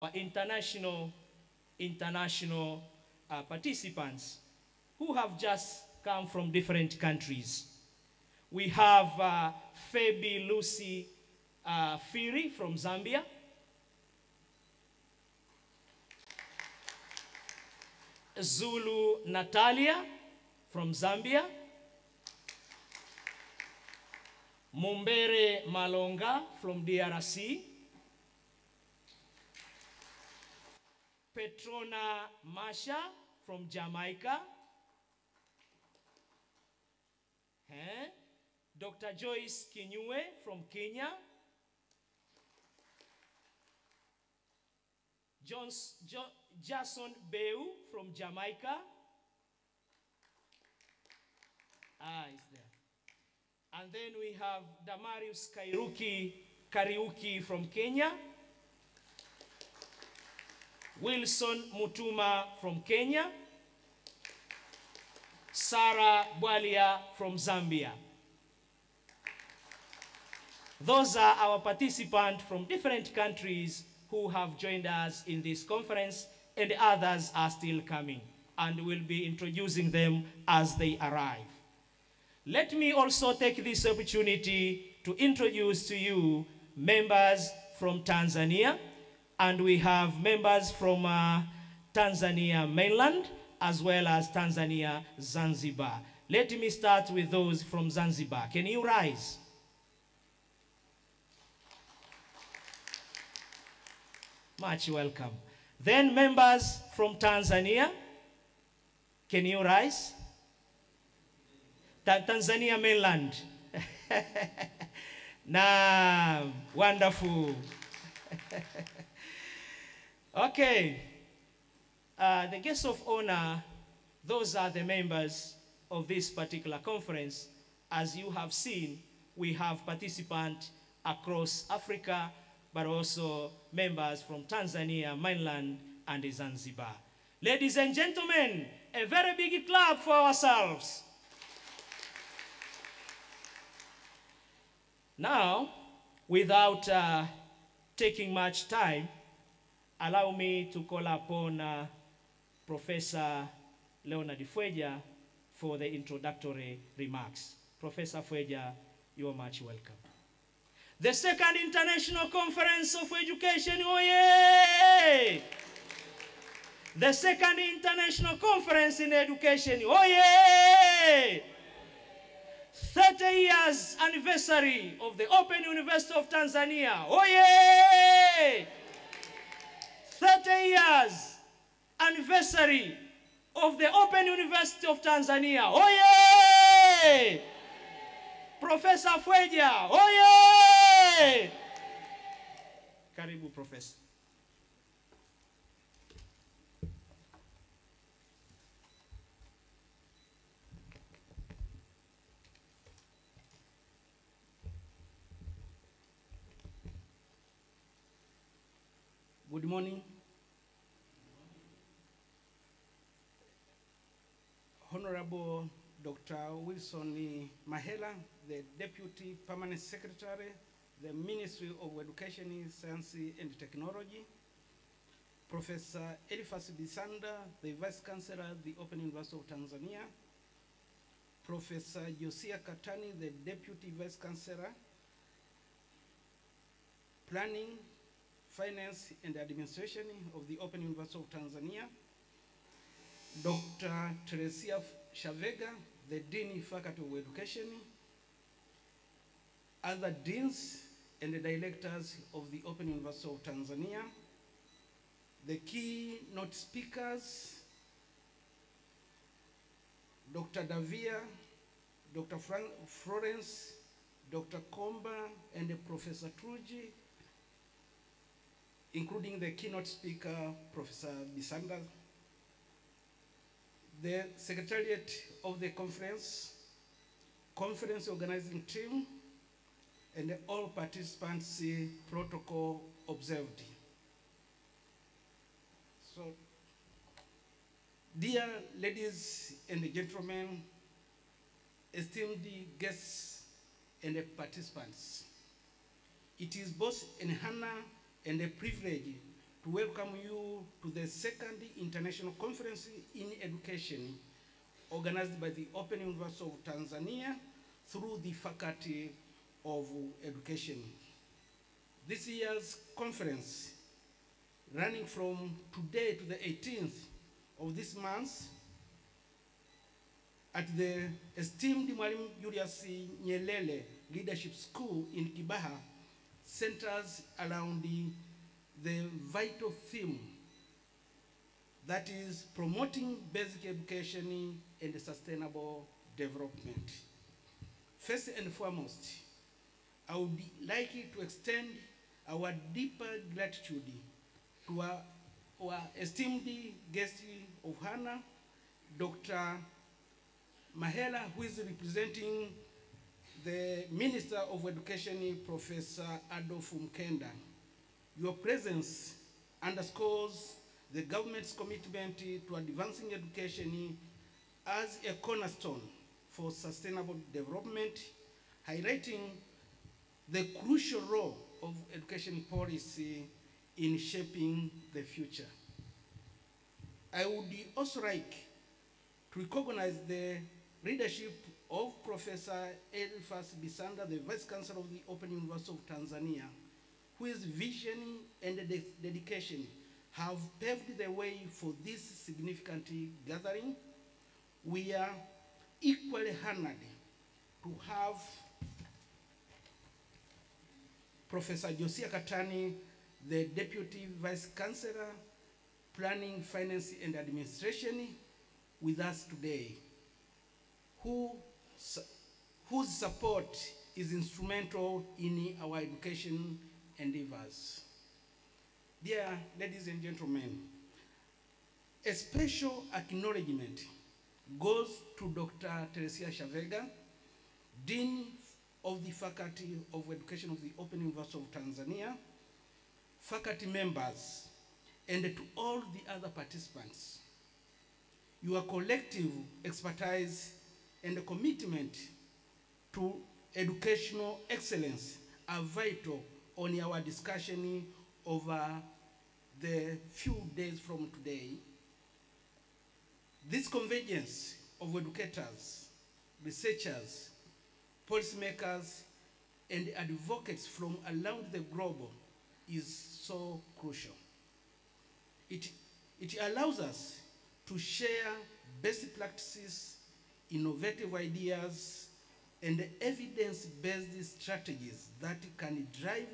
our international participants who have just come from different countries. We have Fabi Lucy Firi from Zambia. Zulu Natalia from Zambia. Mumbere Malonga from DRC. Petrona Masha from Jamaica. Dr. Joyce Kinyue from Kenya. Jason Beu from Jamaica. Is there. And then we have Damarius Kariuki from Kenya. Wilson Mutuma from Kenya. Sarah Bwalia from Zambia. Those are our participants from different countries who have joined us in this conference, and others are still coming, and we'll be introducing them as they arrive. Let me also take this opportunity to introduce to you members from Tanzania, and we have members from Tanzania mainland, as well as Tanzania Zanzibar. Let me start with those from Zanzibar. Can you rise? Much welcome. Then members from Tanzania, can you rise? Tanzania mainland. Nah, wonderful. Okay. The guests of honor, those are the members of this particular conference. As you have seen, we have participants across Africa, but also members from Tanzania, mainland, and Zanzibar. Ladies and gentlemen, a very big clap for ourselves. Now, without taking much time, allow me to call upon Professor Leonard Fweja for the introductory remarks. Professor Fweja, you are much welcome. The Second International Conference of Education, oh yeah! The Second International Conference in Education, oh yeah! 30 years anniversary of the Open University of Tanzania, oh yeah! 30 years anniversary of the Open University of Tanzania, oh yeah! Professor Fweja, oh yeah! Karibu, Professor. Good morning. Honorable Dr. Wilson Mahela, the Deputy Permanent Secretary, the Ministry of Education, Science and Technology, Professor Elifas Bisanda, the Vice Chancellor of the Open University of Tanzania, Professor Josia Katani, the Deputy Vice Chancellor, Planning, Finance and Administration of the Open University of Tanzania, Dr. Teresia Shavega, the Dean Faculty of Education, other deans and the directors of the Open University of Tanzania, the keynote speakers, Dr. Davia, Dr. Florence, Dr. Komba, and Professor Truji, including the keynote speaker, Professor Bisanda, the Secretariat of the conference organizing team, and all participants protocol observed. So, dear ladies and gentlemen, esteemed guests and participants, it is both an honor and a privilege to welcome you to the second International Conference in Education organized by the Open University of Tanzania through the Faculty of Education. This year's conference, running from today to the 18th of this month at the esteemed Mwalimu Julius Nyerere Leadership School in Kibaha, centers around the vital theme that is promoting basic education and sustainable development. First and foremost, I would like to extend our deeper gratitude to our esteemed guest of honor, Dr. Mahela, who is representing the Minister of Education, Professor Adolf Mkenda. Your presence underscores the government's commitment to advancing education as a cornerstone for sustainable development, highlighting the crucial role of education policy in shaping the future. I would also like to recognize the leadership of Professor Elfas Bisanda, the Vice Chancellor of the Open University of Tanzania, whose vision and dedication have paved the way for this significant gathering. We are equally honored to have Professor Josia Katani, the Deputy Vice Chancellor, Planning, Finance, and Administration, with us today, whose support is instrumental in our education endeavors. Dear ladies and gentlemen, a special acknowledgement goes to Dr. Teresia Shavega, Dean of the Faculty of Education of the Open University of Tanzania, faculty members, and to all the other participants. Your collective expertise and commitment to educational excellence are vital on our discussion over the few days from today. This convergence of educators, researchers, policymakers, and advocates from around the globe is so crucial. It allows us to share best practices, innovative ideas, and evidence-based strategies that can drive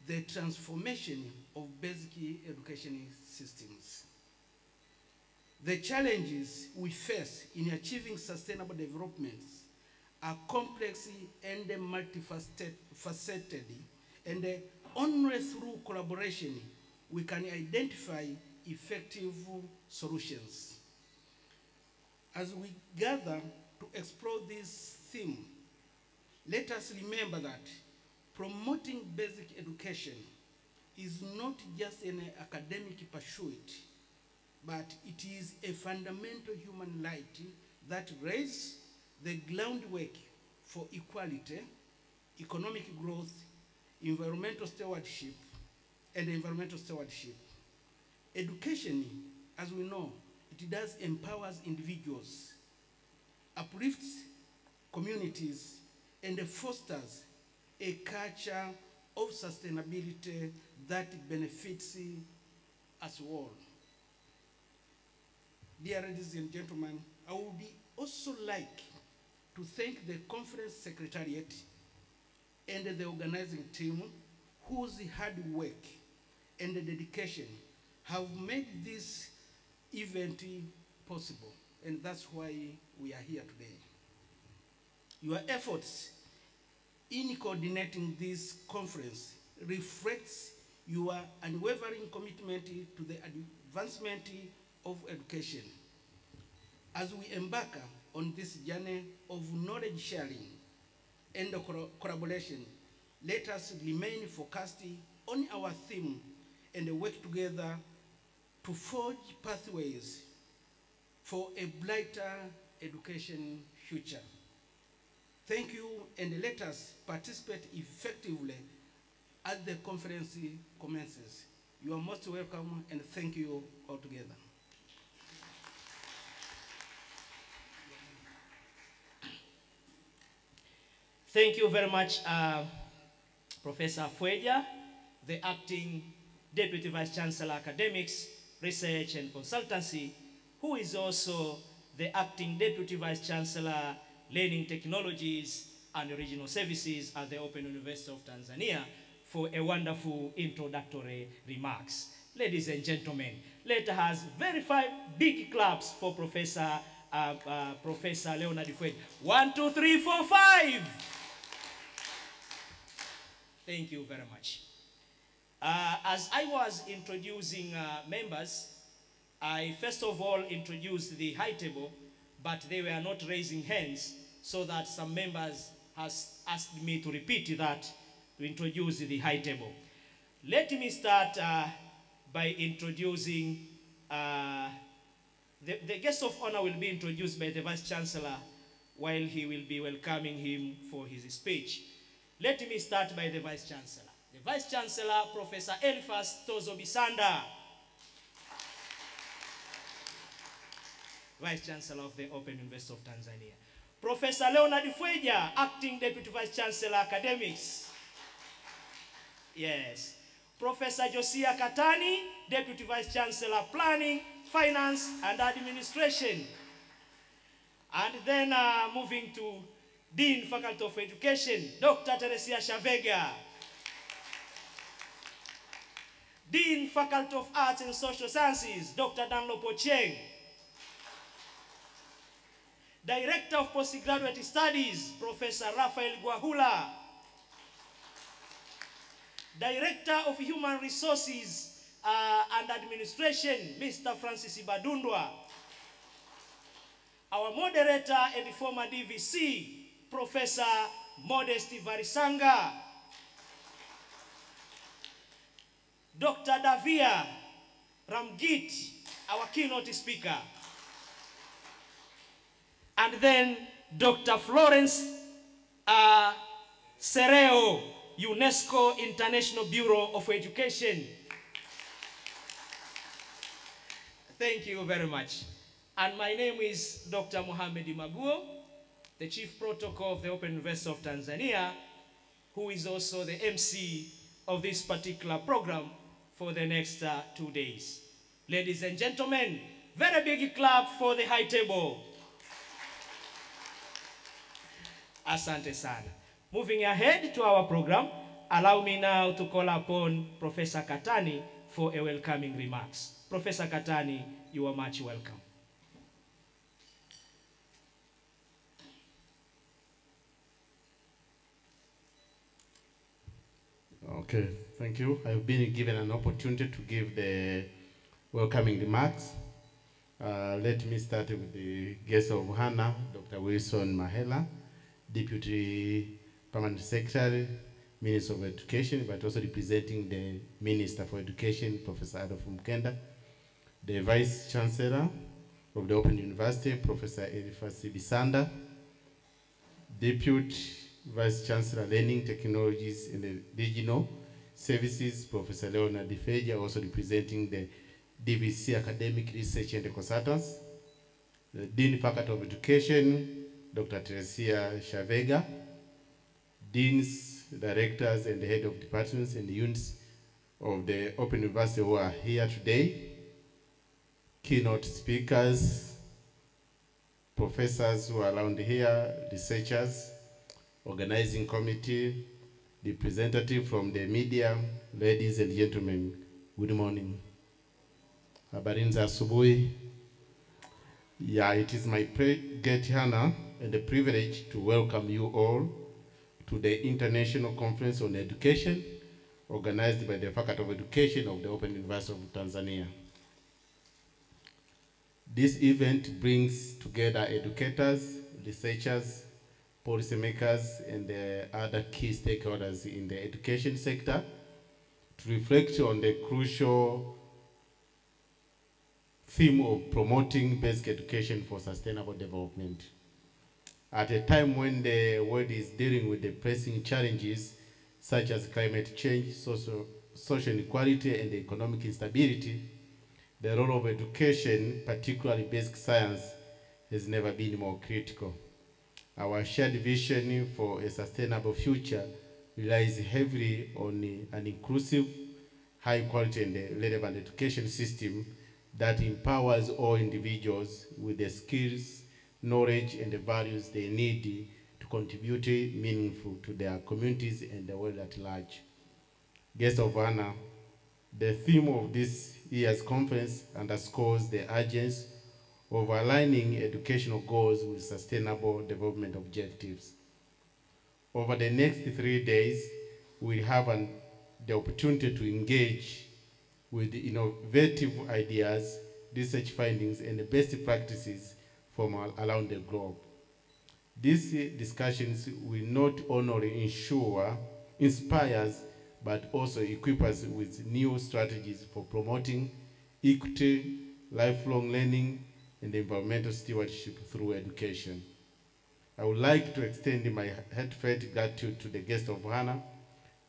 the transformation of basic education systems. The challenges we face in achieving sustainable development are complex and multifaceted, and only through collaboration we can identify effective solutions. As we gather to explore this theme, let us remember that promoting basic education is not just an academic pursuit, but it is a fundamental human right that lays the groundwork for equality, economic growth, environmental stewardship. Education, as we know, it does empowers individuals, uplifts communities, and fosters a culture of sustainability that benefits us all. Dear ladies and gentlemen, I would also like to thank the conference secretariat and the organizing team whose hard work and dedication have made this event possible, and that's why we are here today. Your efforts in coordinating this conference reflects your unwavering commitment to the advancement of education. As we embark on this journey of knowledge sharing and collaboration, let us remain focused on our theme and work together to forge pathways for a brighter education future. Thank you, and let us participate effectively as the conference commences. You are most welcome, and thank you altogether. Thank you very much, Professor Fueja, the Acting Deputy Vice Chancellor Academics, Research and Consultancy, who is also the Acting Deputy Vice Chancellor Learning Technologies and Regional Services at the Open University of Tanzania, for a wonderful introductory remarks. Ladies and gentlemen, let us verify big claps for Professor Leonard Fueja. 1, 2, 3, 4, 5. Thank you very much. As I was introducing members, I first of all introduced the high table, but they were not raising hands, so that some members has asked me to repeat that to introduce the high table. Let me start by introducing, the guest of honor will be introduced by the Vice Chancellor while he will be welcoming him for his speech. Let me start by the Vice Chancellor. The Vice Chancellor, Professor Eliphas Tozo Bisanda, Vice Chancellor of the Open University of Tanzania. Professor Leonard Fueja, Acting Deputy Vice Chancellor Academics. Yes. Professor Josiah Katani, Deputy Vice Chancellor Planning, Finance and Administration. And then moving to Dean, Faculty of Education, Dr. Teresia Shavega. Dean, Faculty of Arts and Social Sciences, Dr. Danlo Pocheng. Director of Postgraduate Studies, Professor Rafael Guahula. Director of Human Resources and Administration, Mr. Francis Ibadundwa. Our moderator and former DVC, Professor Modesty Varisanga. Dr. Davia Ramgit, our keynote speaker. And then Dr. Florence Sereo, UNESCO International Bureau of Education. Thank you very much. And my name is Dr. Mohamed Maguo, the Chief Protocol of the Open University of Tanzania, who is also the MC of this particular program for the next 2 days. Ladies and gentlemen, very big clap for the high table. Asante sana. Moving ahead to our program, allow me now to call upon Professor Katani for a welcoming remarks. Professor Katani, you are much welcome. Okay, thank you. I've been given an opportunity to give the welcoming remarks. Let me start with the guest of honor, Dr. Wilson Mahela, Deputy Permanent Secretary, Minister of Education, but also representing the Minister for Education, Professor Adolfo Mkenda, the Vice Chancellor of the Open University, Professor Eliphas Bisanda, Deputy Vice Chancellor Learning Technologies and the Regional Services, Professor Leonard Fueja, also representing the DVC Academic Research and Consultants, the Dean Faculty of Education, Dr. Teresia Shavega, Deans, Directors, and the Head of Departments and Units of the Open University who are here today, keynote speakers, professors who are around here, researchers, organizing committee, representative from the media, ladies and gentlemen, good morning. Habari za asubuhi. Yeah, it is my great honor and a privilege to welcome you all to the International Conference on Education, organized by the Faculty of Education of the Open University of Tanzania. This event brings together educators, researchers, policymakers, and other key stakeholders in the education sector to reflect on the crucial theme of promoting basic education for sustainable development. At a time when the world is dealing with the pressing challenges such as climate change, social inequality and economic instability, the role of education, particularly basic science, has never been more critical. Our shared vision for a sustainable future relies heavily on an inclusive, high quality and relevant education system that empowers all individuals with the skills, knowledge, and the values they need to contribute meaningful to their communities and the world at large. Guests of honor, the theme of this year's conference underscores the urgency of aligning educational goals with sustainable development objectives. Over the next 3 days, we have the opportunity to engage with innovative ideas, research findings, and the best practices from around the globe. These discussions will not only inspires, but also equip us with new strategies for promoting equity, lifelong learning, and environmental stewardship through education. I would like to extend my heartfelt gratitude to the guests of honor,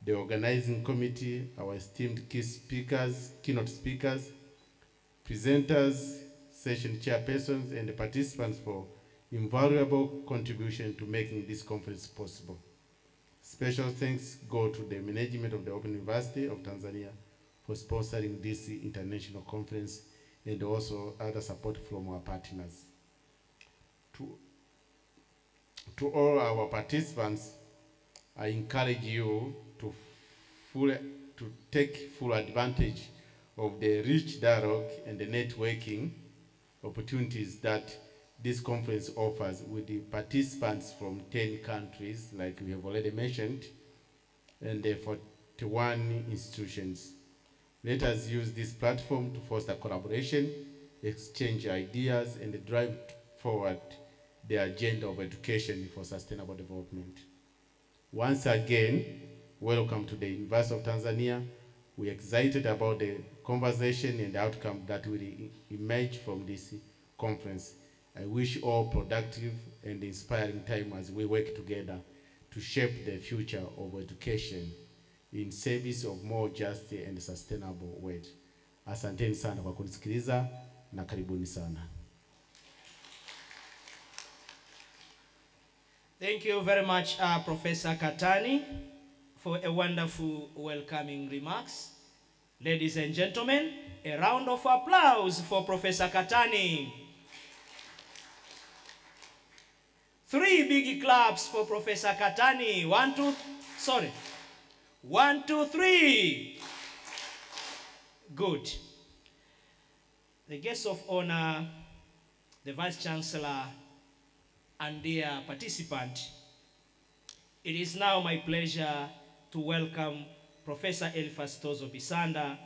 the organizing committee, our esteemed keynote speakers, presenters, session chairpersons, and the participants for invaluable contribution to making this conference possible. Special thanks go to the management of the Open University of Tanzania for sponsoring this international conference and also other support from our partners. To all our participants, I encourage you to take full advantage of the rich dialogue and the networking opportunities that this conference offers with the participants from 10 countries, like we have already mentioned, and the 41 institutions. Let us use this platform to foster collaboration, exchange ideas, and drive forward the agenda of education for sustainable development. Once again, welcome to the University of Tanzania. We're excited about the conversation and the outcome that will emerge from this conference. I wish all productive and inspiring time as we work together to shape the future of education in service of more just and sustainable world. Asanteni sana kwa kunisikiliza na karibuni sana. Thank you very much, Professor Katani, for a wonderful welcoming remarks. Ladies and gentlemen, a round of applause for Professor Katani. 3 big claps for Professor Katani. 1, 2, 3. Good. The guests of honor, the Vice Chancellor, and dear participant, it is now my pleasure to welcome Professor Eliphas Tozo Bisanda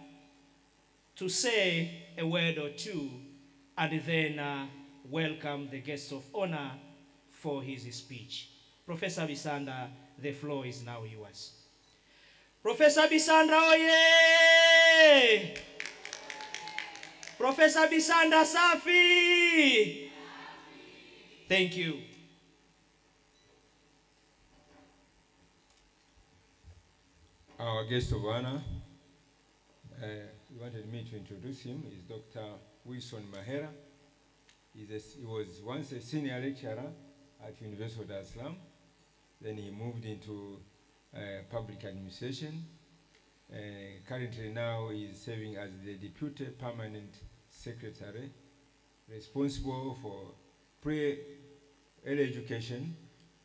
to say a word or two, and then welcome the guest of honor for his speech. Professor Bisanda, the floor is now yours. Professor Bisanda, oye! Professor Bisanda, safi! Thank you. Our guest of honor, you wanted me to introduce him, is Dr. Wilson Mahela. He was once a senior lecturer at University of Dar es Salaam. Then he moved into public administration. Currently now he is serving as the Deputy Permanent Secretary, responsible for pre-early education,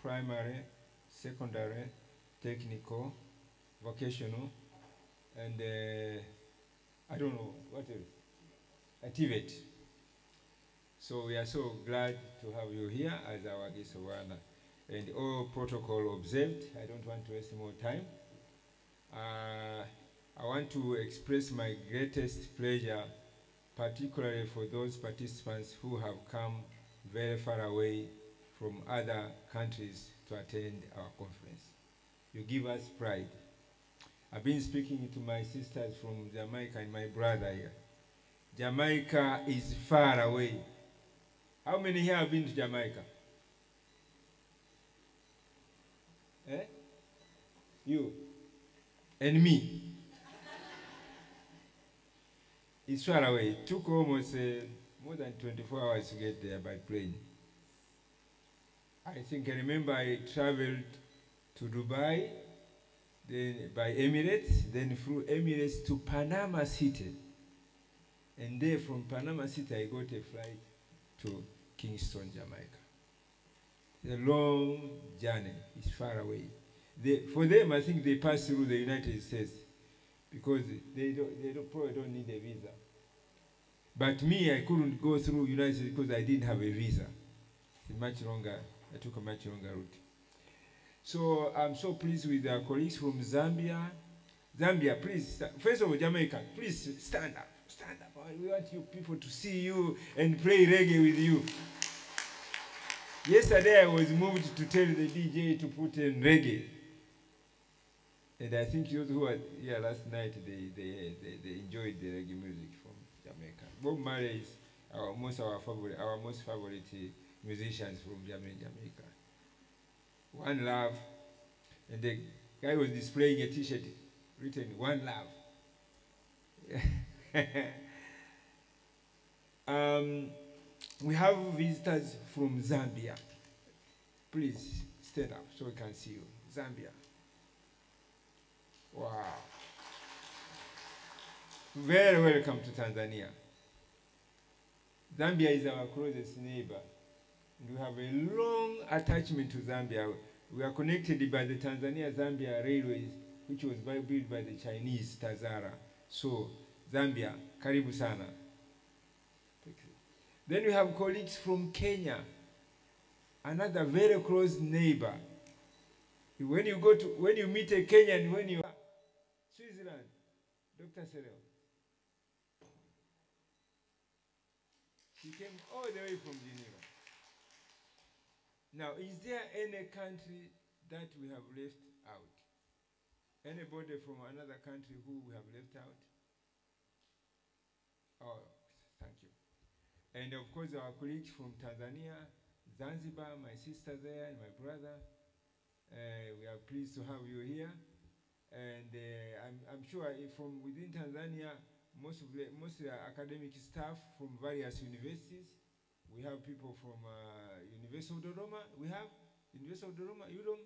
primary, secondary, technical, vocational, and I don't know, what else? TVET. So we are so glad to have you here as our guest of honor. And all protocol observed. I don't want to waste more time. I want to express my greatest pleasure, particularly for those participants who have come very far away from other countries to attend our conference. You give us pride. I've been speaking to my sisters from Jamaica and my brother here. Jamaica is far away. How many here have been to Jamaica? You and me. It's far away. It took almost more than 24 hours to get there by plane. I remember I traveled to Dubai, then by Emirates, then through Emirates to Panama City. And there from Panama City, I got a flight to Kingston, Jamaica. A long journey. It's far away. For them, I think they pass through the United States because they probably don't need a visa. But me, I couldn't go through United States because I didn't have a visa. It's much longer. I took a much longer route. So I'm so pleased with our colleagues from Zambia. Zambia, please, first of all, Jamaica, please stand up. Stand up. We want you people to see you and play reggae with you. Yesterday I was moved to tell the DJ to put in reggae. And I think those who were here last night, they enjoyed the reggae music from Jamaica. Bob Marley is our most favorite musicians from Jamaica. One Love. And the guy was displaying a t-shirt written One Love. We have visitors from Zambia. Please stand up so we can see you. Zambia. Wow. Very welcome to Tanzania. Zambia is our closest neighbor. We have a long attachment to Zambia. We are connected by the Tanzania-Zambia Railways, which was built by the Chinese, Tazara. So, Zambia, karibu sana. Then we have colleagues from Kenya, another very close neighbor. When you meet a Kenyan, Switzerland, Dr. Serel. He came all the way from Geneva. Now, is there any country that we have left out? Anybody from another country who we have left out? Oh, thank you. And of course, our colleagues from Tanzania, Zanzibar, my sister there, and my brother. We are pleased to have you here. And I'm sure from within Tanzania, most of the academic staff from various universities. We have people from University of Dodoma. We have University of Dodoma, UDOM.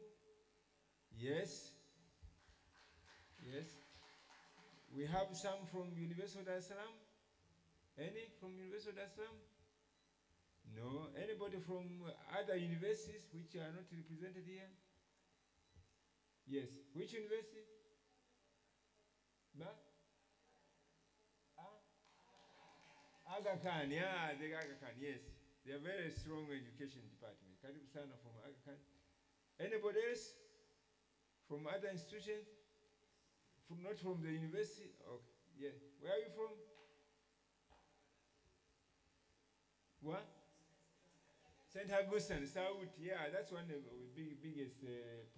Yes. Yes. We have some from University of Dar es Salaam. Any from University of Dar es Salaam? No. Anybody from other universities which are not represented here? Yes. Which university? Aga Khan, yeah, the Aga Khan, yes. They are very strong education department. Karibu sana from Aga Khan. Anybody else? From other institutions? Not from the university? Okay, yeah. Where are you from? What? St. Augustine, South, yeah, that's one of the biggest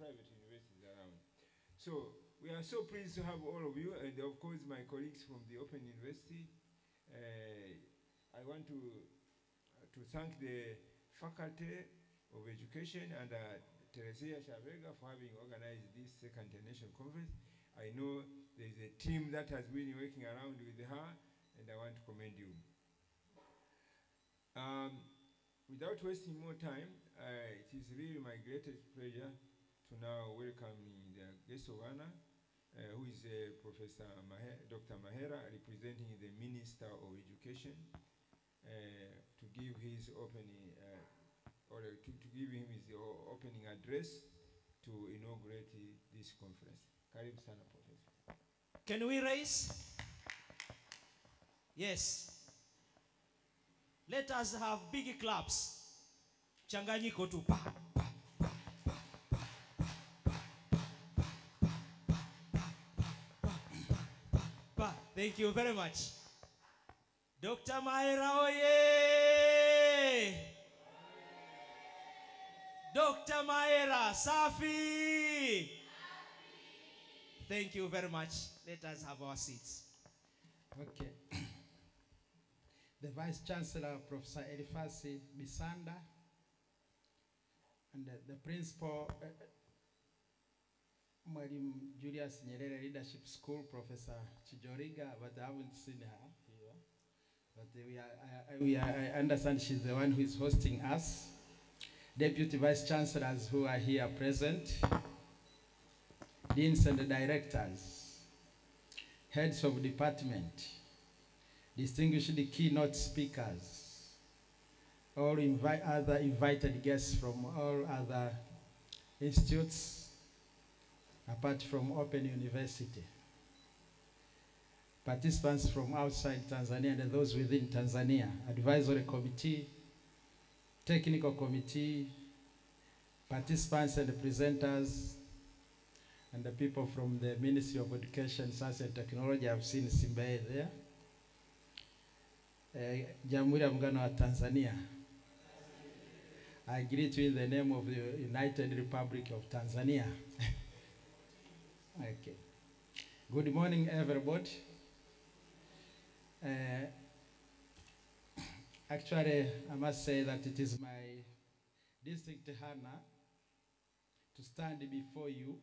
private universities around. So, we are so pleased to have all of you, and of course my colleagues from the Open University. I want to thank the Faculty of Education and Teresia Shavega for having organized this second international conference. I know there is a team that has been working around with her, and I want to commend you. Without wasting more time, it is really my greatest pleasure to now welcome the guest of honor, who is Professor Dr. Mahera, representing the Minister of Education, to give his opening, to give him his opening address to inaugurate this conference. Karibu sana, Professor. Can we raise? Yes. Let us have big claps. Changanyiko tu pa. Thank you very much. Dr. Mahera oye! Dr. Mahera, Safi! Thank you very much. Let us have our seats. Okay. The Vice Chancellor, Professor Elifasi Bisanda, and the Principal, Mwalimu Julius Nyerere Leadership School, Professor Chijoriga, but I haven't seen her here. I understand she's the one who is hosting us. Deputy Vice Chancellors who are here present, deans and directors, heads of department, distinguished keynote speakers, all other invited guests from all other institutes, apart from Open University, participants from outside Tanzania and those within Tanzania, advisory committee, technical committee, participants and presenters, and the people from the Ministry of Education, Science and Technology. I've seen Simbae there. Jamhuri ya Muungano wa Tanzania. I greet you in the name of the United Republic of Tanzania. Okay. Good morning, everybody. Actually, I must say that it is my distinct honor to stand before you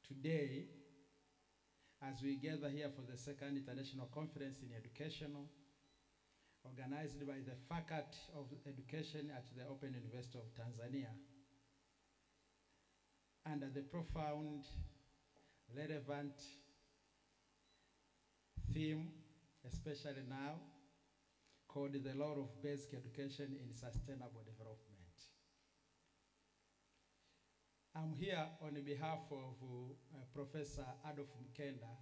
today as we gather here for the second International Conference in Education, organized by the Faculty of Education at the Open University of Tanzania, under the profound, relevant theme, especially now, called the Role of Basic Education in Sustainable Development. I'm here on behalf of Professor Adolf Mkenda,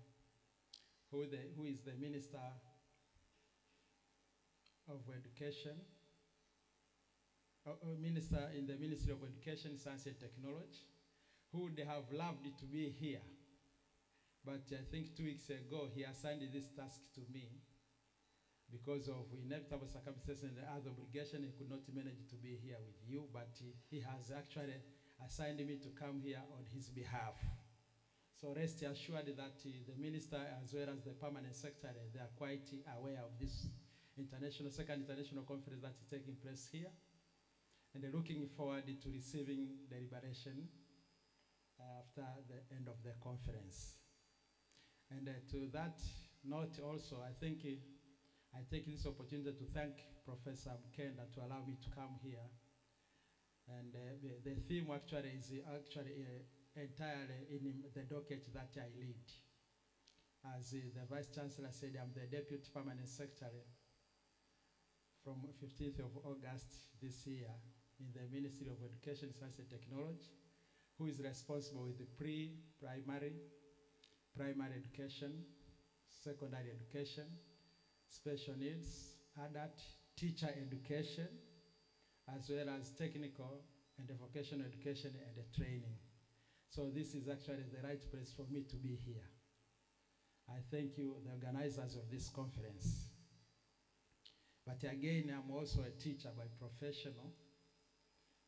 who is the Minister of Education, Minister in the Ministry of Education, Science and Technology, who would have loved to be here. But I think 2 weeks ago, he assigned this task to me. Because of inevitable circumstances and other obligation, he could not manage to be here with you, but he has actually assigned me to come here on his behalf. So rest assured that the minister as well as the permanent secretary, they are quite aware of this second international conference that is taking place here, and they're looking forward to receiving the liberation after the end of the conference. And to that note also, I take this opportunity to thank Professor Mkenda to allow me to come here. And the theme actually is entirely in the docket that I lead. As the Vice Chancellor said, I'm the Deputy Permanent Secretary from 15th of August this year in the Ministry of Education, Science and Technology, who is responsible with the pre-primary, primary education, secondary education, special needs, adult, teacher education, as well as technical and vocational education and training. So this is actually the right place for me to be here. I thank you, the organizers of this conference. But again, I'm also a teacher by profession,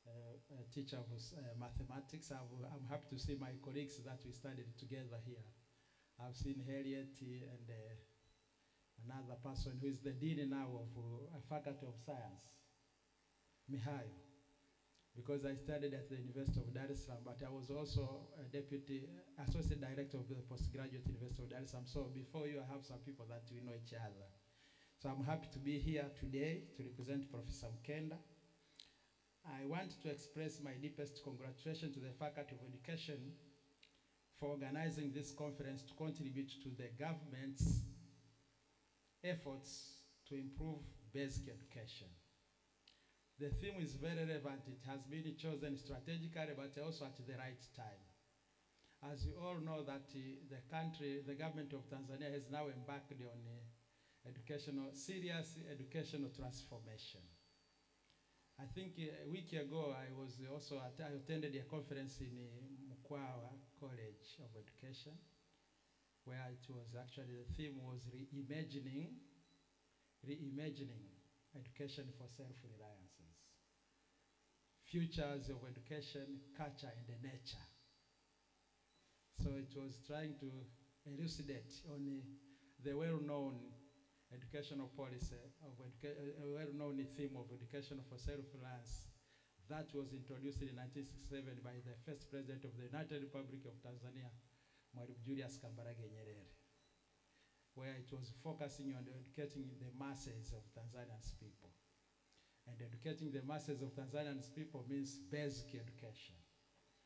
a teacher of mathematics. I'm happy to see my colleagues that we studied together here. I've seen Harriet and another person who is the dean now of Faculty of Science, Mihayo, because I studied at the University of Dar es Salaam, but I was also a deputy associate director of the postgraduate University of Dar es Salaam. So before you, I have some people that we know each other. So I'm happy to be here today to represent Professor Mkenda. I want to express my deepest congratulations to the Faculty of Education for organizing this conference to contribute to the government's efforts to improve basic education. The theme is very relevant. It has been chosen strategically, but also at the right time. As you all know that the government of Tanzania has now embarked on serious educational transformation. I think a week ago, I attended a conference in Mkwawa College of Education, where it was actually, the theme was reimagining education for self-reliances. Futures of education, culture, and nature. So it was trying to elucidate on the well-known educational policy, well-known theme of education for self-reliance that was introduced in 1967 by the first president of the United Republic of Tanzania, Mwalimu Julius Kambarage Nyerere. where it was focusing on educating the masses of Tanzanians people. And educating the masses of Tanzanians people means basic education.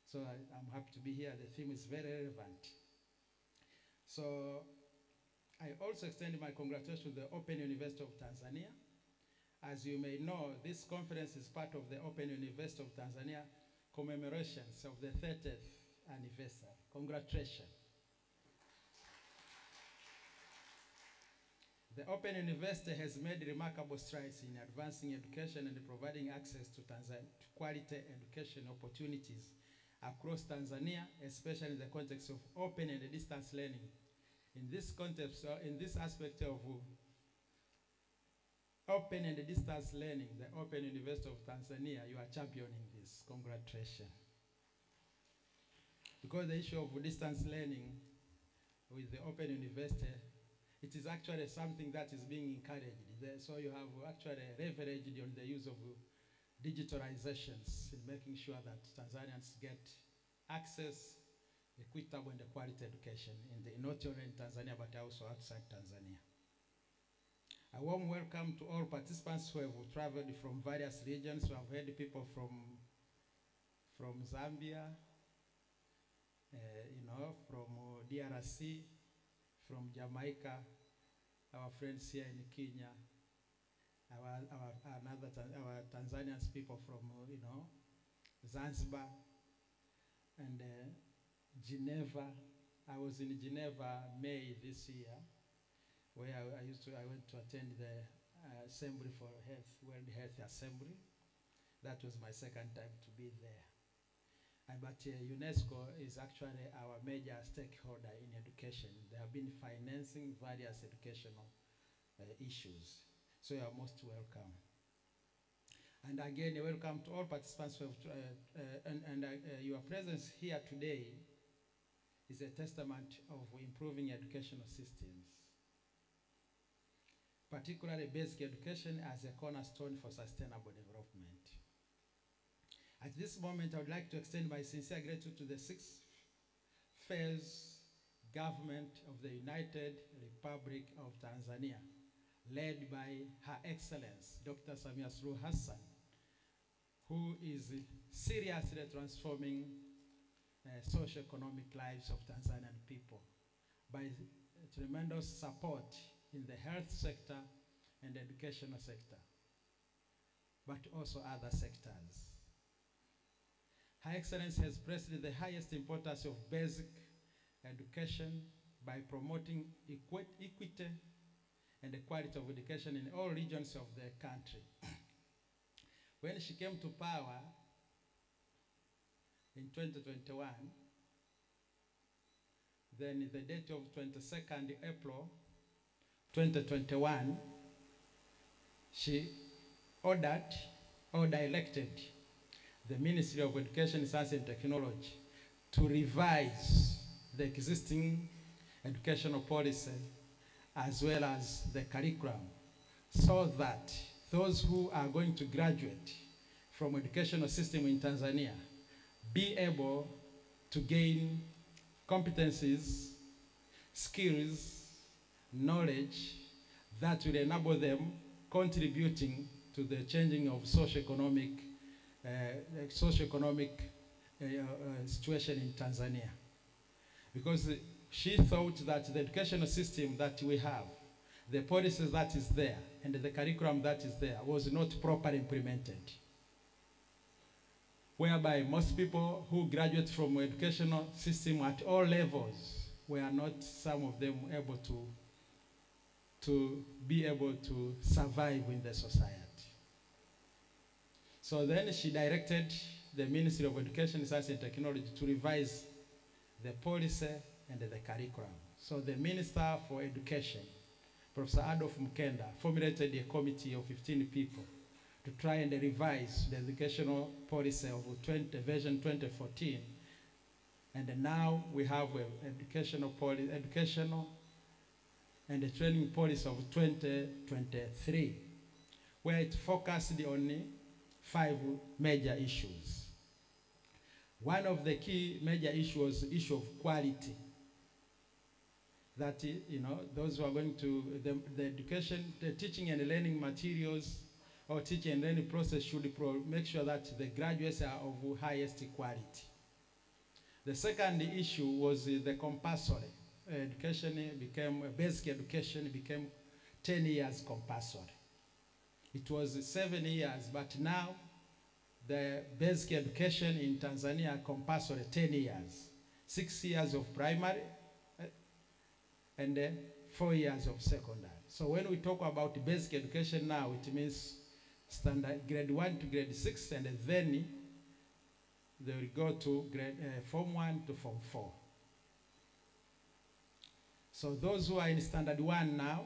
So I'm happy to be here. The theme is very relevant. So I also extend my congratulations to the Open University of Tanzania. As you may know, this conference is part of the Open University of Tanzania commemorations of the 30th anniversary. Congratulations. The Open University has made remarkable strides in advancing education and providing access to quality education opportunities across Tanzania, especially in the context of open and distance learning. In this context, in this aspect of open and distance learning, the Open University of Tanzania, you are championing this. Congratulations. Because the issue of distance learning with the Open University, it is actually something that is being encouraged. So you have actually leveraged on the use of digitalizations in making sure that Tanzanians get access, equitable and quality education, not only in Tanzania, but also outside Tanzania. A warm welcome to all participants who have traveled from various regions. We have heard people from Zambia, from DRC, from Jamaica, our friends here in Kenya, our Tanzanians people from, Zanzibar, and Geneva. I was in Geneva May this year, where I went to attend the Assembly for Health, World Health Assembly. That was my second time to be there. But UNESCO is actually our major stakeholder in education. They have been financing various educational issues. So you are most welcome. And again, welcome to all participants who have, your presence here today is a testament of improving educational systems, particularly basic education as a cornerstone for sustainable development. At this moment, I would like to extend my sincere gratitude to the 6th phase government of the United Republic of Tanzania, led by Her Excellency, Dr. Samia Suluhu Hassan, who is seriously transforming socio-economic lives of Tanzanian people by tremendous support in the health sector and educational sector, but also other sectors. Her Excellency has placed the highest importance of basic education by promoting equity and the quality of education in all regions of the country. When she came to power in 2021, then the date of 22nd April 2021, she directed the Ministry of Education, Science and Technology to revise the existing educational policy as well as the curriculum, so that those who are going to graduate from educational system in Tanzania be able to gain competencies, skills, knowledge that will enable them contributing to the changing of socio-economic situation in Tanzania. Because she thought that the educational system that we have, the policies that is there, and the curriculum that is there was not properly implemented. Whereby most people who graduate from educational system at all levels were not, some of them, able to be able to survive in the society. So then she directed the Ministry of Education, Science and Technology to revise the policy and the curriculum. So the Minister for Education, Professor Adolf Mkenda, formulated a committee of 15 people to try and revise the educational policy of version 2014. And now we have an educational and a training policy of 2023, where it focused on 5 major issues. One of the key major issues was the issue of quality. that, you know, those who are going to, the education, the teaching and learning materials or teaching and learning process should make sure that the graduates are of highest quality. The second issue was the compulsory education became, basic education became 10 years compulsory. It was 7 years, but now the basic education in Tanzania compulsory 10 years. 6 years of primary and 4 years of secondary. So when we talk about basic education now, it means standard grade 1 to grade 6, and then they will go to grade Form 1 to Form 4. So those who are in standard 1 now,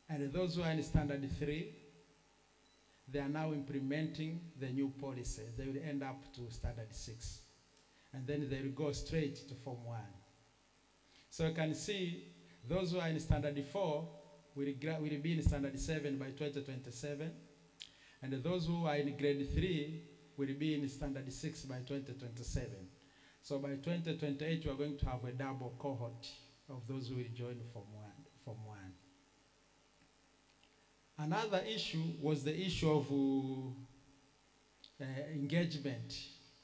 and those who are in standard 3, they are now implementing the new policy. They will end up to standard 6. And then they will go straight to Form 1. So you can see those who are in standard 4 will be in standard 7 by 2027. And those who are in grade 3 will be in standard 6 by 2027. So by 2028, we are going to have a double cohort of those who will join Form 1. Another issue was the issue of engagement,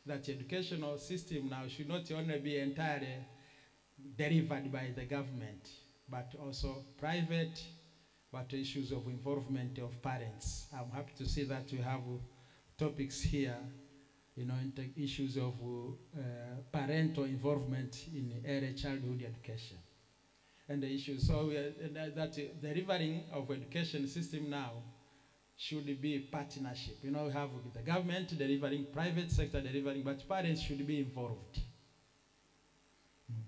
that the educational system now should not only be entirely delivered by the government, but also private, but issues of involvement of parents. I'm happy to see that we have topics here, you know, issues of parental involvement in early childhood education. And the issues, so that delivering of education system now should be partnership. You know, we have the government delivering, private sector delivering, but parents should be involved.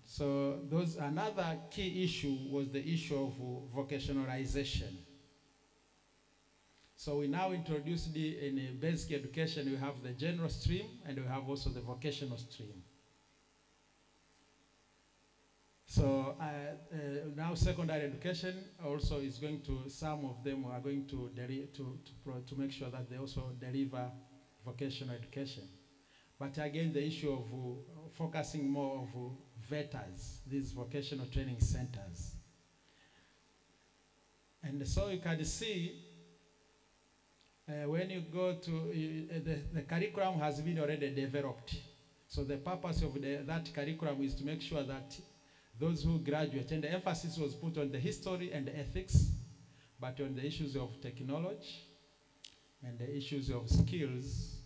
So another key issue was the issue of vocationalization. So we now introduced in a basic education, we have the general stream and we have also the vocational stream. So now secondary education also is going to, some of them are going to make sure that they also deliver vocational education. But again, the issue of focusing more of VETAs, these vocational training centers. And so you can see when you go to, the curriculum has been already developed. So the purpose of that curriculum is to make sure that those who graduate, and the emphasis was put on the history and the ethics, but on the issues of technology and the issues of skills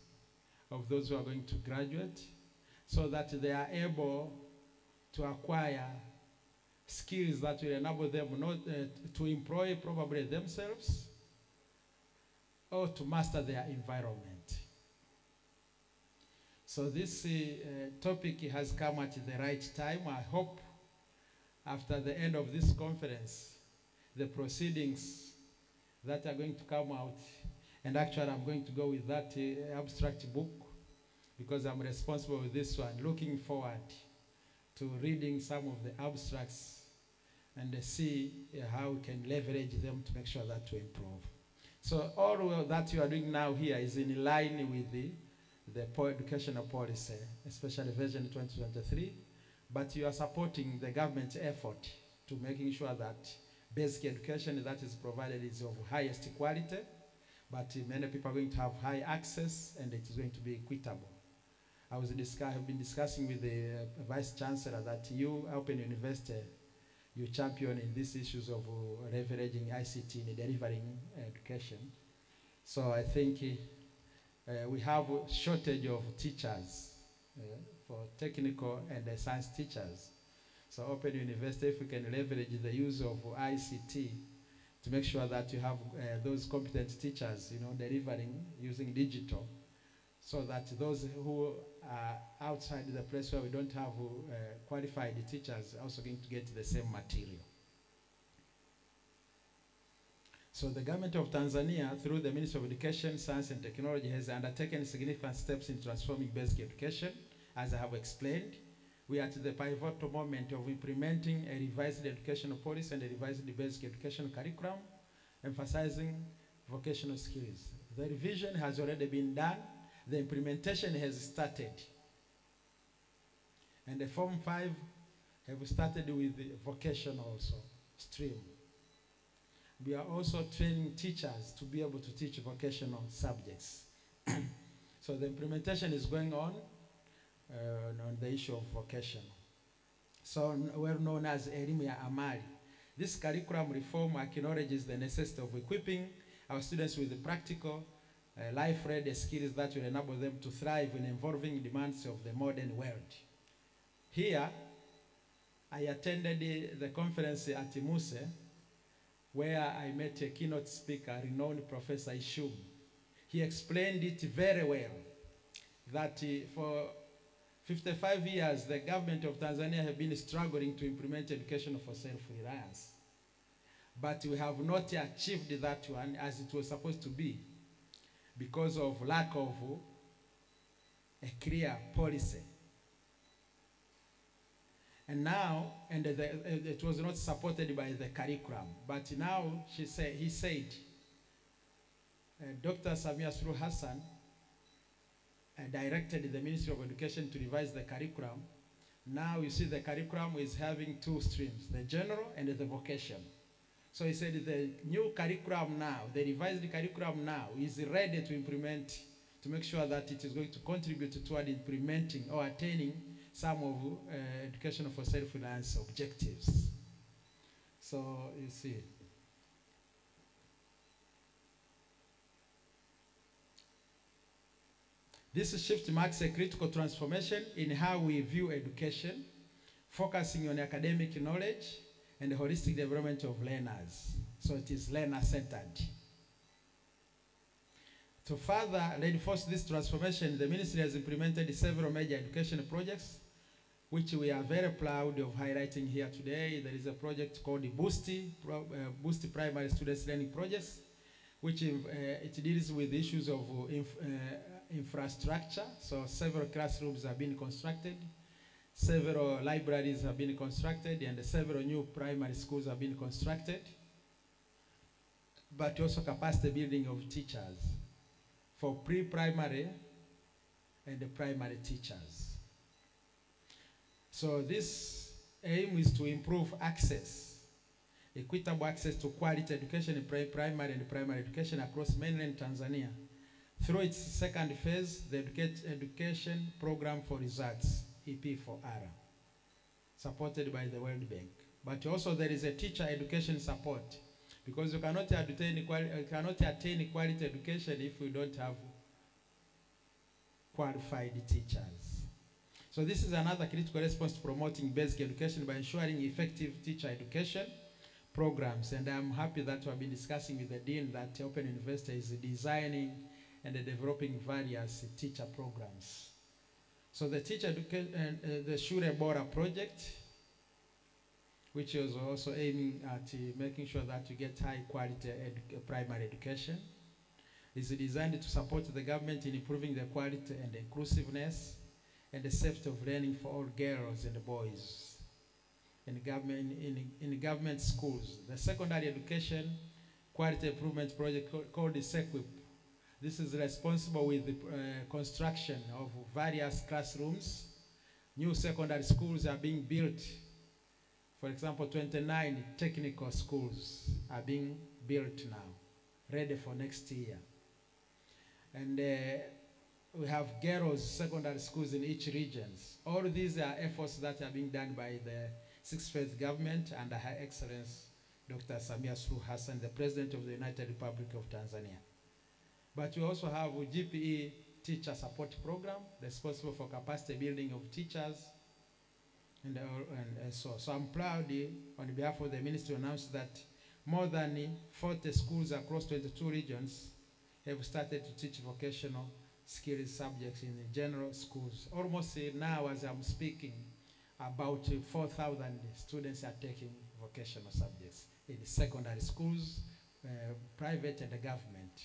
of those who are going to graduate, so that they are able to acquire skills that will enable them not to employ probably themselves or to master their environment. So this topic has come at the right time. I hope after the end of this conference, the proceedings that are going to come out, and actually I'm going to go with that abstract book because I'm responsible with this one, looking forward to reading some of the abstracts and see how we can leverage them to make sure that we improve. So all that you are doing now here is in line with the educational policy, especially version 2023, but you are supporting the government's effort to making sure that basic education that is provided is of highest quality, but many people are going to have high access and it is going to be equitable. I have been discussing with the Vice Chancellor that you, Open University, you champion in these issues of leveraging ICT in delivering education. So I think we have a shortage of teachers for technical and science teachers. So Open University, if we can leverage the use of ICT to make sure that you have those competent teachers, you know, delivering using digital, so that those who are outside the place where we don't have qualified teachers are also going to get the same material. So the government of Tanzania, through the Ministry of Education, Science and Technology, has undertaken significant steps in transforming basic education, as I have explained. We are at the pivotal moment of implementing a revised educational policy and a revised basic education curriculum, emphasizing vocational skills. The revision has already been done. The implementation has started. And the Form 5 have started with the vocational also stream. We are also training teachers to be able to teach vocational subjects. So the implementation is going on the issue of vocational. So well known as Elimu ya Amali. This curriculum reform acknowledges the necessity of equipping our students with the practical, life-ready skills that will enable them to thrive in evolving demands of the modern world. Here, I attended the conference at Muse, where I met a keynote speaker, renowned Professor Ishum. He explained it very well, that for 55 years, the government of Tanzania have been struggling to implement education for self-reliance. But we have not achieved that one as it was supposed to be because of lack of a clear policy. And now, it was not supported by the curriculum. But now, he said, Dr. Samia Suluhu Hassan directed the Ministry of Education to revise the curriculum. Now you see the curriculum is having two streams, the general and the vocation. So he said the new curriculum now, the revised curriculum now is ready to implement, to make sure that it is going to contribute toward implementing or attaining some of education for self-reliance objectives. So you see. This shift marks a critical transformation in how we view education, focusing on academic knowledge and the holistic development of learners. So it is learner-centered. To further reinforce this transformation, the ministry has implemented several major education projects, which we are very proud of highlighting here today. There is a project called the Boosty Primary Students Learning Projects, which it deals with issues of infrastructure. So several classrooms have been constructed, several libraries have been constructed, and several new primary schools have been constructed, but also capacity building of teachers for pre-primary and the primary teachers. So this aim is to improve access, equitable access to quality education in primary and primary education across mainland Tanzania through its second phase, the Education Program for Results, EP4R, supported by the World Bank. But also there is a teacher education support, because you cannot attain quality education if you don't have qualified teachers. So this is another critical response to promoting basic education by ensuring effective teacher education programs. And I'm happy that we have been discussing with the Dean that Open University is designing and developing various teacher programs. So the teacher education, the Shure Bora project, which is also aiming at making sure that you get high quality primary education, is designed to support the government in improving the quality and inclusiveness and the safety of learning for all girls and boys in government schools. The secondary education quality improvement project called the SEQUIP. This is responsible with the construction of various classrooms. New secondary schools are being built. For example, 29 technical schools are being built now, ready for next year. And we have girls' secondary schools in each region. All these are efforts that are being done by the Sixth Phase government under Her Excellency Dr. Samia Suluhu Hassan, the President of the United Republic of Tanzania. But we also have a GPE teacher support program responsible for capacity building of teachers. So I'm proud on behalf of the ministry to announce that more than 40 schools across 22 regions have started to teach vocational skills subjects in the general schools. Almost now as I'm speaking, about 4,000 students are taking vocational subjects in secondary schools, private and the government.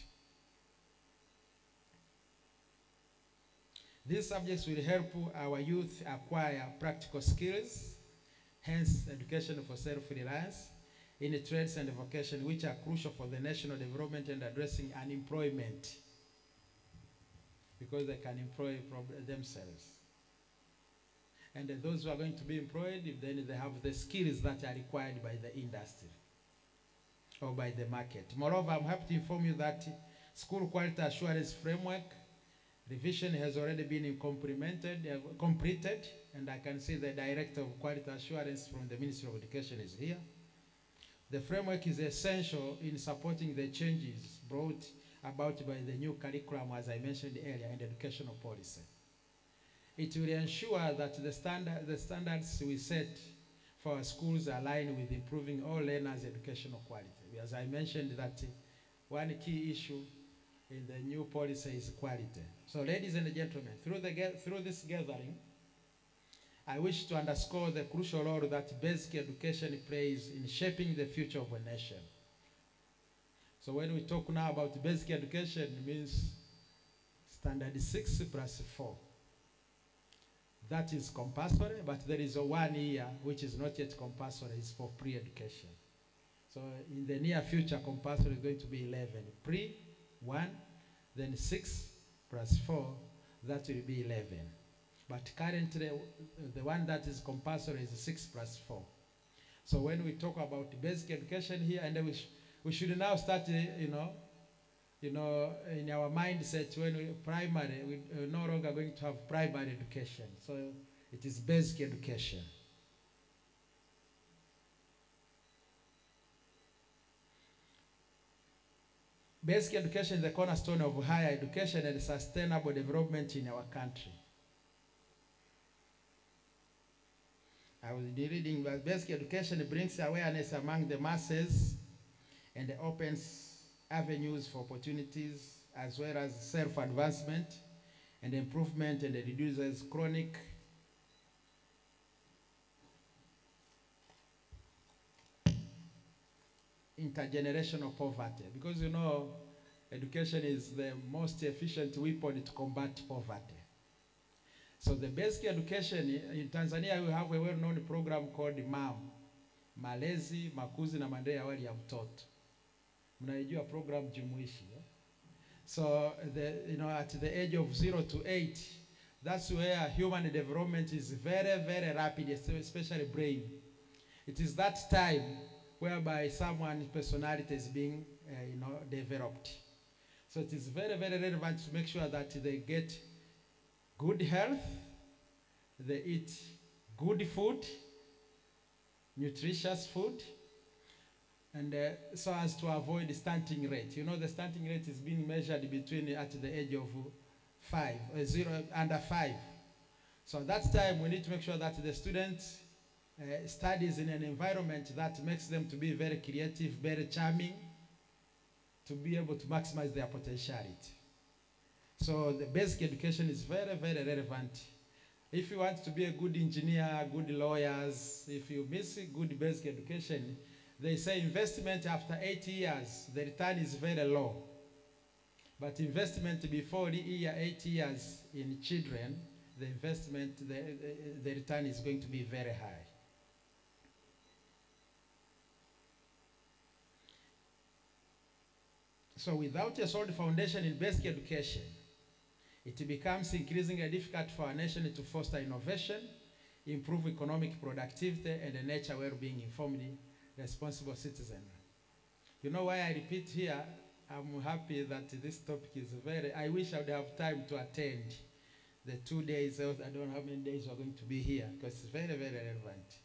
These subjects will help our youth acquire practical skills, hence education for self-reliance, in trades and vocation, which are crucial for the national development and addressing unemployment, because they can employ themselves. And those who are going to be employed, then they have the skills that are required by the industry or by the market. Moreover, I'm happy to inform you that school quality assurance framework revision has already been completed, and I can see the Director of Quality Assurance from the Ministry of Education is here. The framework is essential in supporting the changes brought about by the new curriculum, as I mentioned earlier, in educational policy. It will ensure that the standards we set for our schools align with improving all learners' educational quality. As I mentioned, that one key issue in the new policy is quality. So, ladies and gentlemen, through this gathering, I wish to underscore the crucial role that basic education plays in shaping the future of a nation. So when we talk now about basic education, it means standard 6 plus 4. That is compulsory, but there is a 1 year which is not yet compulsory, it's for pre-education. So in the near future, compulsory is going to be 11. Pre, 1, then 6 plus 4, that will be 11. But currently, the one that is compulsory is 6 plus 4. So when we talk about basic education here, and we should now start, in our mindset, when we primary, we're no longer going to have primary education. So it is basic education. Basic education is the cornerstone of higher education and sustainable development in our country. I will be reading that basic education brings awareness among the masses and opens avenues for opportunities as well as self-advancement and improvement, and reduces chronic intergenerational poverty. Because education is the most efficient weapon to combat poverty. So the basic education in Tanzania, we have a well-known program called MAM, Malezi, Makuzi na Maendeleo ya Awali ya Mtoto. Mnaijua program jumuishi. So at the age of 0 to 8, that's where human development is very, very rapid, especially brain. It is that time whereby someone's personality is being developed. So it is very, very relevant to make sure that they get good health, they eat good food, nutritious food, and so as to avoid the stunting rate. The stunting rate is being measured between at the age of 0 under 5. So at that time, we need to make sure that the student studies in an environment that makes them to be very creative, very charming, to be able to maximize their potentiality. So the basic education is very, very relevant. If you want to be a good engineer, good lawyers, if you miss good basic education, they say investment after 8 years, the return is very low. But investment before 8 years in children, the investment, the return is going to be very high. So without a solid foundation in basic education, it becomes increasingly difficult for our nation to foster innovation, improve economic productivity, and nature well-being, informed, responsible citizen. You know why I repeat here? I'm happy that this topic is I wish I would have time to attend the 2 days. I don't know how many days we're going to be here, because it's very, very relevant.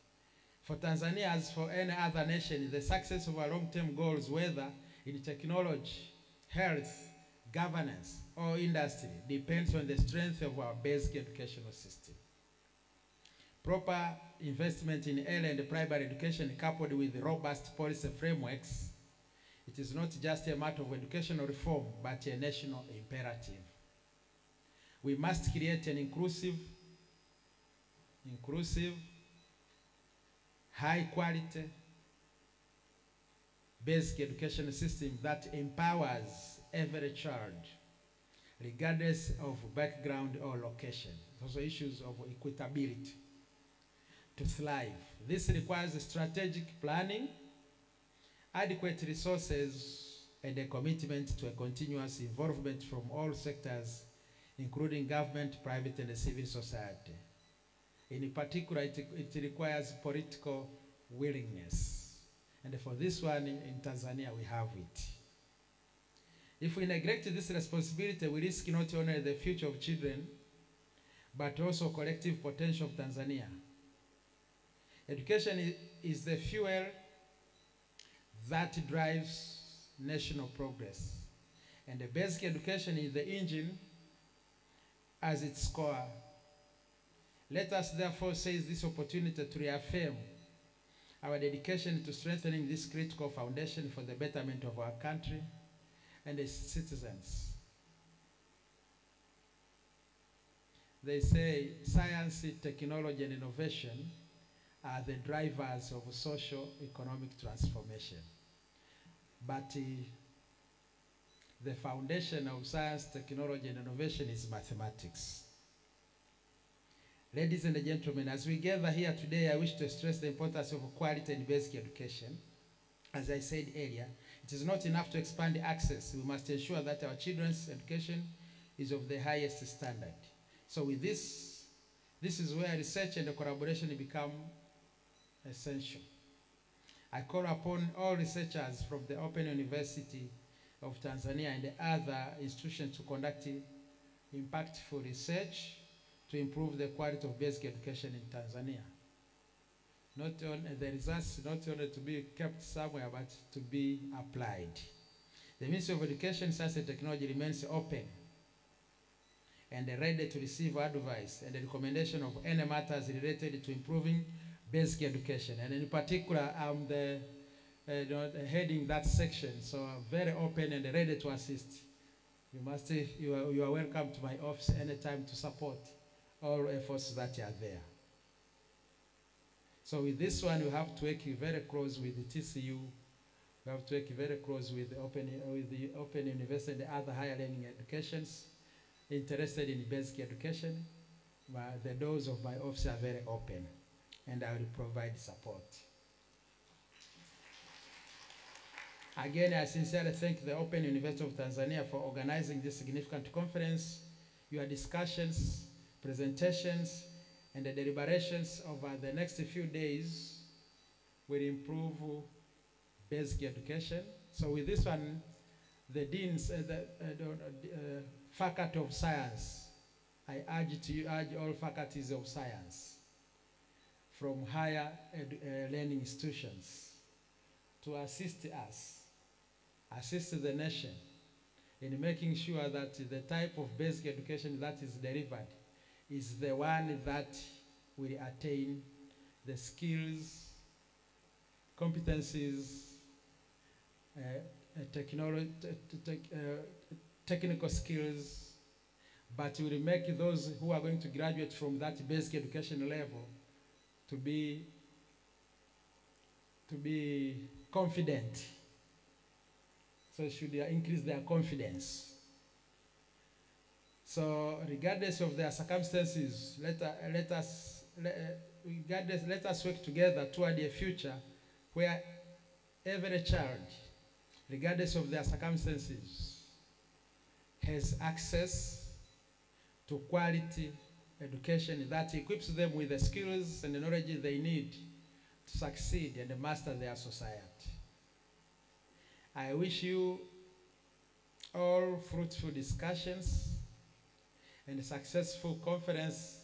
For Tanzania, as for any other nation, the success of our long-term goals, whether in technology, health, governance, or industry, depends on the strength of our basic educational system. Proper investment in early and primary education, coupled with robust policy frameworks, it is not just a matter of educational reform, but a national imperative. We must create an inclusive, high quality, basic education system that empowers every child, regardless of background or location. Those are issues of equitability to thrive. This requires strategic planning, adequate resources, and a commitment to a continuous involvement from all sectors, including government, private, and civil society. In particular, it requires political willingness. And for this one in Tanzania, we have it. If we neglect this responsibility, we risk not only the future of children, but also collective potential of Tanzania. Education is the fuel that drives national progress. And the basic education is the engine as its core. Let us therefore seize this opportunity to reaffirm our dedication to strengthening this critical foundation for the betterment of our country and its citizens. They say science, technology, and innovation are the drivers of social economic transformation. But the foundation of science, technology, and innovation is mathematics. Ladies and gentlemen, as we gather here today, I wish to stress the importance of quality and basic education. As I said earlier, it is not enough to expand access. We must ensure that our children's education is of the highest standard. So with this is where research and collaboration become essential. I call upon all researchers from the Open University of Tanzania and the other institutions to conduct impactful research to improve the quality of basic education in Tanzania. Not only the results, not only to be kept somewhere, but to be applied. The Ministry of Education, Science and Technology remains open and ready to receive advice and recommendation of any matters related to improving basic education. And in particular, I'm heading that section, so I'm very open and ready to assist. You are welcome to my office anytime to support all efforts that are there. So with this one, we have to work very close with the TCU. We have to work very close with the Open University and the other higher learning educations interested in basic education. The doors of my office are very open, and I will provide support. Again, I sincerely thank the Open University of Tanzania for organizing this significant conference. Your discussions, presentations, and the deliberations over the next few days will improve basic education. So with this one, the deans, faculty of science, I urge all faculties of science from higher learning institutions to assist us, assist the nation in making sure that the type of basic education that is delivered is the one that will attain the skills, competencies, technical skills, but will make those who are going to graduate from that basic education level to be confident. So it should increase their confidence. So regardless of their circumstances, let us work together toward a future where every child, regardless of their circumstances, has access to quality education that equips them with the skills and the knowledge they need to succeed and master their society. I wish you all fruitful discussions and a successful conference,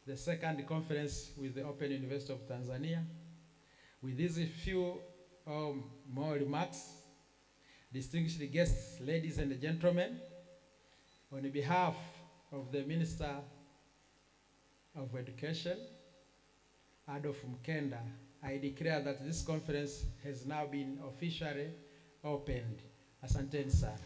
the second conference with the Open University of Tanzania. With these few more remarks, distinguished guests, ladies and gentlemen, on behalf of the Minister of Education, Adolf Mkenda, I declare that this conference has now been officially opened. Asanteni sana.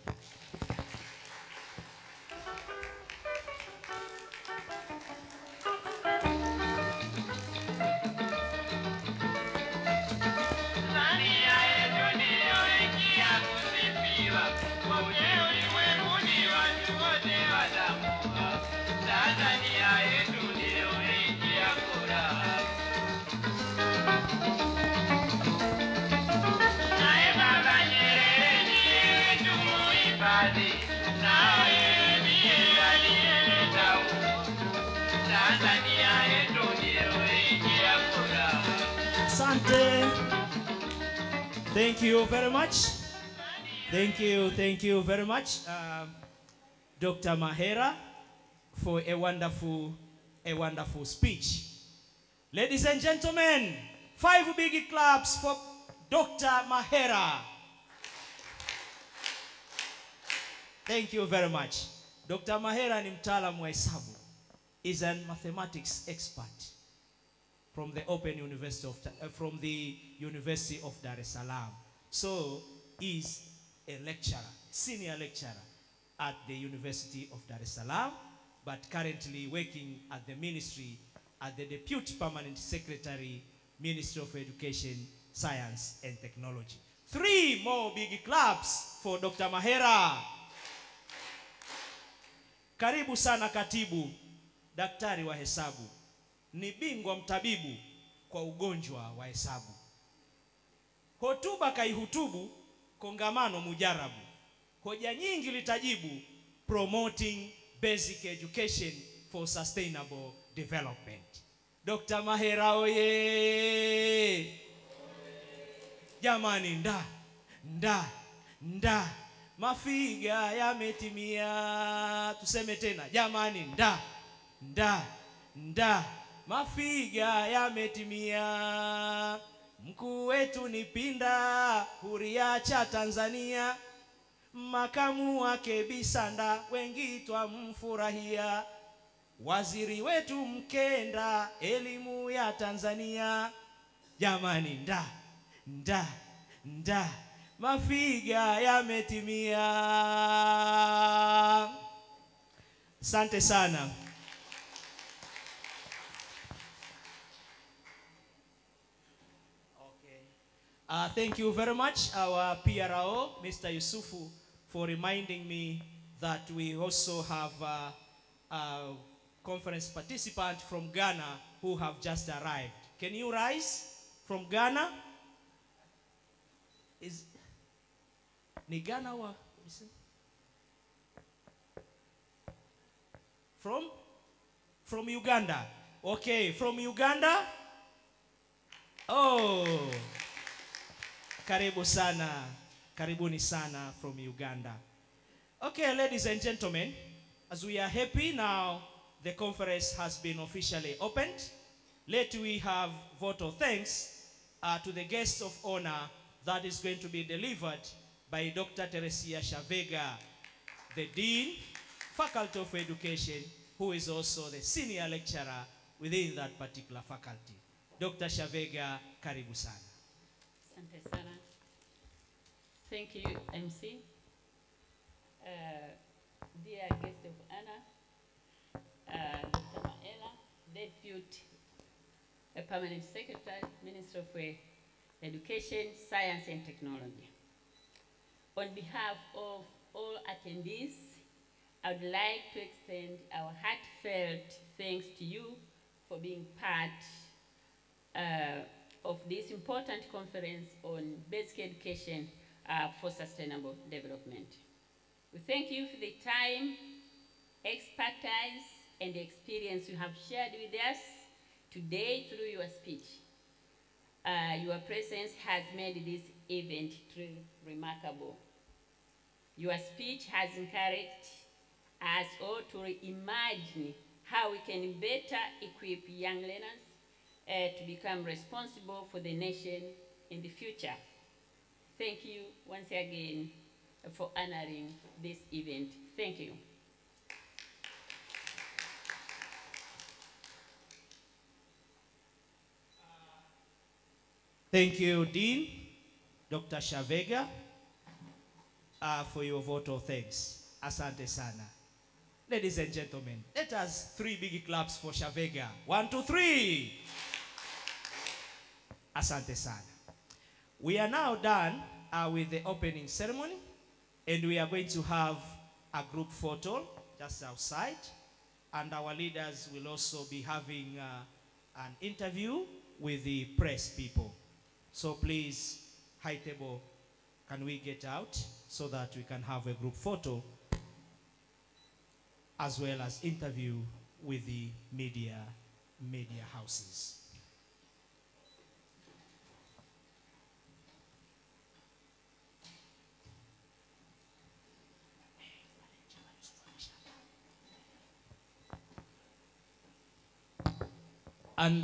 Tanzania yetu Thank you very much. Thank you very much, Dr. Mahera, for a wonderful speech. Ladies and gentlemen, 5 big claps for Dr. Mahera. Thank you very much. Dr. Mahera ni mtaalamu wa hesabu. Is a mathematics expert from the from the University of Dar es Salaam. So is a lecturer, senior lecturer at the University of Dar es Salaam, but currently working at the ministry as the Deputy Permanent Secretary, Ministry of Education, Science and Technology. 3 more big claps for Dr. Mahera. Karibu sana katibu, daktari wa hesabu. Ni bingwa mtabibu kwa ugonjwa wa hesabu. Hotuba kaihutubu, kongamano mujarabu. Hoja nyingi litajibu, promoting basic education for sustainable development. Dr. Mahera oye! Jamani nda mafiga yametimia. Tuseme tena, jamani nda mafiga yametimia. Mkuu wetu ni Pinda, huriacha Tanzania. Makamu wake Bisanda, wengi twamfurahia. Waziri wetu Mkenda, elimu ya Tanzania. Jamani nda mafiga yametimia. Asante sana. Thank you very much, our PRO, Mr. Yusufu, for reminding me that we also have a conference participant from Ghana who have just arrived. Can you rise from Ghana? Is ni Ghana wa? From Uganda. Okay, from Uganda. Oh. Karibu sana. Karibuni sana from Uganda. Okay, ladies and gentlemen, as we are happy now, the conference has been officially opened. Let we have vote of thanks to the guest of honor that is going to be delivered by Dr. Teresia Shavega, the Dean, Faculty of Education, who is also the senior lecturer within that particular faculty. Dr. Shavega, karibu sana. Asante sana. Thank you, MC. Dear guest of honor, Dr. Mahera, Deputy Permanent Secretary, Minister of Education, Science and Technology. On behalf of all attendees, I would like to extend our heartfelt thanks to you for being part of this important conference on basic education for sustainable development. We thank you for the time, expertise, and experience you have shared with us today through your speech. Your presence has made this event truly remarkable. Your speech has encouraged us all to reimagine how we can better equip young learners to become responsible for the nation in the future. Thank you once again for honoring this event. Thank you. Thank you, Dean, Dr. Shavega, for your vote of thanks. Asante sana. Ladies and gentlemen, let us 3 big claps for Shavega. 1, 2, 3. Asante sana. We are now done with the opening ceremony, and we are going to have a group photo just outside, and our leaders will also be having an interview with the press people. So please, high table, can we get out so that we can have a group photo as well as interview with the media houses. And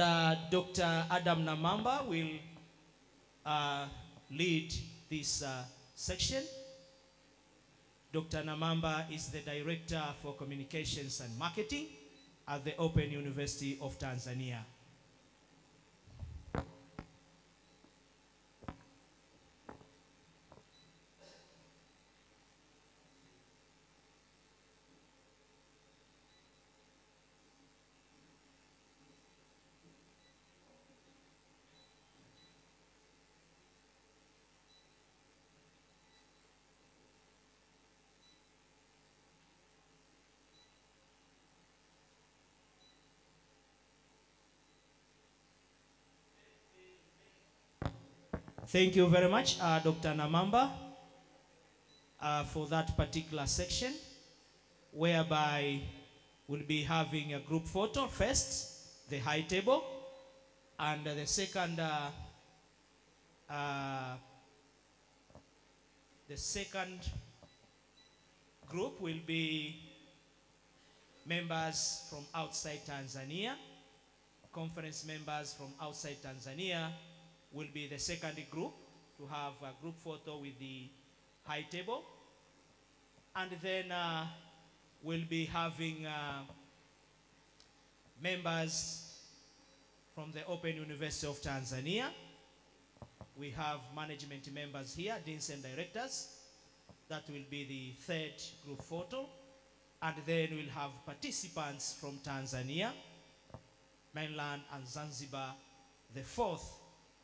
Dr. Adam Namamba will lead this section. Dr. Namamba is the Director for Communications and Marketing at the Open University of Tanzania. Thank you very much, Dr. Namamba, for that particular section, whereby we'll be having a group photo first, the high table, and the second group will be members from outside Tanzania. Conference members from outside Tanzania will be the second group to have a group photo with the high table. And then we'll be having members from the Open University of Tanzania. We have management members here, deans and directors. That will be the third group photo. And then we'll have participants from Tanzania, mainland and Zanzibar, the fourth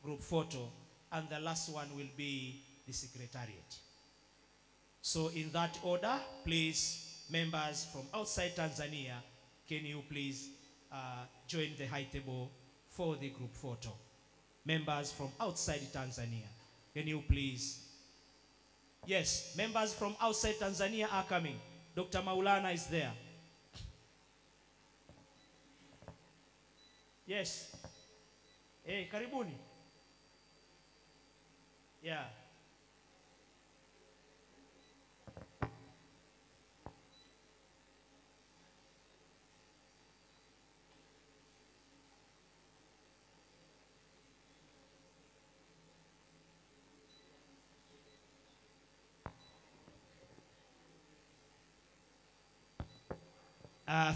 group photo, and the last one will be the secretariat. So in that order, please, members from outside Tanzania, can you please join the high table for the group photo? Members from outside Tanzania, can you please? Yes, members from outside Tanzania are coming. Dr. Maulana is there. Yes. Hey, karibuni. Yeah.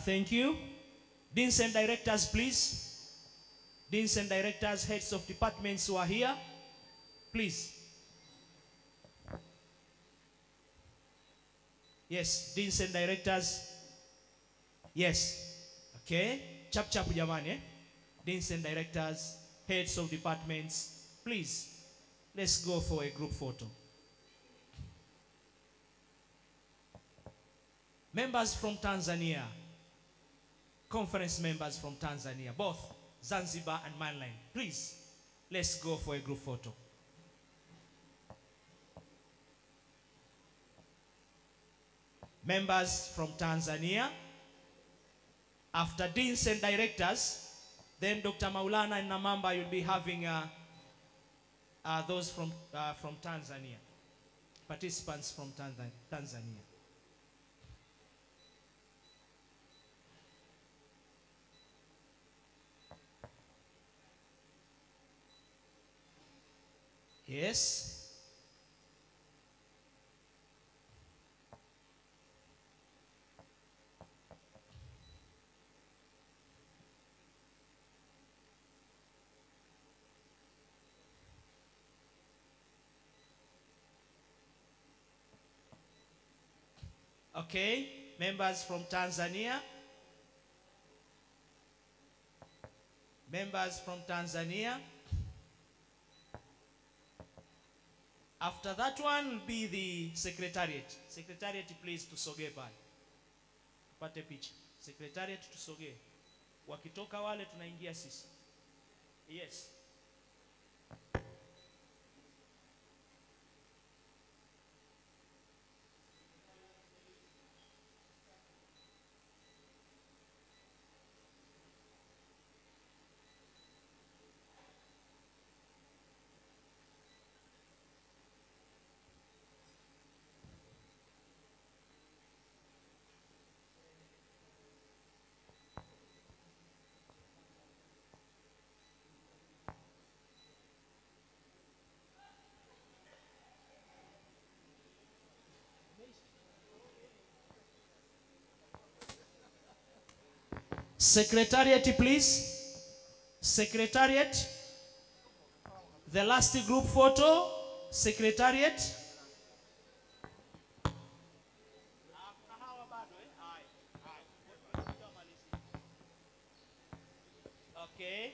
Thank you. Deans and directors, please. Deans and directors, heads of departments who are here, please. Yes, deans and directors. Yes. Okay. Chap chap jamani, eh? Deans and directors, heads of departments, please. Let's go for a group photo. Members from Tanzania, conference members from Tanzania, both Zanzibar and mainland, please, let's go for a group photo. Members from Tanzania, after deans and directors, then Dr. Maulana and Namamba, you'll be having those from Tanzania, participants from Tanzania. Yes. Okay, members from Tanzania. Members from Tanzania. After that one will be the secretariat. Secretariat, please, tusogee pale. Pate picha. Secretariat tusogee. Wakitoka wale tunaingia sisi. Yes. Secretariat, please. Secretariat. The last group photo. Secretariat. Okay.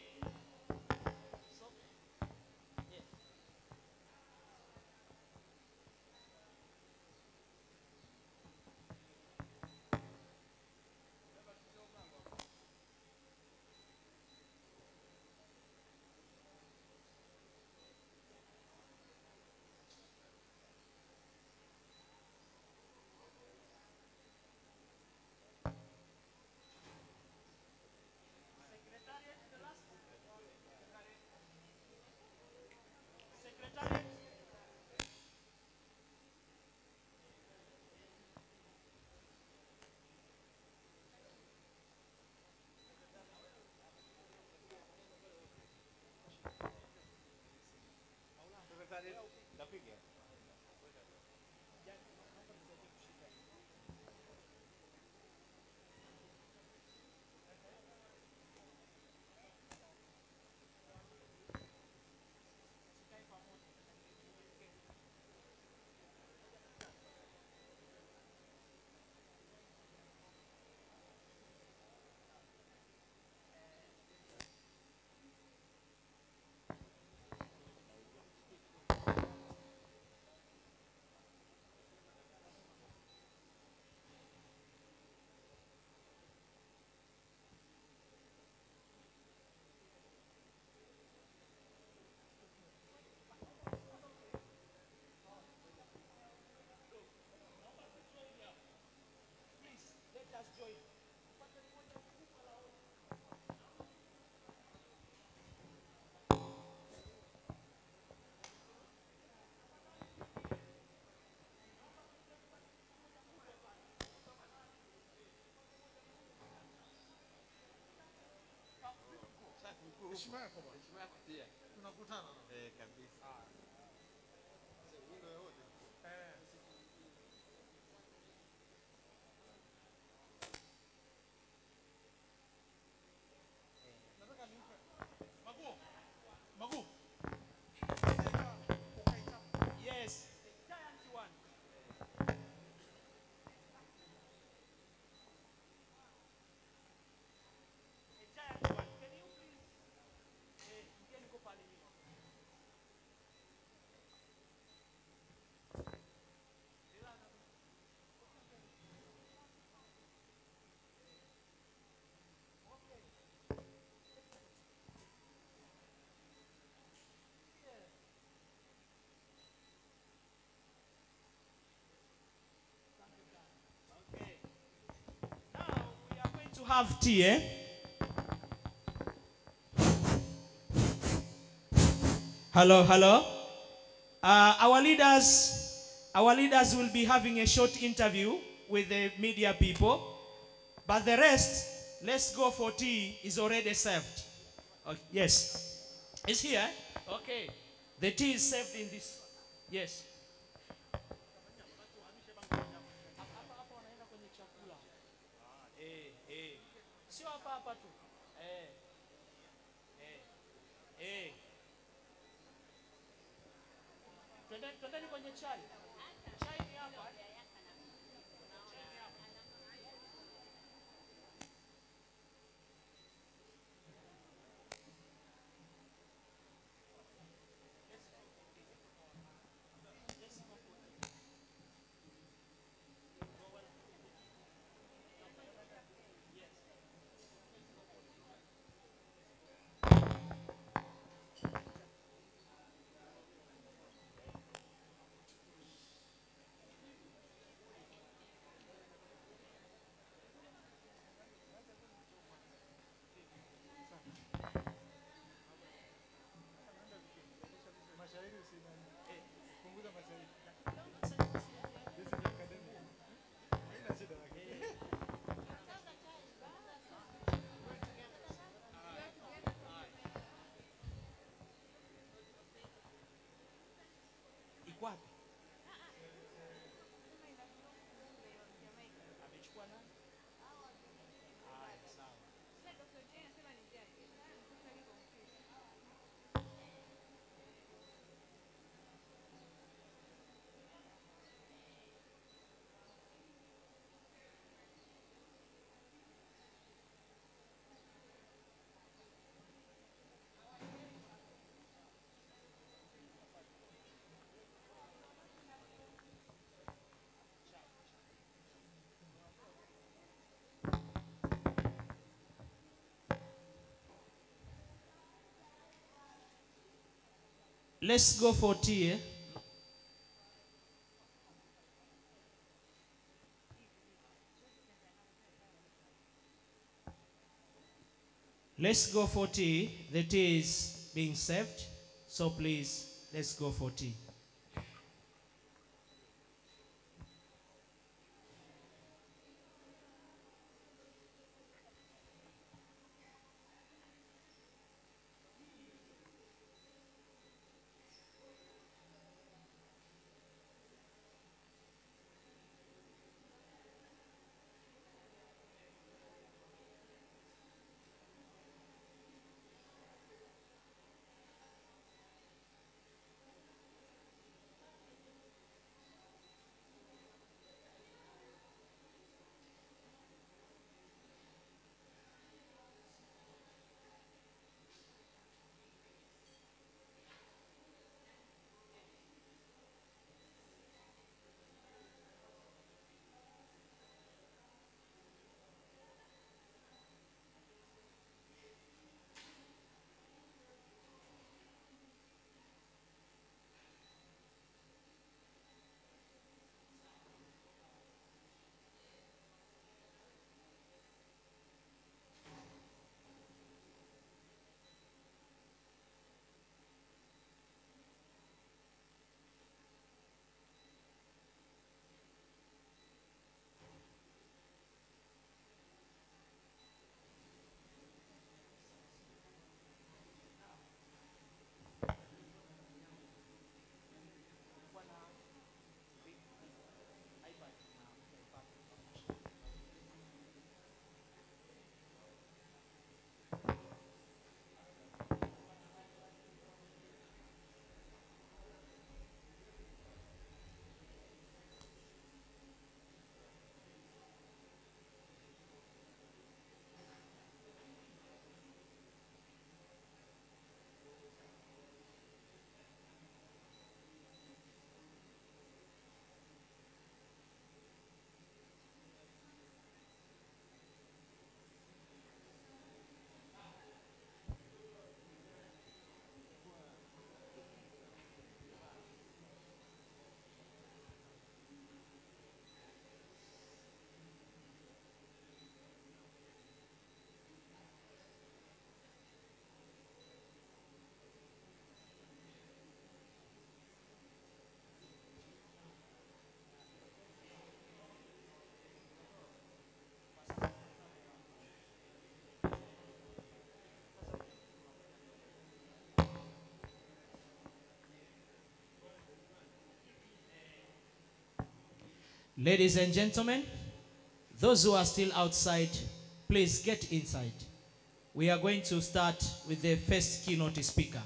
Yes. Giant one. A giant one. Can you please? Can you go pale nyuma? Okay. Now we are going to have tea, eh? Hello, hello. Our leaders will be having a short interview with the media people, but the rest, let's go for tea, is already served. Yes, it's here. Okay, the tea is served in this. Yes. Sio hapa hapa tu. Twendeni kwenye chai. Chai ni hapa. Let's go for tea. Eh? Let's go for tea. The tea is being served. So please, let's go for tea. Ladies and gentlemen, those who are still outside, please get inside. We are going to start with the first keynote speaker.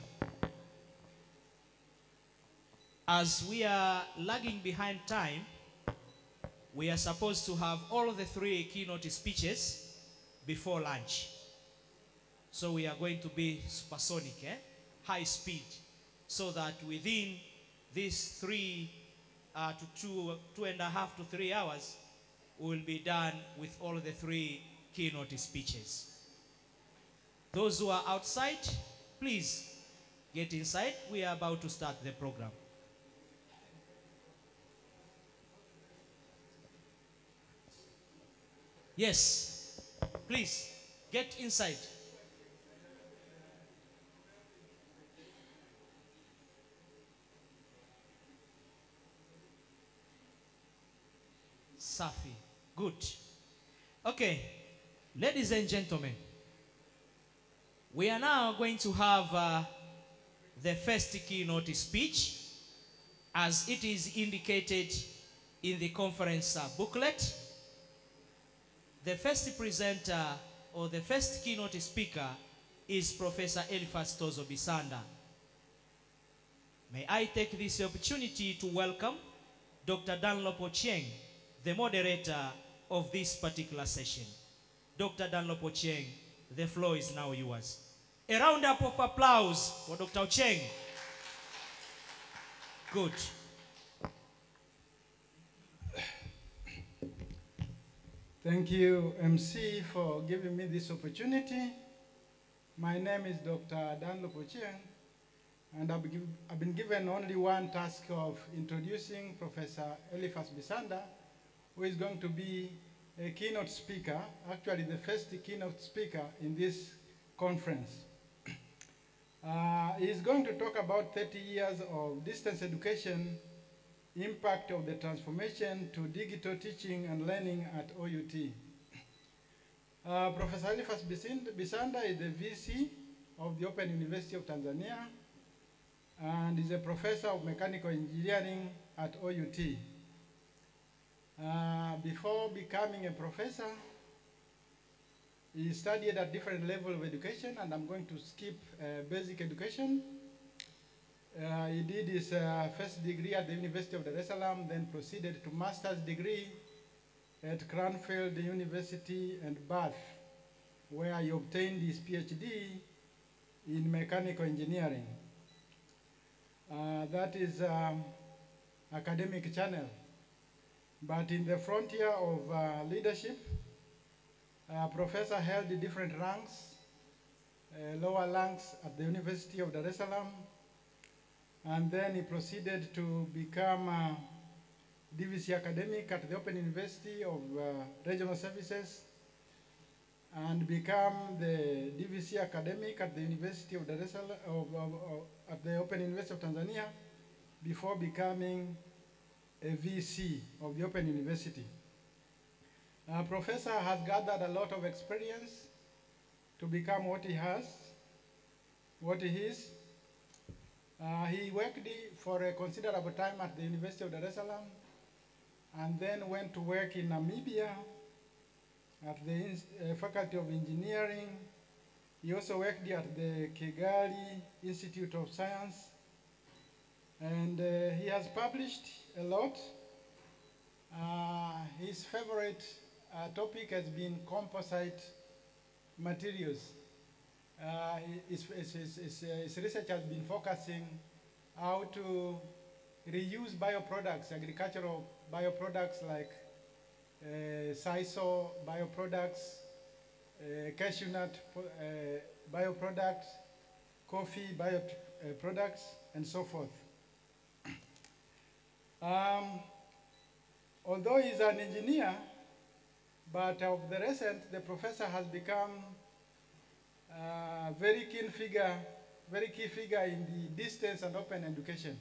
As we are lagging behind time, we are supposed to have all the 3 keynote speeches before lunch. So we are going to be supersonic, high speed, so that within these 3 to 2.5 to 3 hours, we will be done with all the 3 keynote speeches. Those who are outside, please get inside. We are about to start the program. Yes, please get inside. Safi. Good. Okay, ladies and gentlemen, we are now going to have the first keynote speech as it is indicated in the conference booklet. The first presenter or the first keynote speaker is Professor Eliphas Tozo Bisanda. May I take this opportunity to welcome Dr. Dunlop Ochieng, the moderator of this particular session. Dr. Dunlop Ochieng, the floor is now yours. A round up of applause for Dr. Ochieng. Good. Thank you, MC, for giving me this opportunity. My name is Dr. Dunlop Ochieng, And I've been given only one task of introducing Professor Eliphas Bisanda, who is going to be a keynote speaker, actually the first keynote speaker in this conference. He's going to talk about 30 years of distance education, impact of the transformation to digital teaching and learning at OUT. Professor Eliphas Bisanda is the VC of the Open University of Tanzania and is a professor of mechanical engineering at OUT. Before becoming a professor, he studied at different levels of education, and I'm going to skip basic education. He did his first degree at the University of Dar es Salaam, then proceeded to master's degree at Cranfield University and Bath, where he obtained his PhD in mechanical engineering. That is academic channel. But in the frontier of leadership, Professor held different ranks, lower ranks at the University of Dar es Salaam, and then he proceeded to become DVC academic at the Open University of Regional Services, and become the DVC academic at the University of Dar es Salaam, at the Open University of Tanzania, before becoming a VC of the Open University. Professor has gathered a lot of experience to become what he has, what he is. He worked for a considerable time at the University of Dar es Salaam, and then went to work in Namibia at the Faculty of Engineering. He also worked at the Kigali Institute of Science, and he has published a lot. His favorite topic has been composite materials. His research has been focusing how to reuse bioproducts, agricultural bioproducts like sisal bioproducts, cashew nut bioproducts, coffee bioproducts, and so forth. Although he's an engineer, but of the recent, the professor has become a very key figure in the distance and open education.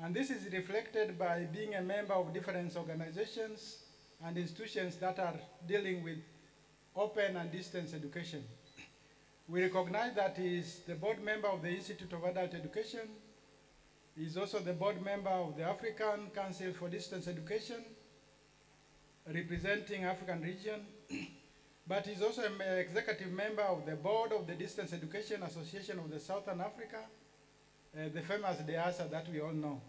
And this is reflected by being a member of different organizations and institutions that are dealing with open and distance education. We recognize that he is the board member of the Institute of Adult Education. He is also the board member of the African Council for Distance Education, representing African region. But he's also an executive member of the board of the Distance Education Association of the Southern Africa, the famous DEASA that we all know.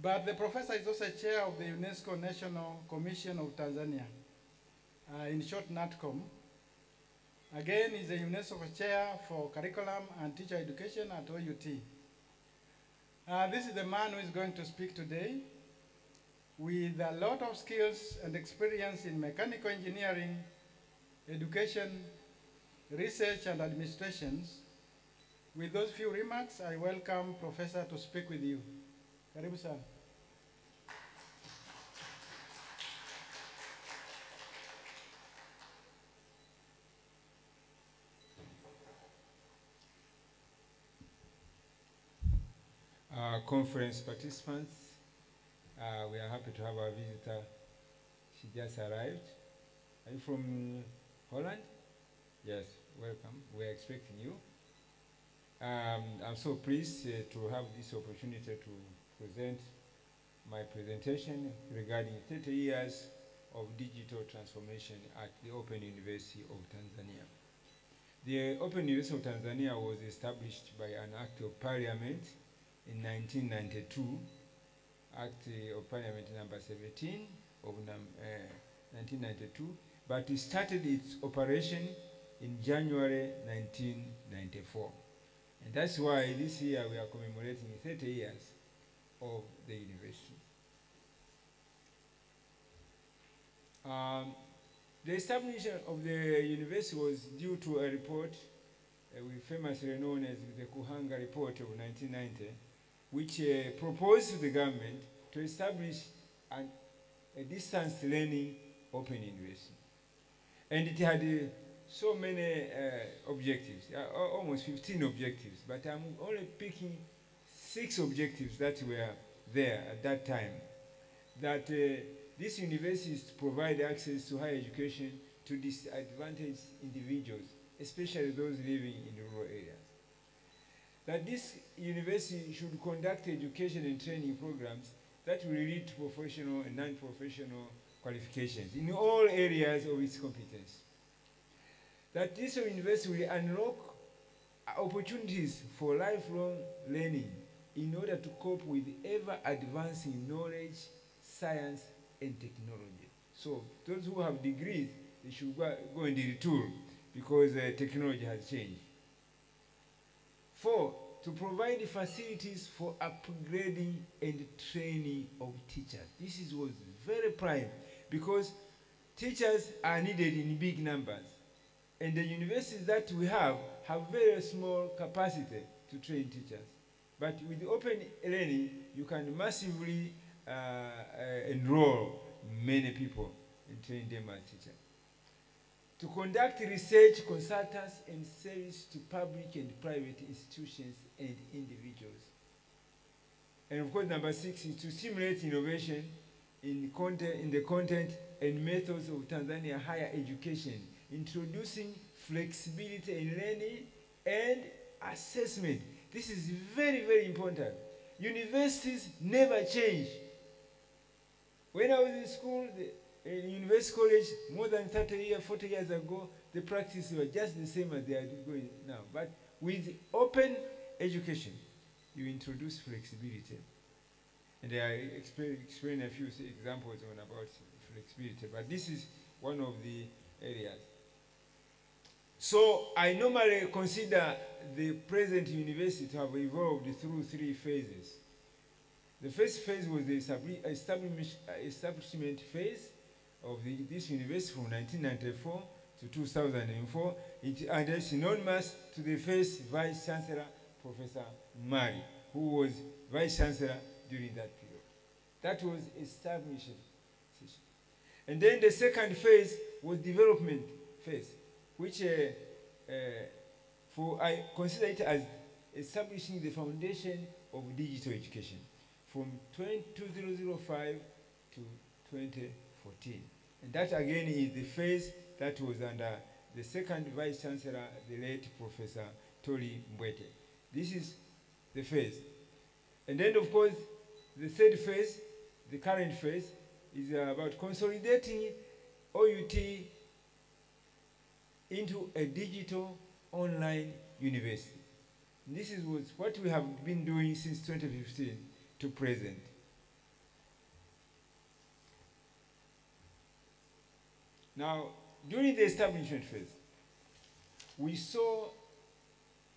But the professor is also chair of the UNESCO National Commission of Tanzania, in short, NATCOM. Again, he's a UNESCO chair for curriculum and teacher education at OUT. This is the man who is going to speak today with a lot of skills and experience in mechanical engineering, education, research, and administrations. With those few remarks, I welcome Professor to speak with you. Karibu sana. Conference participants, we are happy to have our visitor. She just arrived. Are you from Holland? Yes, welcome. We're expecting you. I'm so pleased to have this opportunity to present my presentation regarding 30 years of digital transformation at the Open University of Tanzania. The Open University of Tanzania was established by an Act of Parliament in 1992, Act of Parliament number 17 of 1992, but it started its operation in January 1994. And that's why this year we are commemorating 30 years of the university. The establishment of the university was due to a report we famously known as the Kuhanga Report of 1990, which proposed to the government to establish a distance learning open university. And it had so many objectives, almost 15 objectives, but I'm only picking 6 objectives that were there at that time. That this university is to provide access to higher education to disadvantaged individuals, especially those living in rural areas. That this university should conduct education and training programs that will lead to professional and non-professional qualifications in all areas of its competence. That this university will unlock opportunities for lifelong learning in order to cope with ever-advancing knowledge, science, and technology. So those who have degrees, they should go and retool because technology has changed. 4, to provide facilities for upgrading and training of teachers. This was very prime because teachers are needed in big numbers. And the universities that we have very small capacity to train teachers. But with the open learning, you can massively enroll many people and train them as teachers. To conduct research, consultants, and service to public and private institutions and individuals. And of course, number 6 is to stimulate innovation in the content and methods of Tanzania higher education, introducing flexibility in learning and assessment. This is very, very important. Universities never change. When I was in school, in university college, more than 30 years, 40 years ago, the practices were just the same as they are going now. But with open education, you introduce flexibility. And I explain a few examples about flexibility, but this is one of the areas. So I normally consider the present university to have evolved through 3 phases. The first phase was the establishment phase of this university from 1994 to 2004. And it's synonymous to the first Vice Chancellor, Professor Mari, who was Vice Chancellor during that period. That was establishment. And then the second phase was development phase, which I consider it as establishing the foundation of digital education from 2005 to 2014. And that again is the phase that was under the second Vice Chancellor, the late Professor Tori Mbwete. This is the phase. And then of course, the third phase, the current phase, is about consolidating OUT into a digital online university. And this is what we have been doing since 2015 to present. Now, during the establishment phase, we saw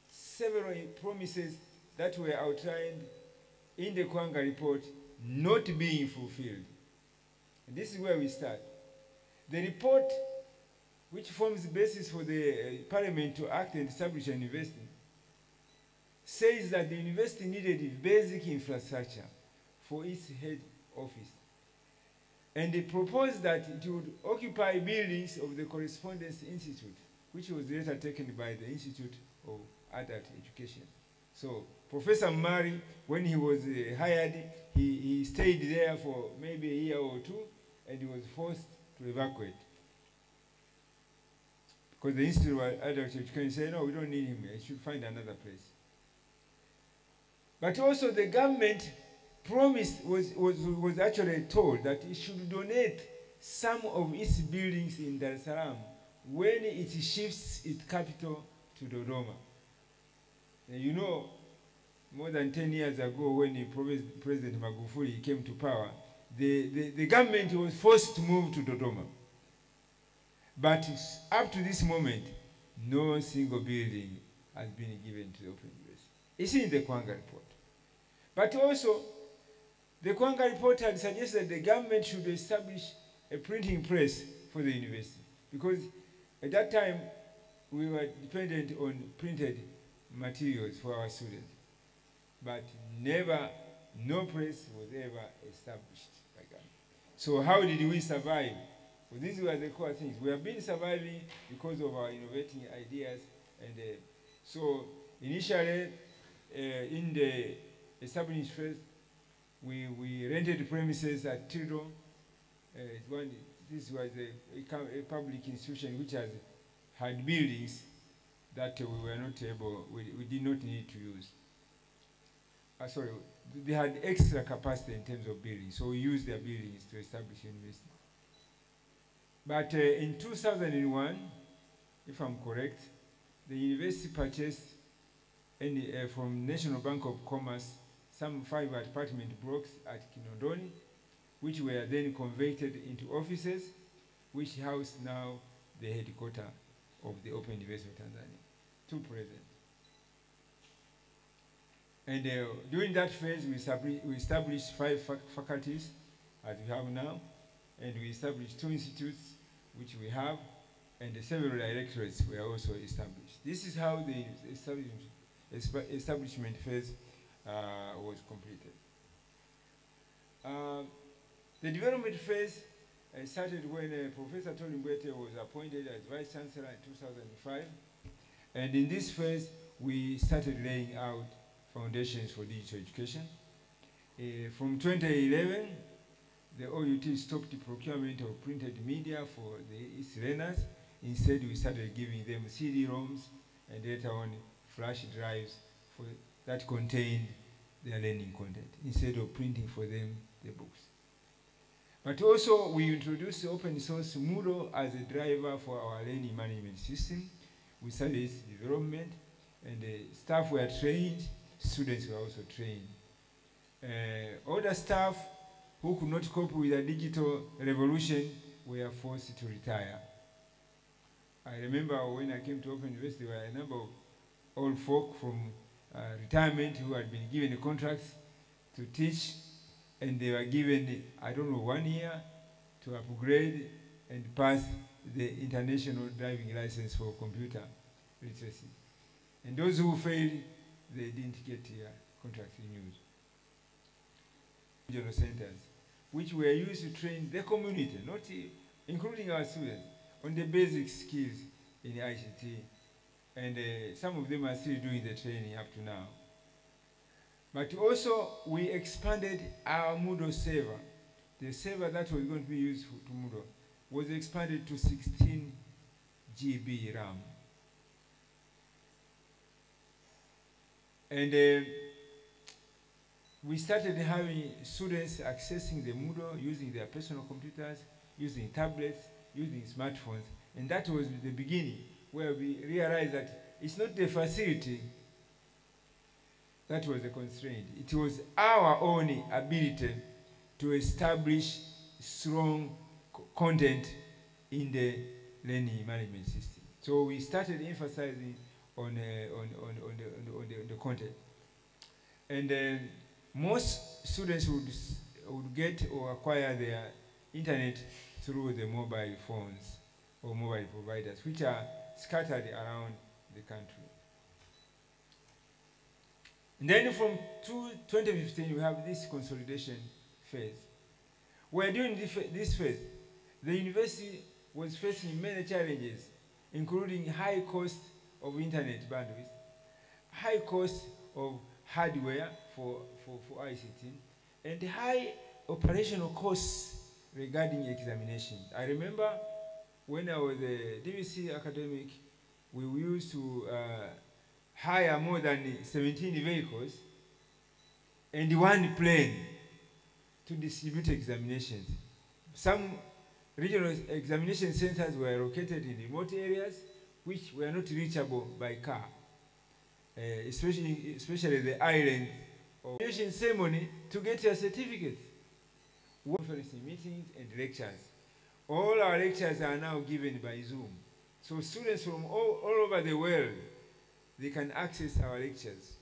several promises that were outlined in the Kuhanga report not being fulfilled. And this is where we start. The report, which forms the basis for the Parliament to act and establish a university, says that the university needed basic infrastructure for its head office. And they proposed that it would occupy buildings of the Correspondence Institute, which was later taken by the Institute of Adult Education. So Professor Mari, when he was hired, he stayed there for maybe a year or 2, and he was forced to evacuate. Because the Institute of Adult Education said, no, we don't need him here. He should find another place. But also the government promised, was actually told that it should donate some of its buildings in Dar es Salaam when it shifts its capital to Dodoma. And you know, more than 10 years ago when President Magufuli came to power, the government was forced to move to Dodoma. But up to this moment, no single building has been given to the Open University. It's in the Kuhanga report. But also, the Kuhanga report had suggested the government should establish a printing press for the university. Because at that time, we were dependent on printed materials for our students, but never, no press was ever established by Ghana. So how did we survive? Well, these were the core things. We have been surviving because of our innovating ideas, and so initially in the established phase, we rented premises at Tildo. This was a public institution which had buildings that we were not able, we did not need to use. Sorry, they had extra capacity in terms of buildings, so we used their buildings to establish university. But in 2001, if I'm correct, the university purchased from National Bank of Commerce some 5 apartment blocks at Kinondoni, which were then converted into offices, which house now the headquarters of the Open University of Tanzania, to present. And during that phase, we established 5 faculties, as we have now, and we established 2 institutes, which we have, and several directorates were also established. This is how the establishment phase was completed. The development phase started when Professor Tony Mbwete was appointed as Vice Chancellor in 2005. And in this phase, we started laying out foundations for digital education. From 2011, the OUT stopped the procurement of printed media for the East learners. Instead, we started giving them CD-ROMs and later on flash drives that contained their learning content, instead of printing for them the books. But also, we introduced open source Moodle as a driver for our learning management system. We started its development, and staff were trained, students were also trained. Other staff who could not cope with the digital revolution were forced to retire. I remember when I came to Open University, there were a number of old folk from retirement who had been given contracts to teach, and they were given, I don't know, 1 year to upgrade and pass the international driving license for computer literacy. And those who failed, they didn't get their contracts renewed. Regional centers, which were used to train the community, not including our students, on the basic skills in ICT. And some of them are still doing the training up to now. But also, we expanded our Moodle server. The server that was going to be used to Moodle was expanded to 16 GB RAM. And we started having students accessing the Moodle using their personal computers, using tablets, using smartphones. And that was the beginning, where we realized that it's not the facility that was a constraint. It was our own ability to establish strong content in the learning management system. So we started emphasizing on the content. And most students would get or acquire their internet through the mobile phones or mobile providers, which are scattered around the country. And then from 2015, we have this consolidation phase. Where during this phase, the university was facing many challenges, including high cost of internet bandwidth, high cost of hardware for ICT, and high operational costs regarding examination. I remember when I was a DVC academic, we used to hire more than 17 vehicles and 1 plane to distribute examinations. Some regional examination centers were located in remote areas which were not reachable by car, especially the island of examination ceremony to get your certificates. Conferencing meetings and lectures. All our lectures are now given by Zoom. So students from all over the world, they can access our lectures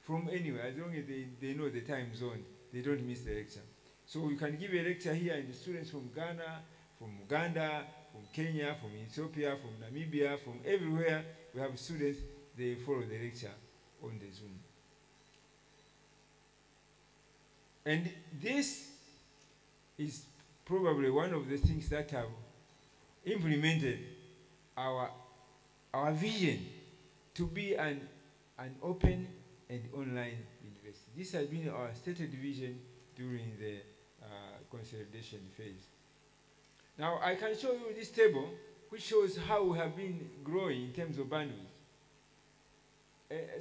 from anywhere, as long as they know the time zone, they don't miss the lecture. So we can give a lecture here, and the students from Ghana, from Uganda, from Kenya, from Ethiopia, from Namibia, from everywhere. We have students, they follow the lecture on the Zoom. And this is probably one of the things that have implemented our vision to be an open and online university. This has been our stated vision during the consolidation phase. Now, I can show you this table, which shows how we have been growing in terms of bandwidth.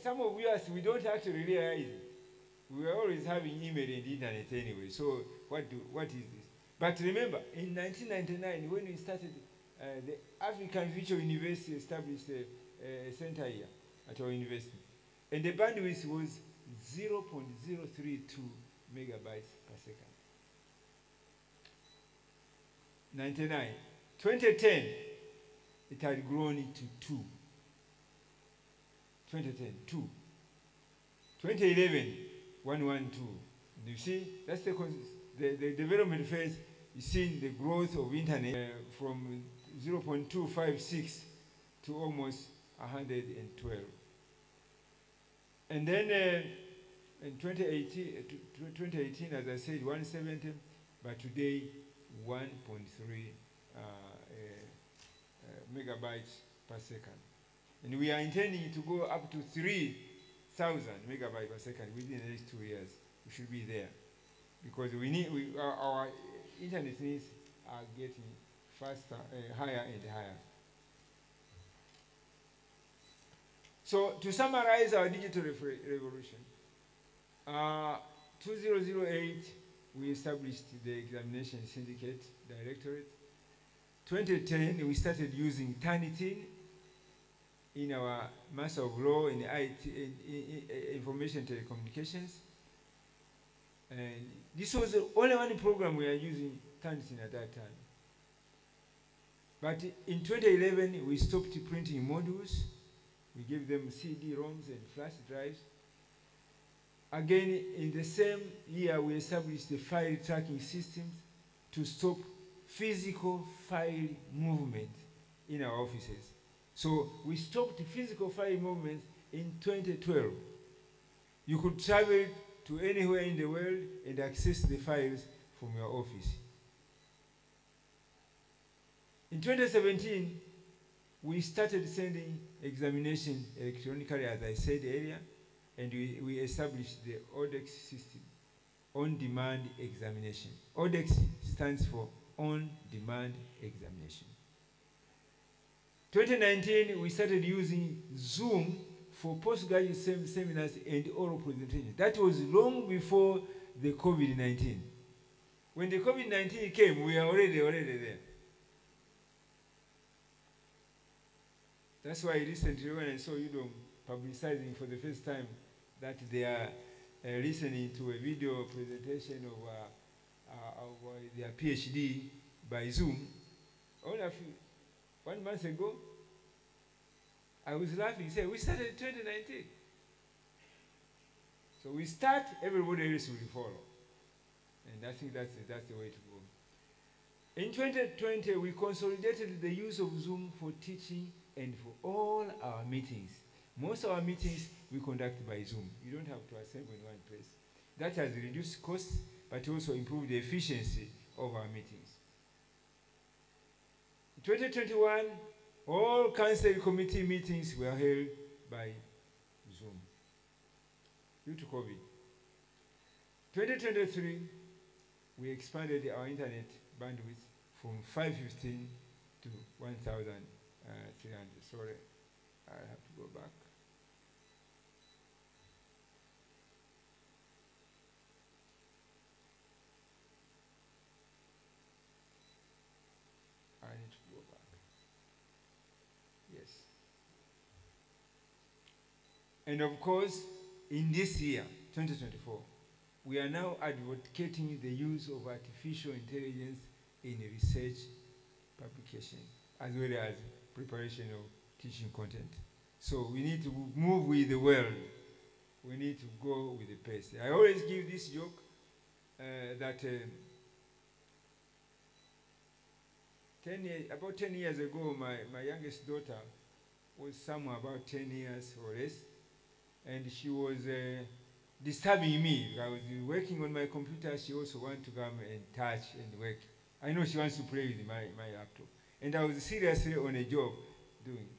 Some of us, we don't actually realize it. We are always having email and internet anyway, so what is this? But remember, in 1999, when we started, the African Virtual University established a center here at our university, and the bandwidth was 0.032 megabytes per second. 99. 2010, it had grown to 2. 2010, 2. 2011, 112. You see, that's the development phase. You see the growth of internet from 0.256 to almost 112. And then in 2018, as I said, 170, but today 1.3 megabytes per second. And we are intending to go up to 3,000 megabytes per second within the next 2 years. We should be there. Because our internet needs are getting faster, higher and higher. So to summarize our digital revolution, 2008, we established the Examination Syndicate Directorate. 2010, we started using Turnitin in our Master of Law in IT, Information Telecommunications. And this was the only one program we are using Turnitin at that time. But in 2011, we stopped printing modules. We gave them CD-ROMs and flash drives. Again, in the same year, we established the file tracking systems to stop physical file movement in our offices. So we stopped physical file movement in 2012. You could travel to anywhere in the world and access the files from your office. In 2017, we started sending examination electronically, as I said earlier, and we established the ODEX system, On-Demand Examination. ODEX stands for On-Demand Examination. 2019, we started using Zoom for postgraduate seminars and oral presentations. That was long before the COVID-19. When the COVID-19 came, we were already there. That's why recently when I saw UDOM publicizing for the first time that they are listening to a video presentation of their PhD by Zoom, only 1 month ago, I was laughing, saying, we started in 2019. So we start, everybody else will follow. And I think that's the way to go. In 2020, we consolidated the use of Zoom for teaching and for all our meetings. Most of our meetings we conduct by Zoom. You don't have to assemble in one place. That has reduced costs, but also improved the efficiency of our meetings. In 2021, all council committee meetings were held by Zoom due to COVID. 2023, we expanded our internet bandwidth from 515 to 1,300. Sorry, I have to go back. I need to go back. Yes. And of course, in this year, 2024, we are now advocating the use of artificial intelligence in research publication, as well as preparation of teaching content. So we need to move with the world. We need to go with the pace. I always give this joke that about 10 years ago, my youngest daughter was somewhere about 10 years or less, and she was disturbing me. I was working on my computer. She also wanted to come and touch and work. I know she wants to play with my laptop. And I was seriously on a job doing it.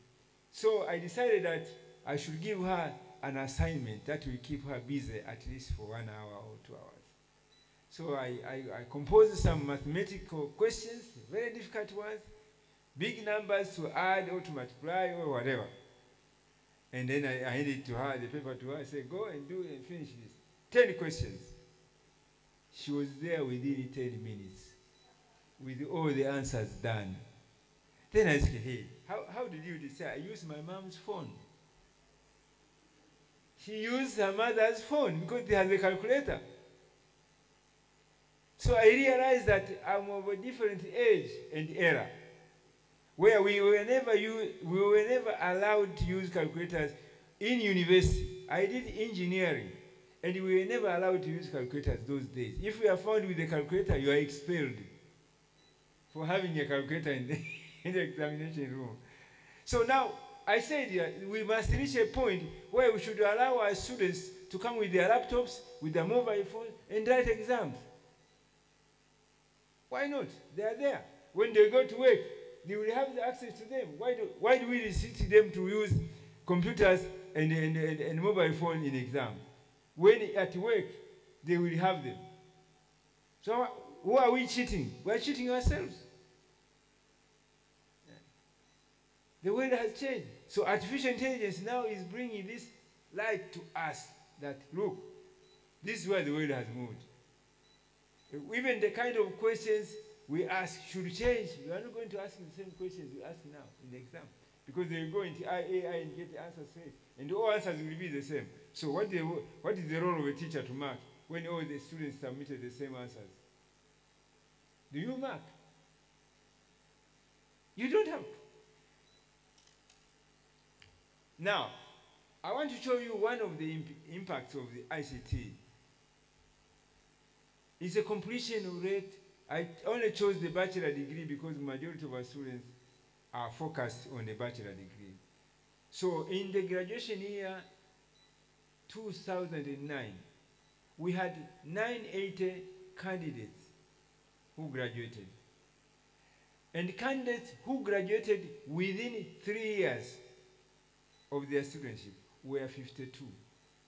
So I decided that I should give her an assignment that will keep her busy at least for 1 hour or 2 hours. So I composed some mathematical questions, very difficult ones, big numbers to add or to multiply or whatever. And then I handed it to her, the paper to her. I said, go and do and finish this. 10 questions. She was there within 10 minutes with all the answers done. Then I said, hey, how did you decide? I used my mom's phone. She used her mother's phone because they have a calculator. So I realized that I'm of a different age and era, where we were never allowed to use calculators in university. I did engineering, and we were never allowed to use calculators those days. If you are found with a calculator, you are expelled for having a calculator in the examination room. So now, I said we must reach a point where we should allow our students to come with their laptops, with their mobile phones, and write exams. Why not? They are there. When they go to work, they will have the access to them. Why do we restrict them to use computers and mobile phone in exam? When at work, they will have them. So who are we cheating? We are cheating ourselves. The world has changed. So artificial intelligence now is bringing this light to us that, look, this is where the world has moved. Even the kind of questions we ask should change. We are not going to ask the same questions we ask now in the exam, because they will go into AI and get the answers straight, and all answers will be the same. So what is the role of a teacher to mark when all the students submitted the same answers? Do you mark? You don't have to. Now, I want to show you one of the impacts of the ICT. It's a completion rate. I only chose the bachelor degree because the majority of our students are focused on the bachelor degree. So in the graduation year 2009, we had 980 candidates who graduated. And candidates who graduated within 3 years of their studentship were 52,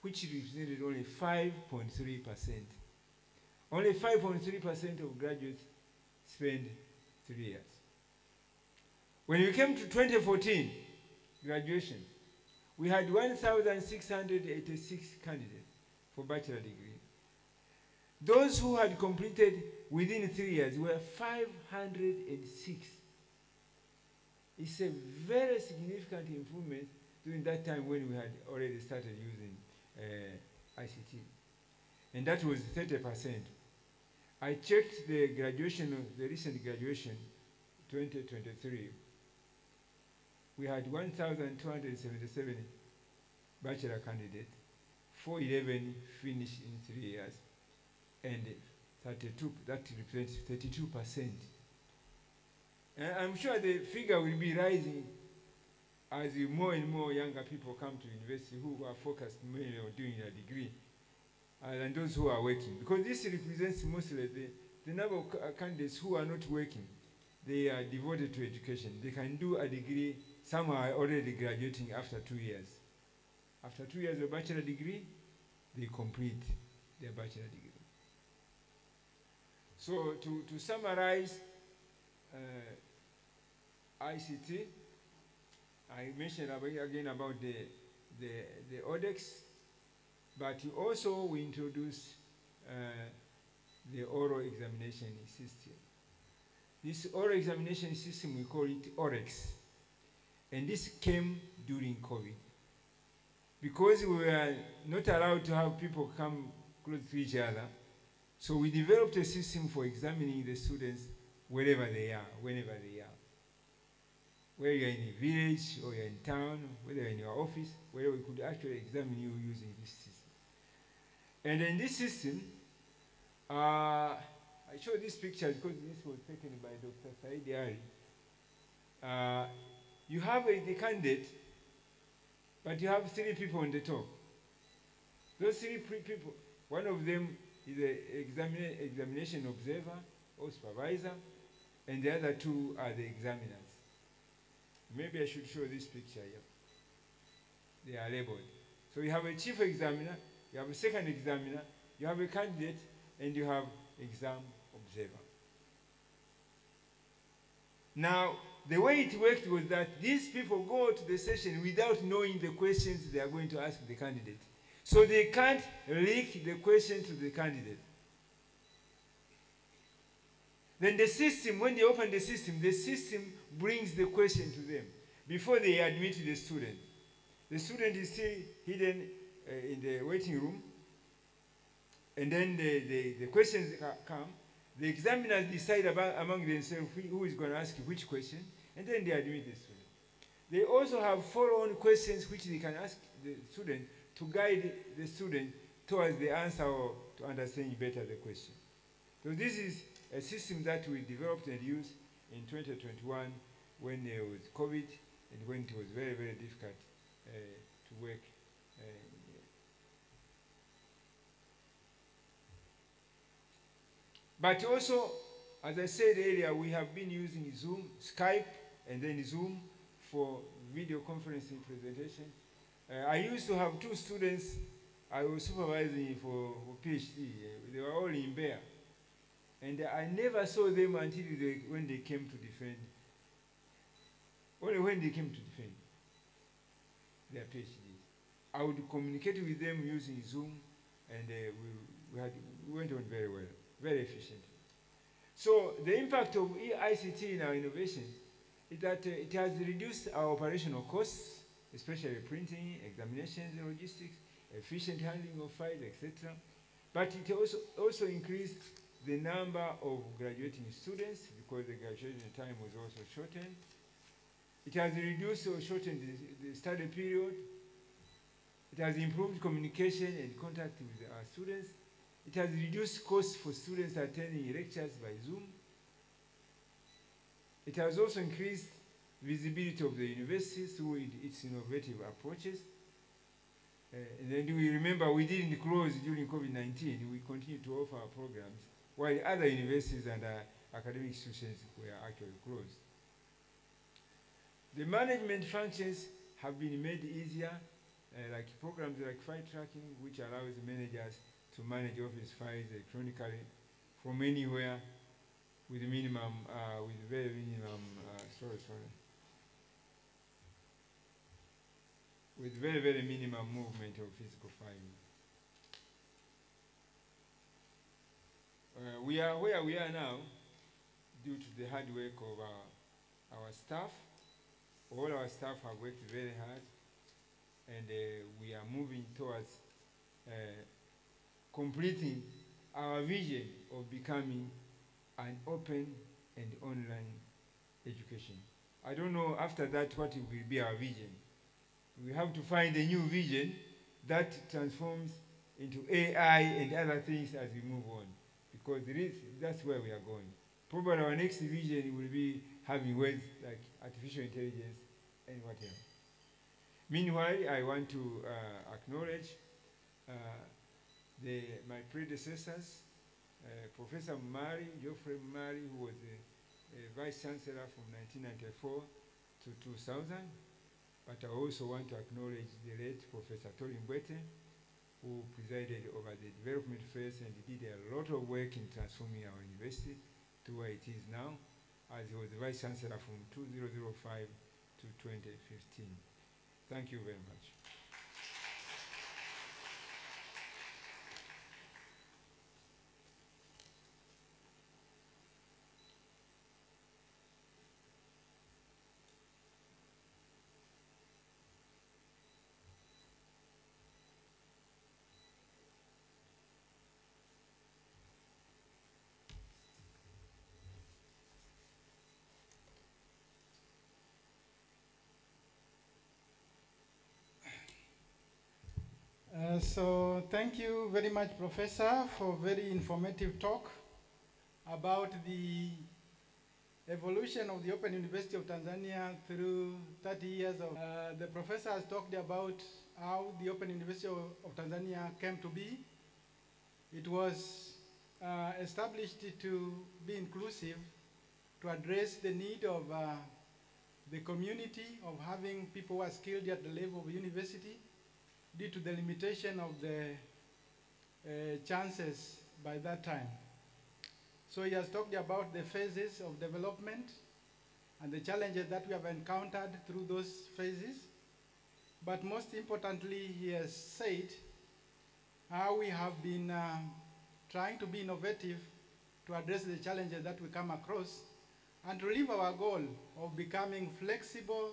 which represented only 5.3%. Only 5.3% of graduates spend 3 years. When we came to 2014 graduation, we had 1,686 candidates for bachelor degree. Those who had completed within 3 years were 506. It's a very significant improvement during that time when we had already started using ICT. And that was 30%. I checked the graduation, the recent graduation, 2023. We had 1,277 bachelor candidates, 411 finished in 3 years, and 32, that represents 32%. And I'm sure the figure will be rising as more and more younger people come to university who are focused mainly on doing a degree, and those who are working. Because this represents mostly the number of candidates who are not working. They are devoted to education. They can do a degree. Some are already graduating after 2 years. After 2 years of bachelor degree, they complete their bachelor degree. So to summarize ICT, I mentioned again about the ODEX, but also we introduced the oral examination system. This oral examination system, we call it OREX. And this came during COVID. Because we were not allowed to have people come close to each other, so we developed a system for examining the students wherever they are, whenever they are. Where you're in a village or you're in town, whether you're in your office, where we could actually examine you using this system. And in this system, I show this picture because this was taken by Dr. Said Ali you have the candidate, but you have 3 people on the top. Those 3 people, one of them is the examination observer or supervisor, and the other 2 are the examiners. Maybe I should show this picture here. They are labeled. So you have a chief examiner, you have a second examiner, you have a candidate, and you have exam observer. Now, the way it worked was that these people go to the session without knowing the questions they are going to ask the candidate. So they can't leak the question to the candidate. Then the system, when they open the system brings the question to them before they admit the student. The student is still hidden in the waiting room, and then the questions come. The examiners decide among themselves who is going to ask which question, and then they admit the student. They also have follow-on questions which they can ask the student to guide the student towards the answer or to understand better the question. So this is a system that we developed and used in 2021 when there was COVID and when it was very, very difficult to work. But also, as I said earlier, we have been using Zoom, Skype, and then Zoom for video conferencing presentation. I used to have 2 students I was supervising for PhD. They were all in Bear. And I never saw them until when they came to defend. Only when they came to defend their PhDs. I would communicate with them using Zoom, and we went on very well, very efficiently. So the impact of ICT in our innovation is that it has reduced our operational costs, especially printing, examinations, logistics, efficient handling of files, etc. But it also increased the number of graduating students because the graduation time was also shortened. It has reduced or shortened the study period. It has improved communication and contact with our students. It has reduced costs for students attending lectures by Zoom. It has also increased visibility of the university through its innovative approaches. And then we remember we didn't close during COVID-19. We continued to offer our programs while other universities and academic institutions were actually closed. The management functions have been made easier, like programs like file tracking, which allows managers to manage office files electronically from anywhere with minimum, with very minimum, with very, very minimum movement of physical filing. We are where we are now due to the hard work of our staff. All our staff have worked very hard, and we are moving towards completing our vision of becoming an open and online education. I don't know after that what will be our vision. We have to find a new vision that transforms into AI and other things as we move on, because that's where we are going. Probably our next vision will be having words like artificial intelligence and whatever. Meanwhile, I want to acknowledge my predecessors, Professor Mari, Geoffrey Mari, who was a Vice Chancellor from 1994 to 2000. But I also want to acknowledge the late Professor Tori Mbwete, who presided over the development phase and did a lot of work in transforming our university to where it is now, as he was the Vice Chancellor from 2005 to 2015. Thank you very much. So thank you very much, Professor, for very informative talk about the evolution of the Open University of Tanzania through 30 years of, the professor has talked about how the Open University of Tanzania came to be. It was established to be inclusive, to address the need of the community of having people who are skilled at the level of university due to the limitation of the chances by that time. So he has talked about the phases of development and the challenges that we have encountered through those phases. But most importantly, he has said how we have been trying to be innovative to address the challenges that we come across and to live our goal of becoming flexible,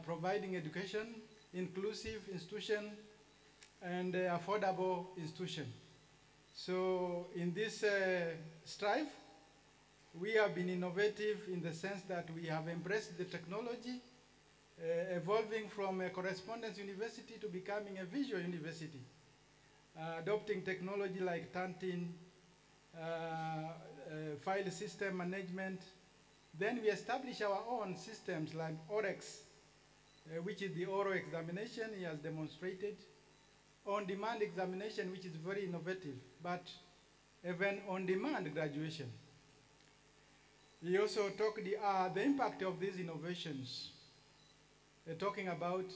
providing education, inclusive institution, and affordable institution. So in this strive, we have been innovative in the sense that we have embraced the technology, evolving from a correspondence university to becoming a visual university, adopting technology like Tantin, file system management. Then we establish our own systems like OREX, which is the oral examination he has demonstrated, on-demand examination, which is very innovative, but even on-demand graduation. He also talked the impact of these innovations, talking about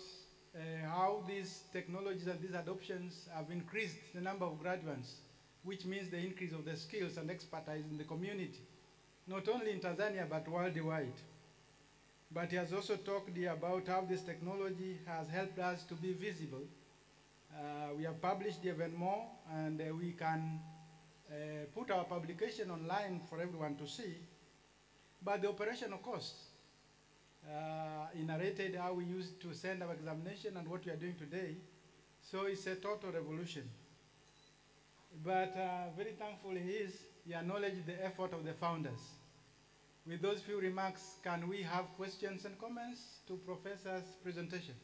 how these technologies and these adoptions have increased the number of graduates, which means the increase of the skills and expertise in the community, not only in Tanzania, but worldwide. But he has also talked about how this technology has helped us to be visible. We have published even more, and we can put our publication online for everyone to see. But the operational costs, he narrated how we used to send our examination and what we are doing today. So it's a total revolution. But very thankful he acknowledged the effort of the founders. With those few remarks, can we have questions and comments to Professor's presentation?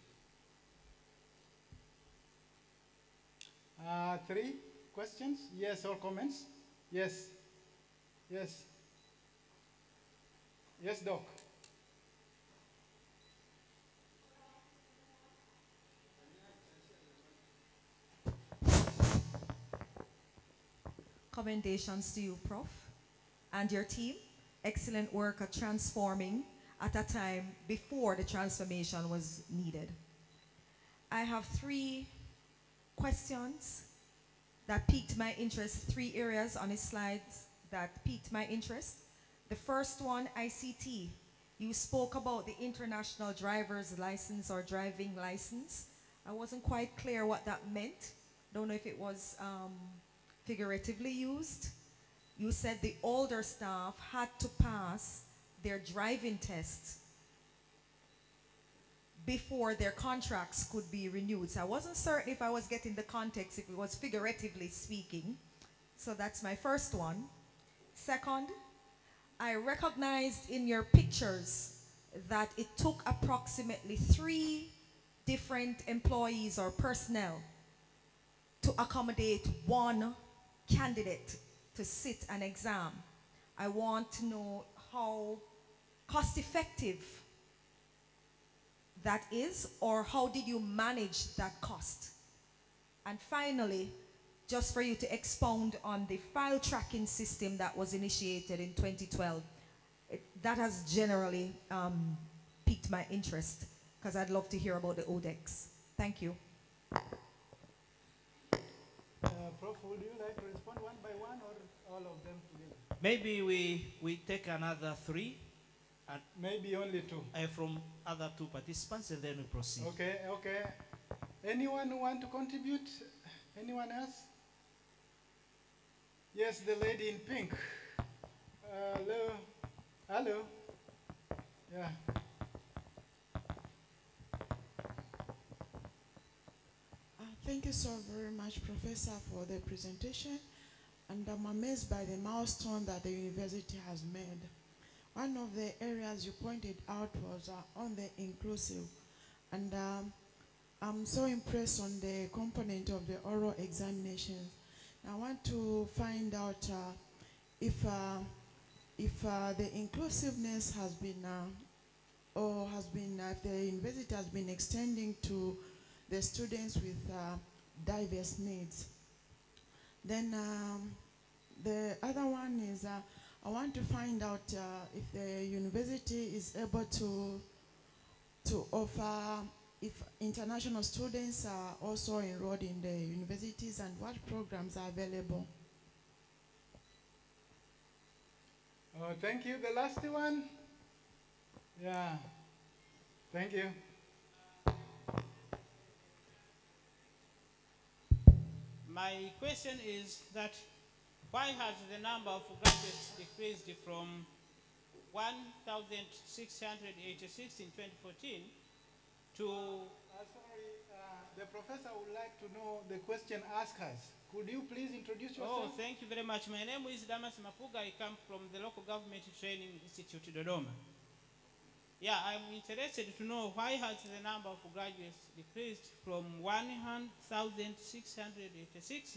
3 questions? Yes, or comments? Yes. Yes. Yes, Doc. Commendations to you, Prof, and your team. Excellent work at transforming at a time before the transformation was needed. I have 3 questions that piqued my interest, 3 areas on his slides that piqued my interest. The first one, ICT. You spoke about the international driver's license or driving license. I wasn't quite clear what that meant. Don't know if it was figuratively used. You said the older staff had to pass their driving tests before their contracts could be renewed. So I wasn't certain if I was getting the context, if it was figuratively speaking. So that's my first one. Second, I recognized in your pictures that it took approximately 3 different employees or personnel to accommodate 1 candidate to sit an exam. I want to know how cost effective that is, or how did you manage that cost? And finally, just for you to expound on the file tracking system that was initiated in 2012. That has generally piqued my interest, because I'd love to hear about the ODEX. Thank you. Prof, would you like to respond one by one or all of them together? Maybe we take another 3. Maybe only 2. From other 2 participants, and then we proceed. Okay, okay. Anyone who want to contribute? Anyone else? Yes, the lady in pink. Hello. Hello. Yeah. Thank you so very much, Professor, for the presentation. And I'm amazed by the milestone that the university has made. One of the areas you pointed out was on the inclusive. And I'm so impressed on the component of the oral examinations. I want to find out if if the inclusiveness has been, if the university has been extending to the students with diverse needs. Then the other one is I want to find out if the university is able to offer, if international students are also enrolled in the universities and what programs are available. Oh, thank you. The last one? Yeah. Thank you. My question is that why has the number of graduates decreased from 1,686 in 2014 to... sorry, the professor would like to know the question askers. Could you please introduce yourself? Oh, thank you very much. My name is Damas Mapuga. I come from the Local Government Training Institute, Dodoma. Yeah, I'm interested to know why has the number of graduates decreased from 1,686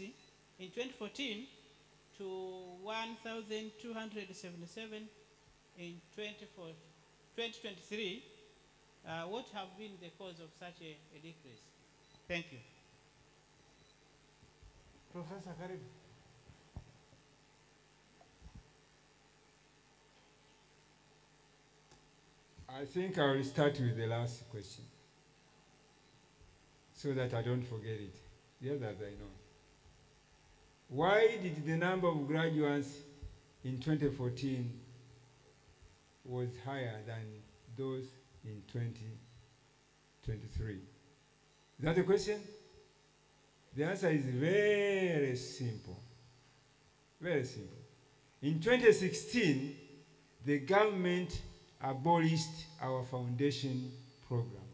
in 2014 to 1,277 in 2023. What have been the cause of such a decrease? Thank you. Professor Karib. I think I will start with the last question so that I don't forget it. The others I know. Why did the number of graduates in 2014 was higher than those in 2023? Is that the question? The answer is very simple. Very simple. In 2016, the government abolished our foundation program.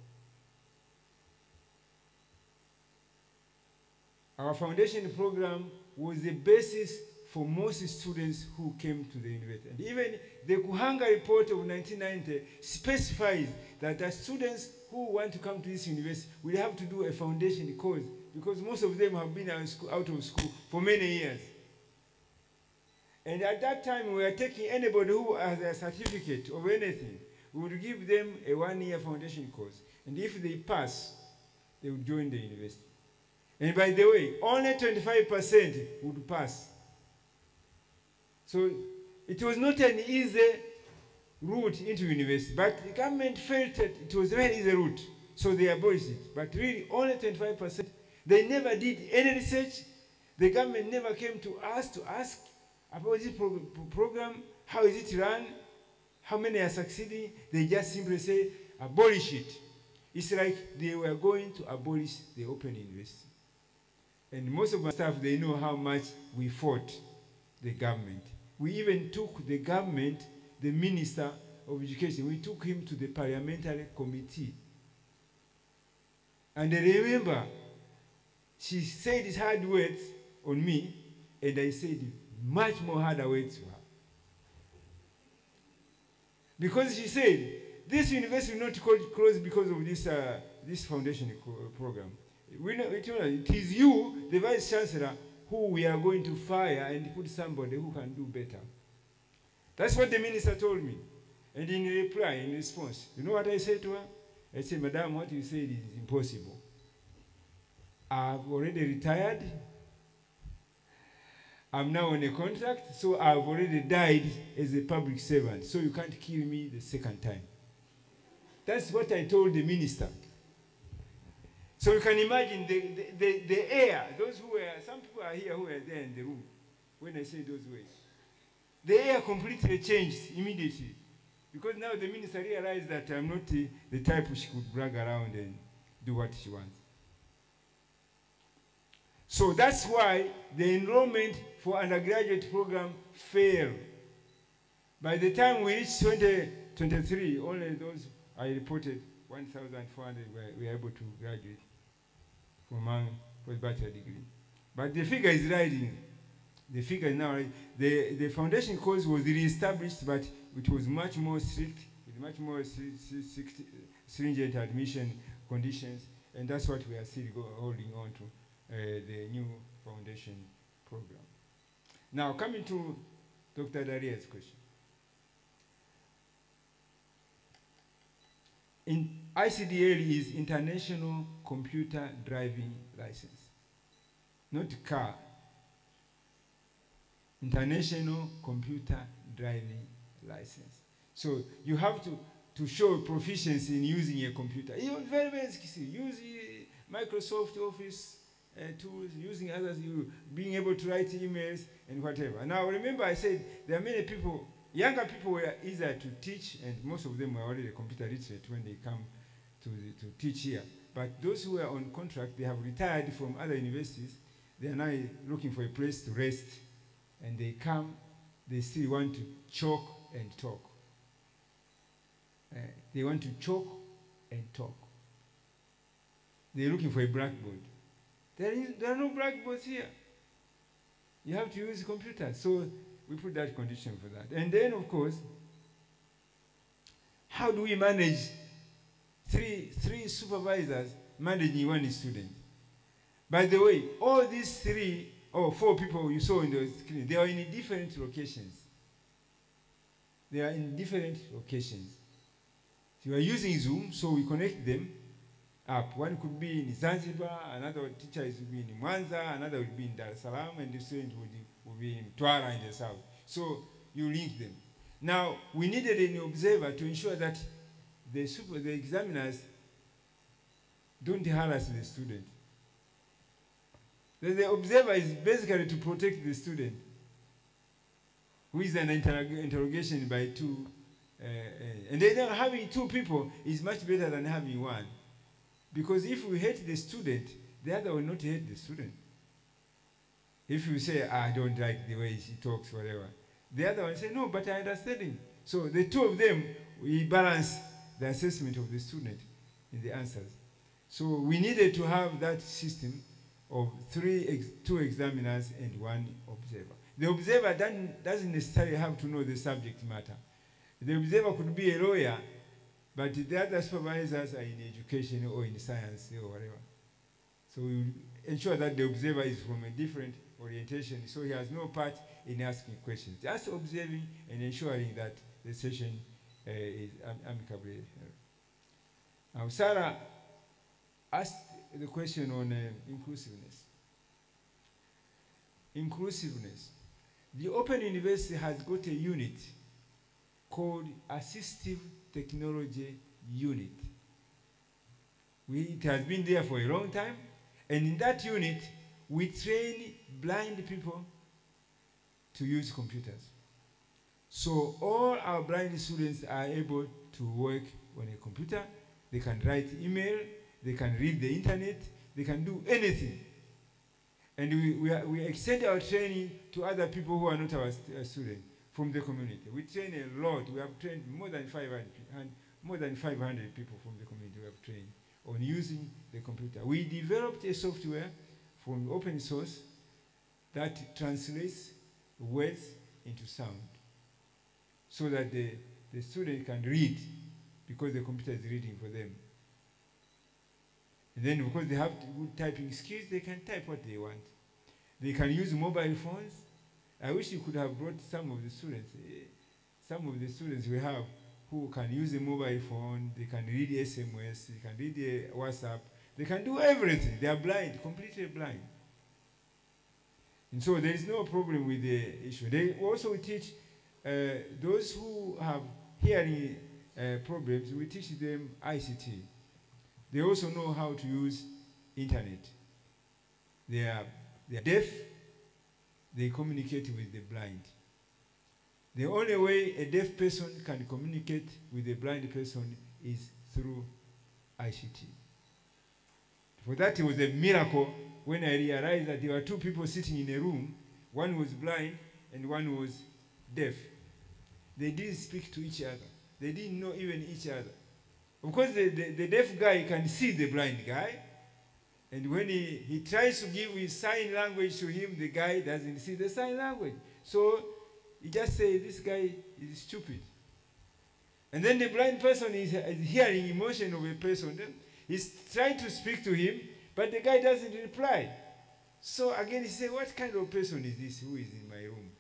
Our foundation program was the basis for most students who came to the university. And even the Kuhanga report of 1990 specifies that the students who want to come to this university will have to do a foundation course because most of them have been out of school for many years. And at that time, we were taking anybody who has a certificate of anything, we would give them a 1-year foundation course. And if they pass, they would join the university. And by the way, only 25% would pass. So it was not an easy route into university, but the government felt that it was a very easy route, so they abolished it. But really, only 25%. They never did any research. The government never came to us to ask about this program, how is it run, how many are succeeding. They just simply say, abolish it. It's like they were going to abolish the Open University. And most of my staff, they know how much we fought the government. We even took the government, the Minister of Education, we took him to the parliamentary committee. And I remember, she said his hard words on me, and I said much more harder words to her. Because she said, this university will not close because of this foundation program. It is you, the Vice Chancellor, who we are going to fire and put somebody who can do better. That's what the minister told me. And in reply, in response, you know what I said to her? I said, Madam, what you said is impossible. I've already retired. I'm now on a contract, so I've already died as a public servant, so you can't kill me the second time. That's what I told the minister. So you can imagine the air, those who were, some people are here who were there in the room when I say those words. The air completely changed immediately because now the minister realized that I'm not the type she could brag around and do what she wants. So that's why the enrollment for undergraduate program failed. By the time we reached 2023, only those I reported 1,400 were able to graduate from a post-bachelor degree. But the figure is rising. The figure is now, the foundation course was reestablished, but it was much more strict, with much more stringent admission conditions, and that's what we are still holding on to, the new foundation program. Now, coming to Dr. Daria's question. ICDL is International Computer Driving License, not car. International Computer Driving License. So you have to show proficiency in using a computer. Even very basic, use Microsoft Office tools, using others, you being able to write emails and whatever. Now remember I said there are many people, younger people were easier to teach, and most of them were already computer literate when they come to teach here. But those who were on contract, they have retired from other universities, they are now looking for a place to rest, and they come, they still want to choke and talk. They want to choke and talk. They're looking for a blackboard. There are no blackboards here. You have to use computers. So we put that condition for that. And then, of course, how do we manage three supervisors managing one student? By the way, all these 3 or 4 people you saw in the screen, they are in different locations. They are in different locations. So you are using Zoom, so we connect them up. One could be in Zanzibar, another teacher will be in Mwanza, another will be in Dar es Salaam, and the student will be in Twara in the south. So you link them. Now, we needed an observer to ensure that the examiners don't harass the student. The observer is basically to protect the student, who is an interrogation by 2. And then having 2 people is much better than having 1. Because if we hate the student, the other will not hate the student. If you say, I don't like the way he talks, whatever, the other one say, no, but I understand him. So the 2 of them, we balance the assessment of the student in the answers. So we needed to have that system of 2 examiners and 1 observer. The observer doesn't necessarily have to know the subject matter. The observer could be a lawyer, but the other supervisors are in education or in science or whatever. So we ensure that the observer is from a different orientation, so he has no part in asking questions. Just observing and ensuring that the session is amicably held. Now, Sarah asked the question on inclusiveness. Inclusiveness. The Open University has got a unit called Assistive Technology Unit. It has been there for a long time, and in that unit, we train blind people to use computers. So all our blind students are able to work on a computer. They can write email, they can read the internet, they can do anything. And we extend our training to other people who are not our students from the community. We train a lot. We have trained more than 500 people from the community we have trained on using the computer. We developed a software from open source that translates words into sound so that the student can read because the computer is reading for them. And then because they have good typing skills, they can type what they want. They can use mobile phones. I wish you could have brought some of the students. Some of the students we have who can use a mobile phone, they can read SMS, they can read WhatsApp, they can do everything. They are blind, completely blind. And so there is no problem with the issue. They also teach those who have hearing problems, we teach them ICT. They also know how to use internet. They are deaf, they communicate with the blind. The only way a deaf person can communicate with a blind person is through ICT. For that, it was a miracle when I realized that there were 2 people sitting in a room. One was blind and one was deaf. They didn't speak to each other. They didn't know even each other. Of course, the deaf guy can see the blind guy. And when he tries to give his sign language to him, the guy doesn't see the sign language. So he just says, this guy is stupid. And then the blind person is hearing emotion of a person. He's trying to speak to him, but the guy doesn't reply. So again, he said, what kind of person is this who is in my room?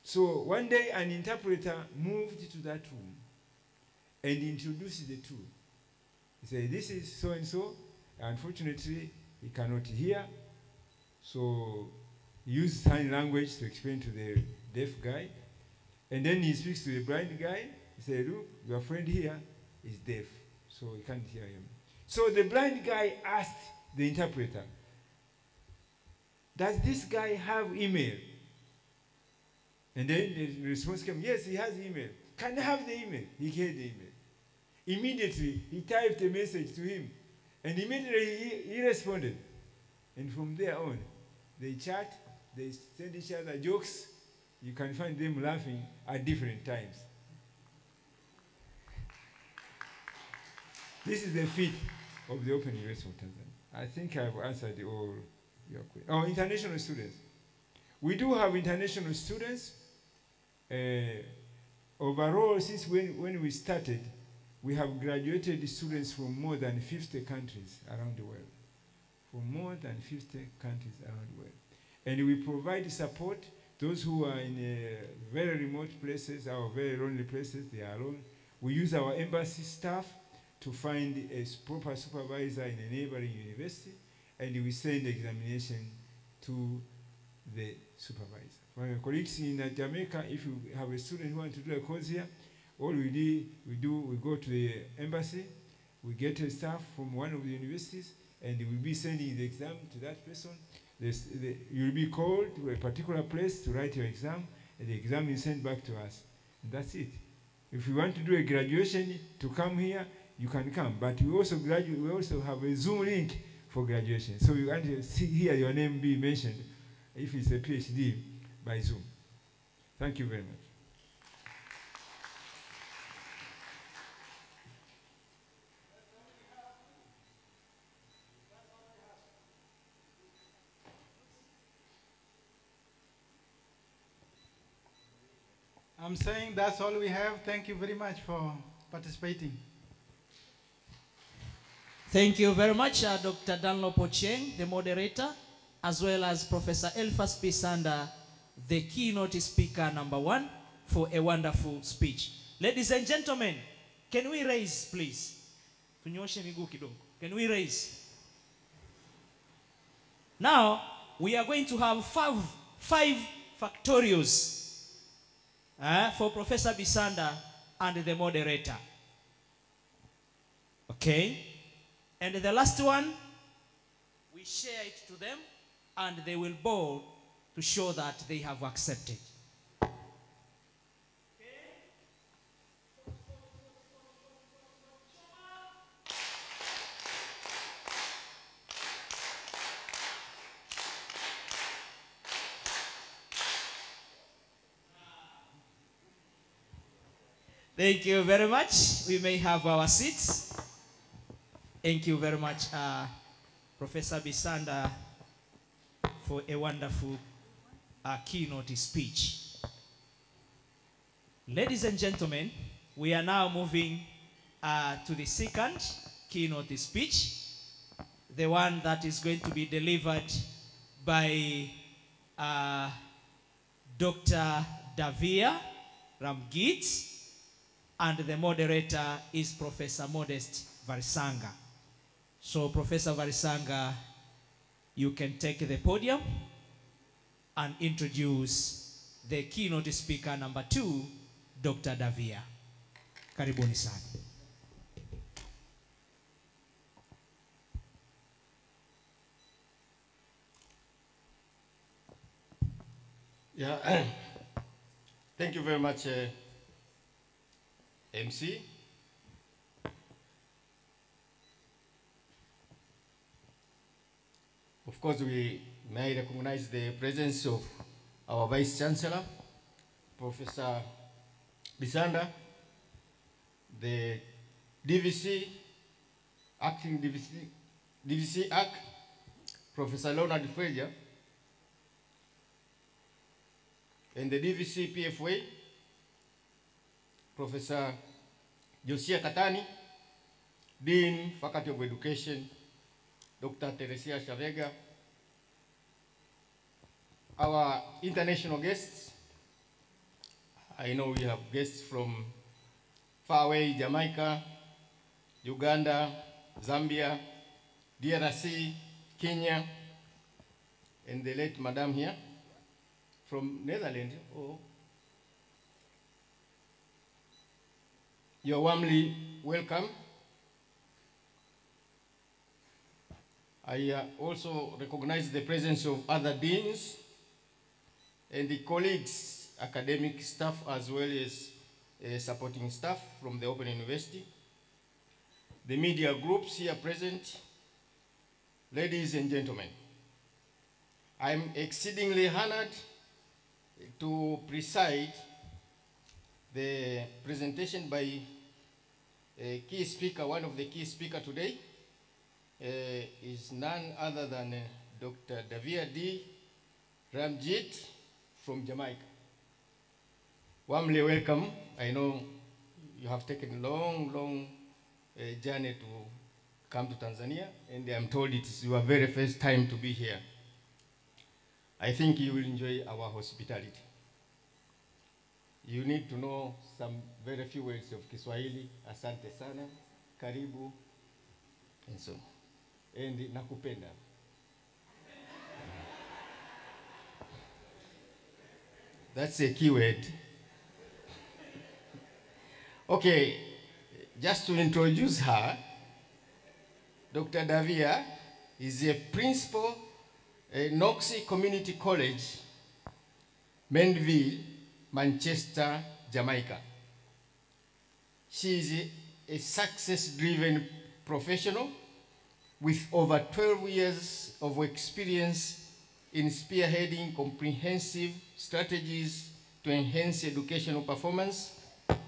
So one day, an interpreter moved to that room and introduced the 2. He said, this is so and so. Unfortunately, he cannot hear. So he used sign language to explain to the deaf guy. And then he speaks to the blind guy. He said, look, your friend here is deaf, so he can't hear him. So the blind guy asked the interpreter, does this guy have email? And then the response came, yes, he has email. Can I have the email? He gave the email. Immediately, he typed a message to him. And immediately, he responded. And from there on, they chat, they send each other jokes. You can find them laughing at different times. This is the feat of the Open University of Tanzania. I think I've answered all your questions. Oh, international students. We do have international students. Overall, since when we started, we have graduated students from more than 50 countries around the world. From more than 50 countries around the world. And we provide support. Those who are in very remote places or very lonely places, they are alone. We use our embassy staff to find a proper supervisor in a neighboring university, and we send the examination to the supervisor. For my colleagues in Jamaica, if you have a student who wants to do a course here, all we go to the embassy, we get a staff from one of the universities, and we'll be sending the exam to that person. You'll be called to a particular place to write your exam, and the exam is sent back to us. And that's it. If you want to do a graduation to come here, you can come. But we also have a Zoom link for graduation. So you want to hear your name be mentioned, if it's a PhD, by Zoom. Thank you very much. I'm saying that's all we have. Thank you very much for participating. Thank you very much, Dr. Dunlop Ochieng, the moderator, as well as Professor Elphas Bisanda, the keynote speaker #1, for a wonderful speech. Ladies and gentlemen, can we raise, please? Tunyoshe miguu kidogo. Can we raise? Now, we are going to have five factorials for Professor Bisanda and the moderator. Okay? And the last one, we share it to them, and they will bow to show that they have accepted. Thank you very much. We may have our seats. Thank you very much, Professor Bisanda, for a wonderful keynote speech. Ladies and gentlemen, we are now moving to the second keynote speech, the one that is going to be delivered by Dr. Davia Ramgit, and the moderator is Professor Modest Varisanga. So, Professor Varisanga, you can take the podium and introduce the keynote speaker #2, Dr. Davia. Karibuni sana. Yeah, thank you very much, MC. Of course, we may recognize the presence of our Vice Chancellor, Professor Bisanda, the DVC, Acting DVC ACT, Professor Leonard Frazier, and the DVC PFA, Professor Josia Katani, Dean, Faculty of Education, Dr. Teresia Shavega, our international guests. I know we have guests from far away, Jamaica, Uganda, Zambia, DRC, Kenya, and the late madam here from Netherlands. Oh, you're warmly welcome. I also recognize the presence of other deans and the colleagues, academic staff, as well as supporting staff from the Open University, the media groups here present, ladies and gentlemen. I'm exceedingly honored to preside the presentation by a key speaker. One of the key speakers today is none other than Dr. Davia D. Ramjit from Jamaica. Warmly welcome. I know you have taken a long journey to come to Tanzania, and I'm told it is your very first time to be here. I think you will enjoy our hospitality. You need to know some very few words of Kiswahili. Asante sana, karibu, and so. And nakupenda. That's a key word. Okay, just to introduce her, Dr. Davia is a principal at Noxie Community College, Menville, Manchester, Jamaica. She is a success-driven professional with over 12 years of experience in spearheading comprehensive strategies to enhance educational performance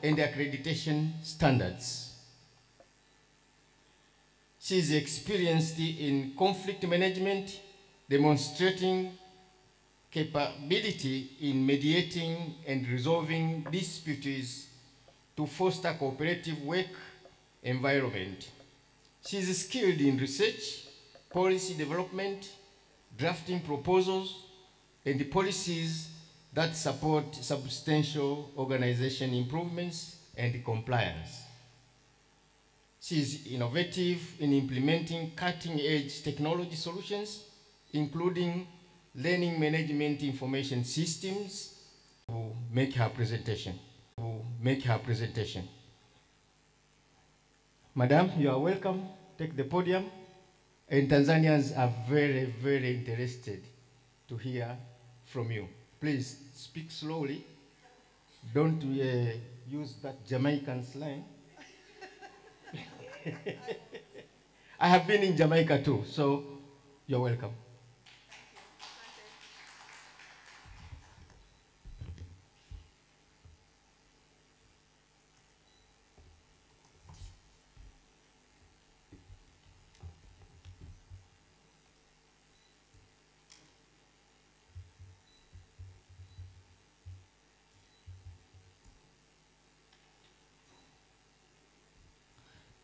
and accreditation standards. She is experienced in conflict management, demonstrating capability in mediating and resolving disputes to foster cooperative work environment. She is skilled in research, policy development, drafting proposals, and policies that support substantial organization improvements and compliance. She is innovative in implementing cutting-edge technology solutions, including learning management information systems, to make her presentation. Madam, you are welcome. Take the podium. And Tanzanians are very interested to hear from you. Please speak slowly. Don't use that Jamaican slang. I have been in Jamaica too, so you're welcome.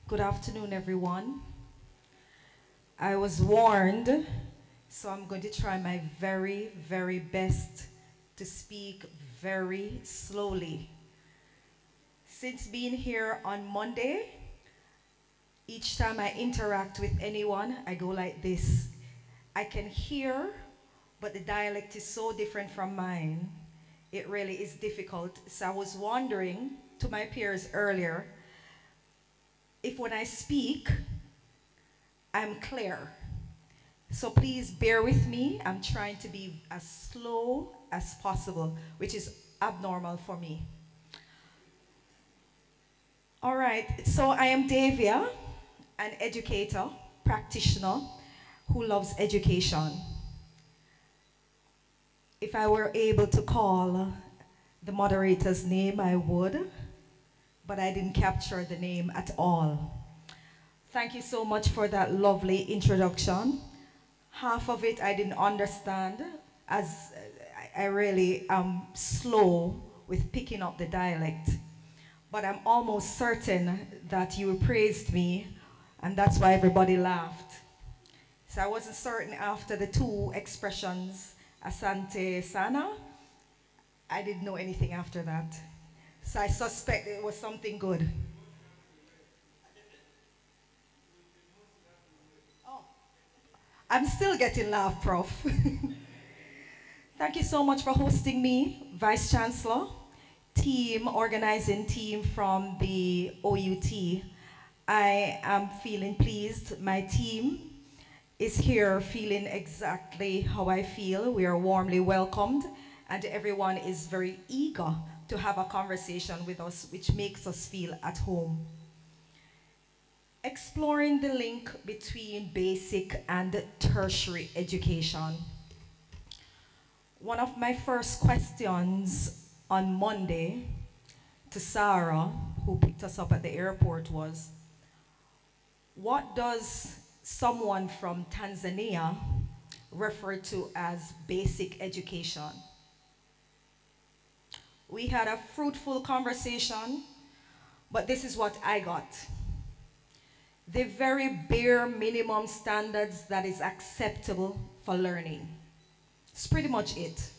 Good afternoon, everyone. I was warned, so I'm going to try my very best to speak very slowly. Since being here on Monday, each time I interact with anyone, I go like this. I can hear, but the dialect is so different from mine. It really is difficult. So I was wondering to my peers earlier, if when I speak, I'm clear. So please bear with me. I'm trying to be as slow as possible, which is abnormal for me. All right, so I am Davia, an educator, practitioner who loves education. If I were able to call the moderator's name, I would, but I didn't capture the name at all. Thank you so much for that lovely introduction. Half of it I didn't understand, as I really am slow with picking up the dialect. But I'm almost certain that you praised me, and that's why everybody laughed. So I wasn't certain after the two expressions, Asante Sana, I didn't know anything after that. So I suspect it was something good. I'm still getting laugh, Prof. Thank you so much for hosting me, Vice Chancellor, organizing team from the OUT. I am feeling pleased. My team is here feeling exactly how I feel. We are warmly welcomed, and everyone is very eager to have a conversation with us, which makes us feel at home. Exploring the link between basic and tertiary education. One of my first questions on Monday to Sarah, who picked us up at the airport, was, what does someone from Tanzania refer to as basic education? We had a fruitful conversation, but this is what I got. The very bare minimum standards that is acceptable for learning. It's pretty much it.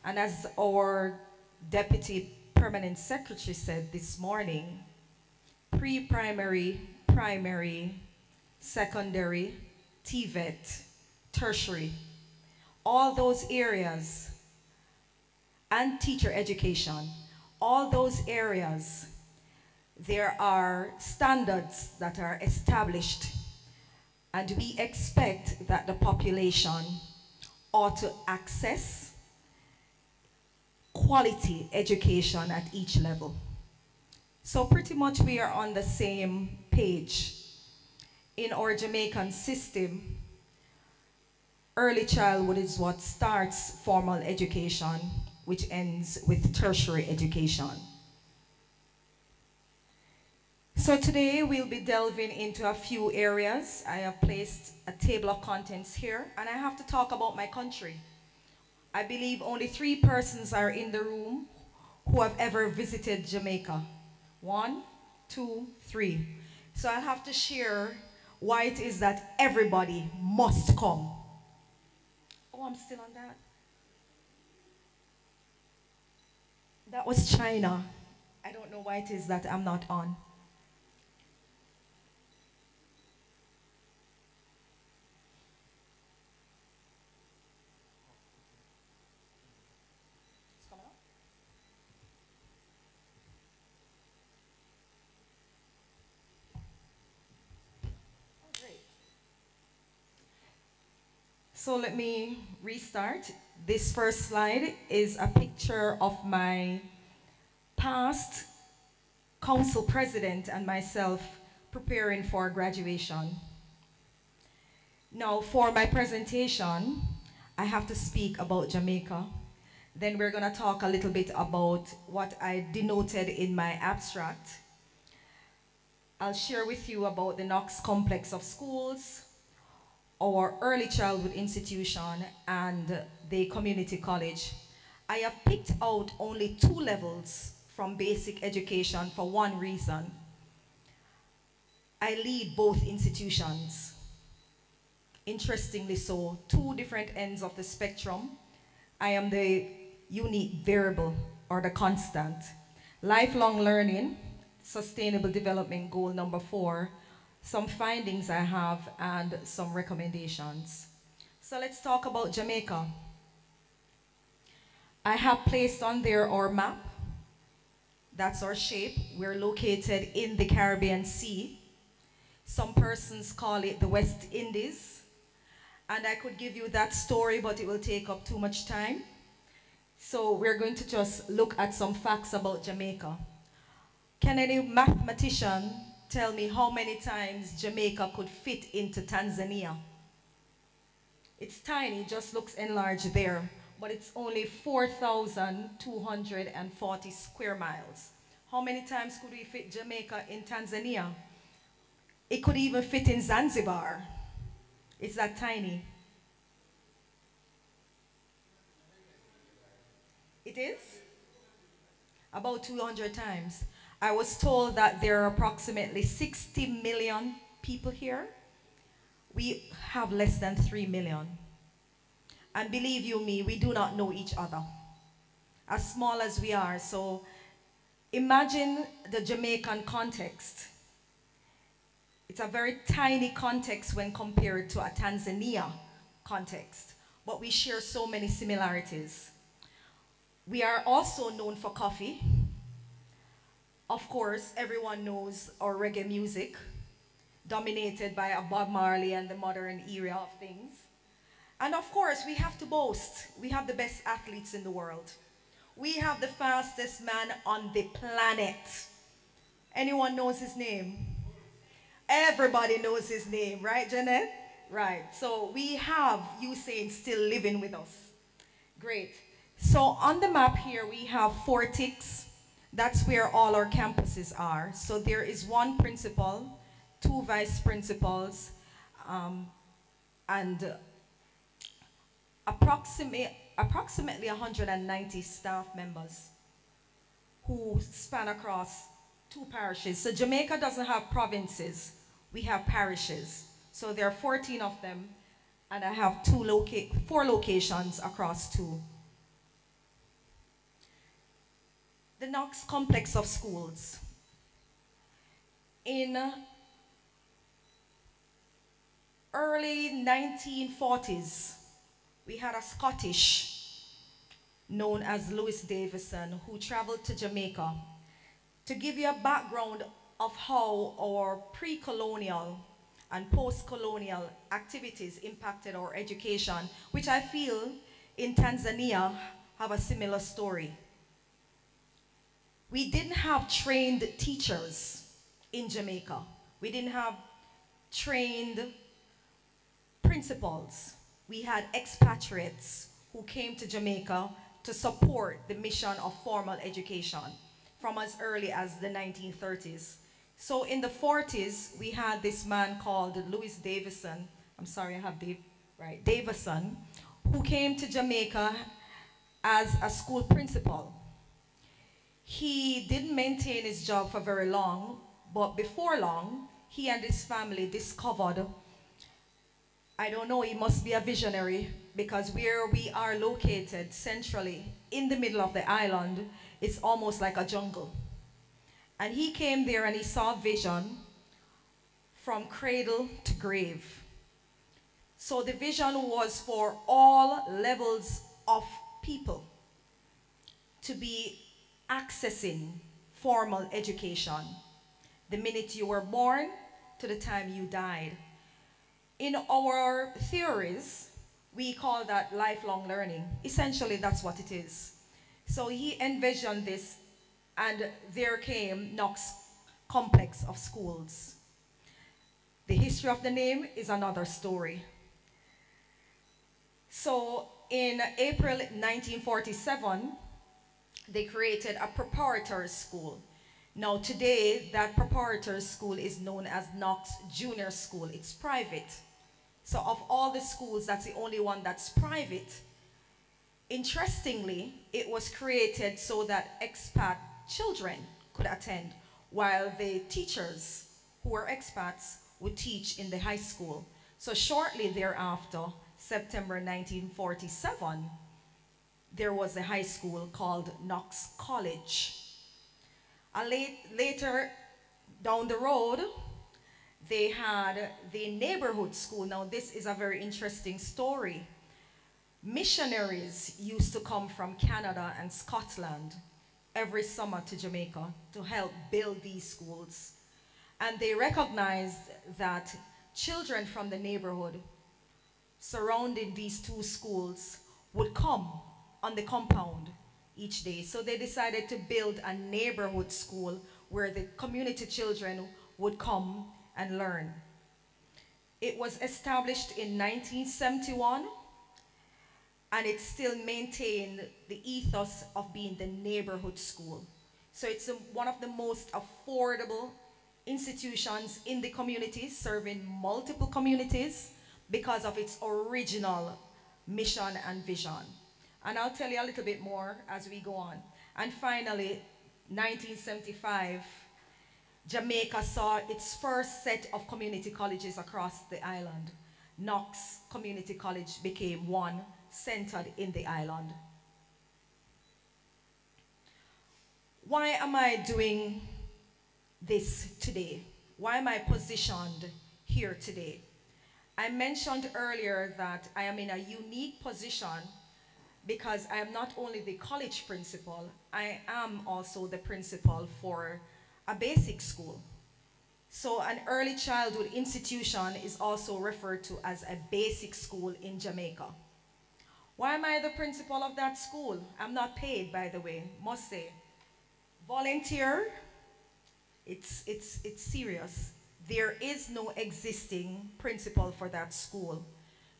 And as our Deputy Permanent Secretary said this morning, pre-primary, primary, secondary, TVET, tertiary, all those areas, and teacher education, all those areas, there are standards that are established, and we expect that the population ought to access quality education at each level. So pretty much we are on the same page. In our Jamaican system, early childhood is what starts formal education, which ends with tertiary education. So today we'll be delving into a few areas. I have placed a table of contents here, and I have to talk about my country. I believe only 3 persons are in the room who have ever visited Jamaica. 1, 2, 3. So I'll have to share why it is that everybody must come. Oh, I'm still on that. That was China. I don't know why it is that I'm not on. So let me restart. This first slide is a picture of my past council president and myself preparing for graduation. Now for my presentation, I have to speak about Jamaica. Then we're gonna talk a little bit about what I denoted in my abstract. I'll share with you about the Knox complex of schools, our early childhood institution, and the community college. I have picked out only 2 levels from basic education for one reason. I lead both institutions. Interestingly so, 2 different ends of the spectrum. I am the unique variable or the constant. Lifelong learning, sustainable development goal number 4, some findings I have, and some recommendations. So let's talk about Jamaica. I have placed on there our map. That's our shape. We're located in the Caribbean Sea. Some persons call it the West Indies. And I could give you that story, but it will take up too much time. So we're going to just look at some facts about Jamaica. Can any mathematician tell me how many times Jamaica could fit into Tanzania? It's tiny, just looks enlarged there, but it's only 4,240 square miles. How many times could we fit Jamaica in Tanzania? It could even fit in Zanzibar. It's that tiny. It is? About 200 times. I was told that there are approximately 60 million people here. We have less than 3 million. And believe you me, we do not know each other, as small as we are. So imagine the Jamaican context. It's a very tiny context when compared to a Tanzania context, but we share so many similarities. We are also known for coffee. Of course, everyone knows our reggae music, dominated by a Bob Marley and the modern era of things. And of course, we have to boast. We have the best athletes in the world. We have the fastest man on the planet. Anyone knows his name? Everybody knows his name, right, Jeanette? Right. So we have Usain still living with us. Great. So on the map here, we have 4 ticks. That's where all our campuses are. So there is 1 principal, 2 vice principals, and approximately 190 staff members who span across 2 parishes. So Jamaica doesn't have provinces, we have parishes. So there are 14 of them, and I have 4 locations across 2. The Knox complex of schools. In early 1940s, we had a Scottish known as Louis Davison who traveled to Jamaica. To give you a background of how our pre-colonial and post-colonial activities impacted our education, which I feel in Tanzania have a similar story. We didn't have trained teachers in Jamaica. We didn't have trained principals. We had expatriates who came to Jamaica to support the mission of formal education from as early as the 1930s. So in the 40s, we had this man called Louis Davison. I'm sorry, I have Davison, who came to Jamaica as a school principal. He didn't maintain his job for very long, but before long, he and his family discovered, I don't know, he must be a visionary, because where we are located centrally in the middle of the island, it's almost like a jungle. And he came there and he saw vision from cradle to grave. So the vision was for all levels of people to be accessing formal education the minute you were born to the time you died. In our theories, we call that lifelong learning. Essentially, that's what it is. So he envisioned this, and there came Knox complex of schools. The history of the name is another story. So in April 1947, they created a preparatory school. Now today, that preparatory school is known as Knox Junior School. It's private. So of all the schools, that's the only one that's private. Interestingly, it was created so that expat children could attend, while the teachers who were expats would teach in the high school. So shortly thereafter, September 1947, there was a high school called Knox College. Later down the road, they had the neighborhood school. Now this is a very interesting story. Missionaries used to come from Canada and Scotland every summer to Jamaica to help build these schools. And they recognized that children from the neighborhood surrounding these 2 schools would come on the compound each day. So they decided to build a neighborhood school where the community children would come and learn. It was established in 1971, and it still maintained the ethos of being the neighborhood school. So it's one of the most affordable institutions in the community, serving multiple communities because of its original mission and vision. And I'll tell you a little bit more as we go on. And finally, 1975, Jamaica saw its first set of community colleges across the island. Knox Community College became one centered in the island. Why am I doing this today? why am I positioned here today? I mentioned earlier that I am in a unique position because I am not only the college principal, I am also the principal for a basic school. So an early childhood institution is also referred to as a basic school in Jamaica. Why am I the principal of that school? I'm not paid, by the way, must say. Volunteer, it's serious. There is no existing principal for that school.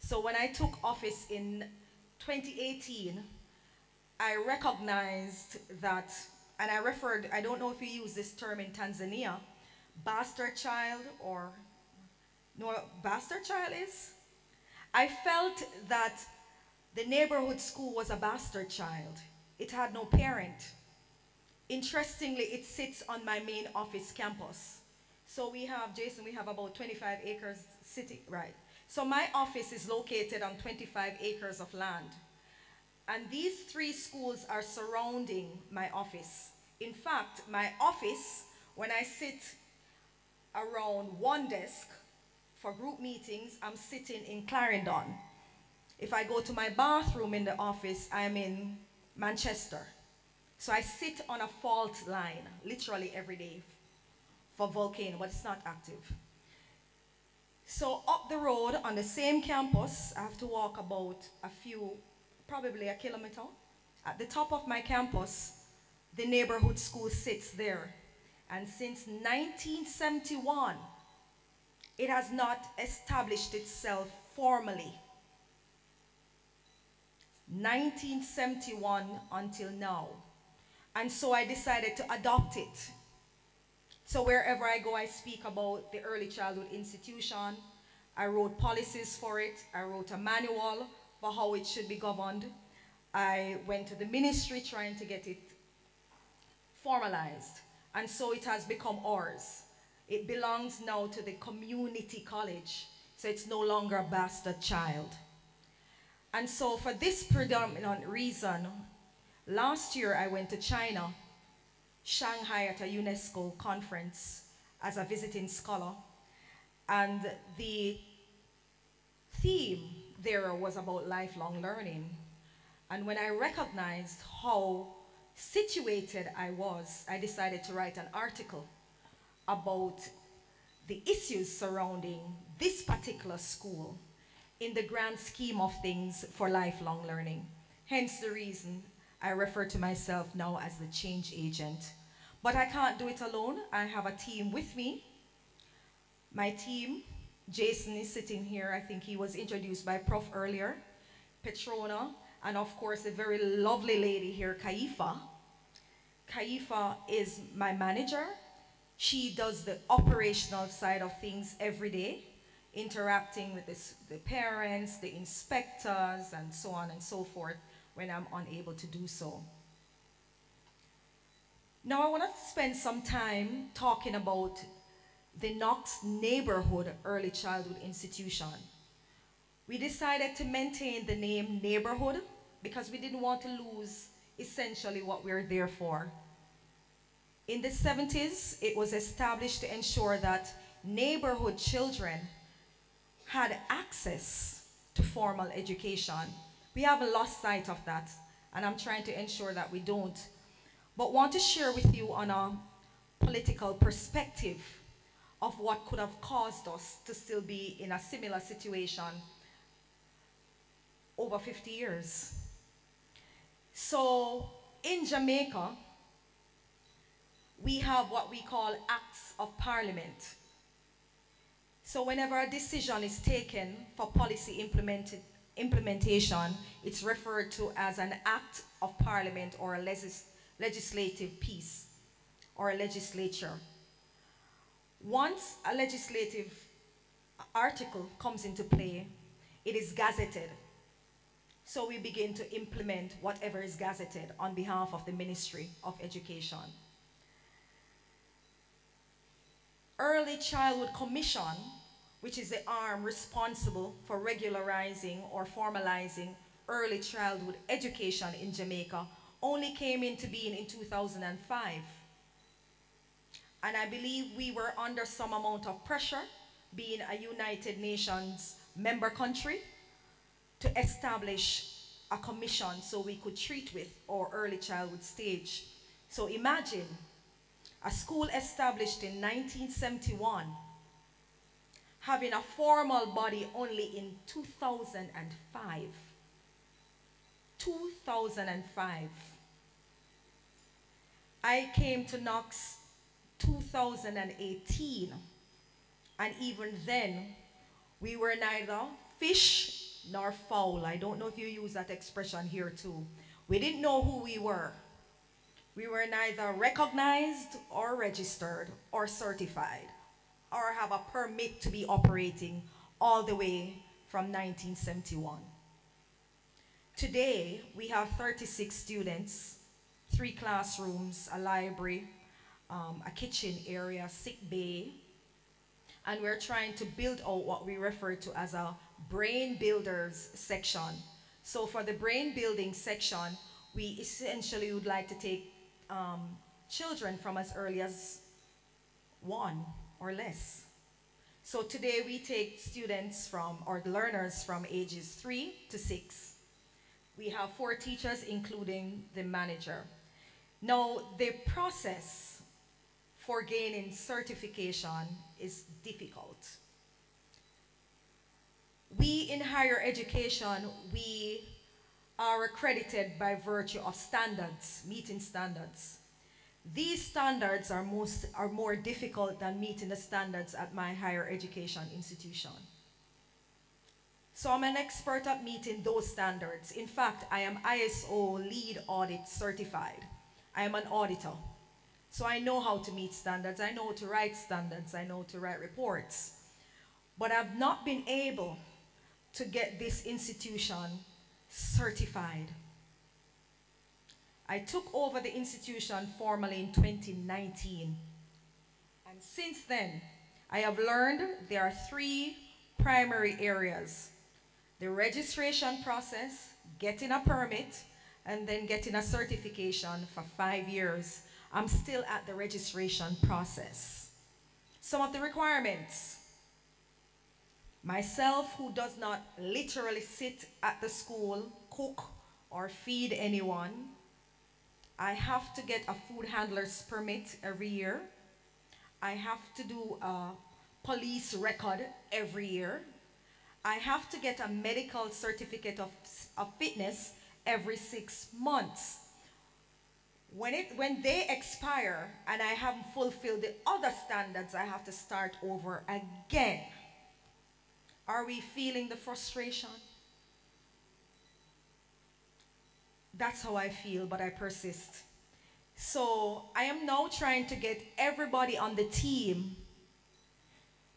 So when I took office in 2018, I recognized that, and I referred, I don't know if you use this term in Tanzania, bastard child, or, know what bastard child is? I felt that the neighborhood school was a bastard child. It had no parent. Interestingly, it sits on my main office campus. So we have, Jason, we have about 25 acres sitting, right? So my office is located on 25 acres of land. And these 3 schools are surrounding my office. In fact, my office, when I sit around one desk for group meetings, I'm sitting in Clarendon. If I go to my bathroom in the office, I'm in Manchester. So I sit on a fault line literally every day for Volcano, but it's not active. So up the road on the same campus, I have to walk about probably a kilometer. At the top of my campus, the neighborhood school sits there. And since 1971, it has not established itself formally. 1971 until now. And so I decided to adopt it. So wherever I go, I speak about the early childhood institution. I wrote policies for it. I wrote a manual for how it should be governed. I went to the ministry trying to get it formalized. And so it has become ours. It belongs now to the community college. So it's no longer a bastard child. And so for this predominant reason, last year I went to China, Shanghai, at a UNESCO conference as a visiting scholar. And the theme there was about lifelong learning. And when I recognized how situated I was, I decided to write an article about the issues surrounding this particular school in the grand scheme of things for lifelong learning. Hence the reason I refer to myself now as the change agent. But I can't do it alone. I have a team with me. My team, Jason is sitting here. I think he was introduced by Prof earlier. Petrona, and of course a very lovely lady here, Kaifa. Kaifa is my manager. She does the operational side of things every day, interacting with the parents, the inspectors, and so on and so forth when I'm unable to do so. Now I want to spend some time talking about the Knox Neighborhood Early Childhood Institution. We decided to maintain the name Neighborhood because we didn't want to lose essentially what we're there for. In the 70s, it was established to ensure that neighborhood children had access to formal education. We haven't lost sight of that, and I'm trying to ensure that we don't. But want to share with you on a political perspective of what could have caused us to still be in a similar situation over 50 years. So in Jamaica, we have what we call Acts of Parliament. So whenever a decision is taken for policy implementation, it's referred to as an Act of Parliament or a legislative piece or a legislature. Once a legislative article comes into play, it is gazetted. So we begin to implement whatever is gazetted on behalf of the Ministry of Education. Early Childhood Commission, which is the arm responsible for regularizing or formalizing early childhood education in Jamaica, only came into being in 2005. And I believe we were under some amount of pressure, being a United Nations member country, to establish a commission so we could treat with our early childhood stage. So imagine a school established in 1971 having a formal body only in 2005. 2005. I came to Knox 2018, and even then we were neither fish nor fowl. I don't know if you use that expression here too. We didn't know who we were. We were neither recognized or registered or certified or have a permit to be operating all the way from 1971. Today, we have 36 students, 3 classrooms, a library, a kitchen area, sick bay, and we're trying to build out what we refer to as a brain builders section. So for the brain building section, we essentially would like to take children from as early as 1 or less. So today we take students from, or learners from ages 3 to 6. We have 4 teachers, including the manager. Now, the process for gaining certification is difficult. We in higher education, we are accredited by virtue of standards, meeting standards. These standards are more difficult than meeting the standards at my higher education institution. So I'm an expert at meeting those standards. In fact, I am ISO lead audit certified. I am an auditor. So I know how to meet standards. I know how to write standards. I know how to write reports. But I've not been able to get this institution certified. I took over the institution formally in 2019. And since then, I have learned there are 3 primary areas: the registration process, getting a permit, and then getting a certification for 5 years. I'm still at the registration process. Some of the requirements: myself, who does not literally sit at the school, cook, or feed anyone, I have to get a food handler's permit every year. I have to do a police record every year. I have to get a medical certificate of fitness every 6 months. When they expire and I haven't fulfilled the other standards, I have to start over again. Are we feeling the frustration? That's how I feel, but I persist. So I am now trying to get everybody on the team